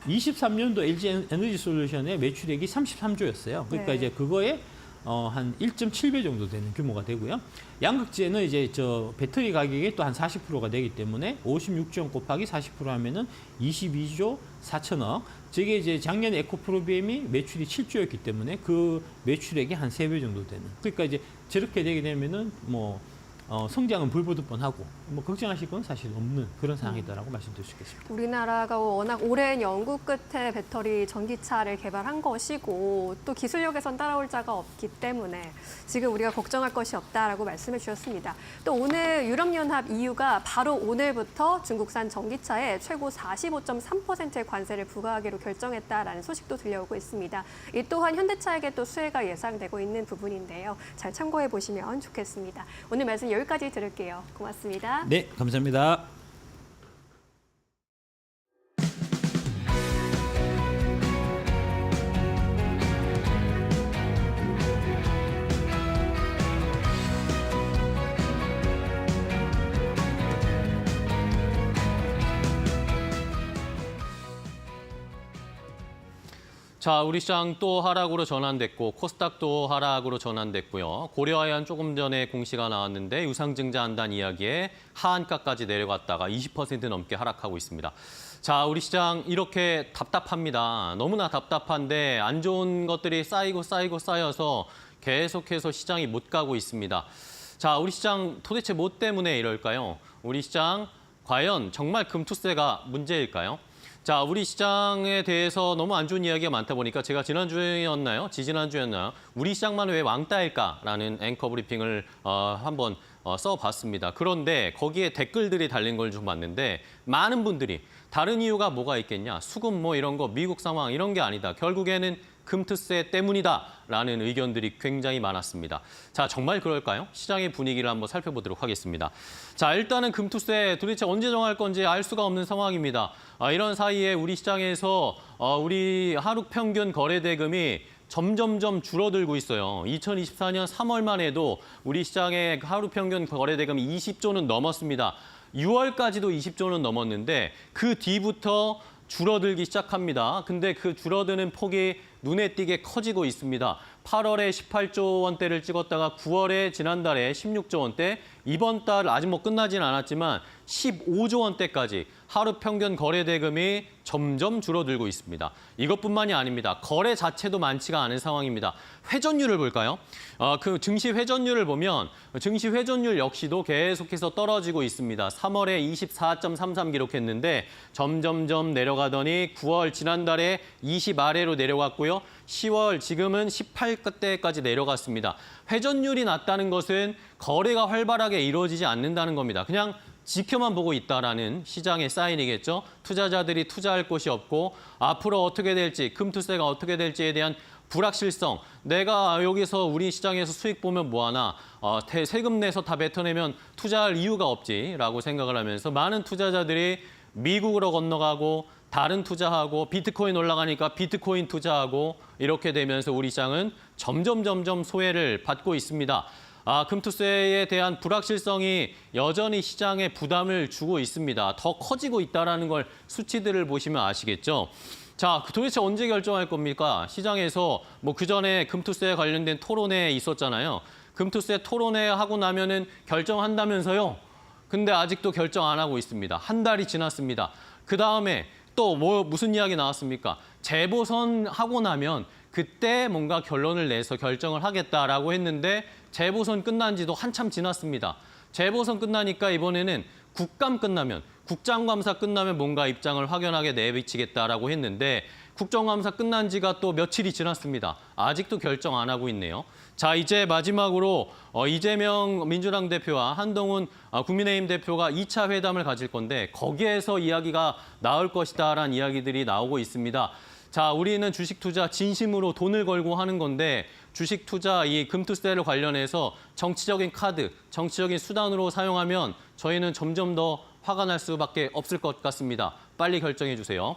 S8: 23년도 LG 에너지 솔루션의 매출액이 33조였어요. 그러니까
S2: 네.
S8: 이제 그거에 한 1.7배 정도 되는 규모가 되고요. 양극재는 이제 배터리 가격이 또 한 40%가 되기 때문에 56조 원 곱하기 40% 하면은 22조 4천억. 저게 이제 작년 에코프로비엠이 매출이 7조였기 때문에 그 매출액이 한 3배 정도 되는. 그러니까 이제 저렇게 되게 되면은 성장은 불보듯 뻔하고 걱정하실 건 사실 없는 그런 상황이다라고 말씀드릴 수 있겠습니다.
S2: 우리나라가 워낙 오랜 연구 끝에 배터리 전기차를 개발한 것이고 또 기술력에선 따라올 자가 없기 때문에 지금 우리가 걱정할 것이 없다라고 말씀해 주셨습니다. 또 오늘 유럽연합 EU가 바로 오늘부터 중국산 전기차에 최고 45.3%의 관세를 부과하기로 결정했다라는 소식도 들려오고 있습니다. 이 또한 현대차에게 또 수혜가 예상되고 있는 부분인데요. 잘 참고해 보시면 좋겠습니다. 오늘 말씀 여기까지 들을게요. 고맙습니다.
S8: 네, 감사합니다.
S1: 자, 우리 시장 또 하락으로 전환됐고 코스닥도 하락으로 전환됐고요. 고려아연 조금 전에 공시가 나왔는데 유상증자 한다는 이야기에 하한가까지 내려갔다가 20% 넘게 하락하고 있습니다. 자, 우리 시장 이렇게 답답합니다. 너무나 답답한데 안 좋은 것들이 쌓여서 계속해서 시장이 못 가고 있습니다. 자, 우리 시장 도대체 뭐 때문에 이럴까요? 우리 시장 과연 정말 금투세가 문제일까요? 자, 우리 시장에 대해서 너무 안 좋은 이야기가 많다 보니까 제가 지난주였나요? 지지난주였나요? 우리 시장만 왜 왕따일까라는 앵커 브리핑을 한번 써봤습니다. 그런데 거기에 댓글들이 달린 걸 좀 봤는데 많은 분들이 다른 이유가 뭐가 있겠냐? 수급 뭐 이런 거, 미국 상황 이런 게 아니다. 결국에는 금투세 때문이다라는 의견들이 굉장히 많았습니다. 자, 정말 그럴까요? 시장의 분위기를 한번 살펴보도록 하겠습니다. 자, 일단은 금투세 도대체 언제 정할 건지 알 수가 없는 상황입니다. 이런 사이에 우리 시장에서 우리 하루 평균 거래 대금이 점점점 줄어들고 있어요. 2024년 3월만 해도 우리 시장의 하루 평균 거래 대금이 20조는 넘었습니다. 6월까지도 20조는 넘었는데 그 뒤부터 줄어들기 시작합니다. 근데 그 줄어드는 폭이 눈에 띄게 커지고 있습니다. 8월에 18조 원대를 찍었다가 9월에 지난달에 16조 원대, 이번 달 아직 뭐 끝나진 않았지만 15조 원대까지 하루 평균 거래 대금이 점점 줄어들고 있습니다. 이것뿐만이 아닙니다. 거래 자체도 많지가 않은 상황입니다. 회전율을 볼까요? 그 증시 회전율을 보면 증시 회전율 역시도 계속해서 떨어지고 있습니다. 3월에 24.33 기록했는데 점점점 내려가더니 9월 지난달에 20 아래로 내려갔고요. 10월 지금은 18대까지 내려갔습니다. 회전율이 낮다는 것은 거래가 활발하게 이루어지지 않는다는 겁니다. 그냥 지켜만 보고 있다라는 시장의 사인이겠죠. 투자자들이 투자할 곳이 없고 앞으로 어떻게 될지, 금투세가 어떻게 될지에 대한 불확실성. 내가 여기서 우리 시장에서 수익 보면 뭐하나, 세금 내서 다 뱉어내면 투자할 이유가 없지라고 생각을 하면서 많은 투자자들이 미국으로 건너가고 다른 투자하고 비트코인 올라가니까 비트코인 투자하고 이렇게 되면서 우리 시장은 점점 소외를 받고 있습니다. 금투세에 대한 불확실성이 여전히 시장에 부담을 주고 있습니다. 더 커지고 있다는 걸 수치들을 보시면 아시겠죠. 자, 도대체 언제 결정할 겁니까? 시장에서 뭐 그전에 금투세에 관련된 토론회 있었잖아요. 금투세 토론회 하고 나면은 결정한다면서요. 근데 아직도 결정 안 하고 있습니다. 한 달이 지났습니다. 그다음에 또 무슨 이야기 나왔습니까? 재보선 하고 나면 그때 뭔가 결론을 내서 결정을 하겠다라고 했는데 재보선 끝난 지도 한참 지났습니다. 재보선 끝나니까 이번에는 국감 끝나면, 국정감사 끝나면 뭔가 입장을 확연하게 내비치겠다라고 했는데 국정감사 끝난 지가 또 며칠이 지났습니다. 아직도 결정 안 하고 있네요. 자, 이제 마지막으로 이재명 민주당 대표와 한동훈 국민의힘 대표가 2차 회담을 가질 건데 거기에서 이야기가 나올 것이다라는 이야기들이 나오고 있습니다. 자, 우리는 주식 투자 진심으로 돈을 걸고 하는 건데 주식 투자 이 금투세를 관련해서 정치적인 카드, 정치적인 수단으로 사용하면 저희는 점점 더 화가 날 수밖에 없을 것 같습니다. 빨리 결정해 주세요.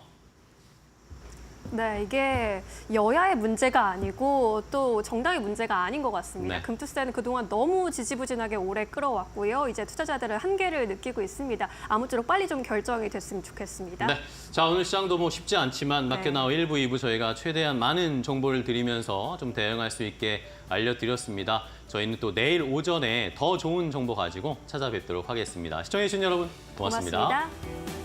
S2: 네, 이게 여야의 문제가 아니고 또 정당의 문제가 아닌 것 같습니다.
S1: 네.
S2: 금투세는 그동안 너무 지지부진하게 오래 끌어왔고요. 이제 투자자들은 한계를 느끼고 있습니다. 아무쪼록 빨리 좀 결정이 됐으면 좋겠습니다.
S1: 네. 자, 오늘 시장도 뭐 쉽지 않지만 마켓나우 1부, 2부 저희가 최대한 많은 정보를 드리면서 좀 대응할 수 있게 알려드렸습니다. 저희는 또 내일 오전에 더 좋은 정보 가지고 찾아뵙도록 하겠습니다. 시청해주신 여러분 고맙습니다.
S2: 고맙습니다.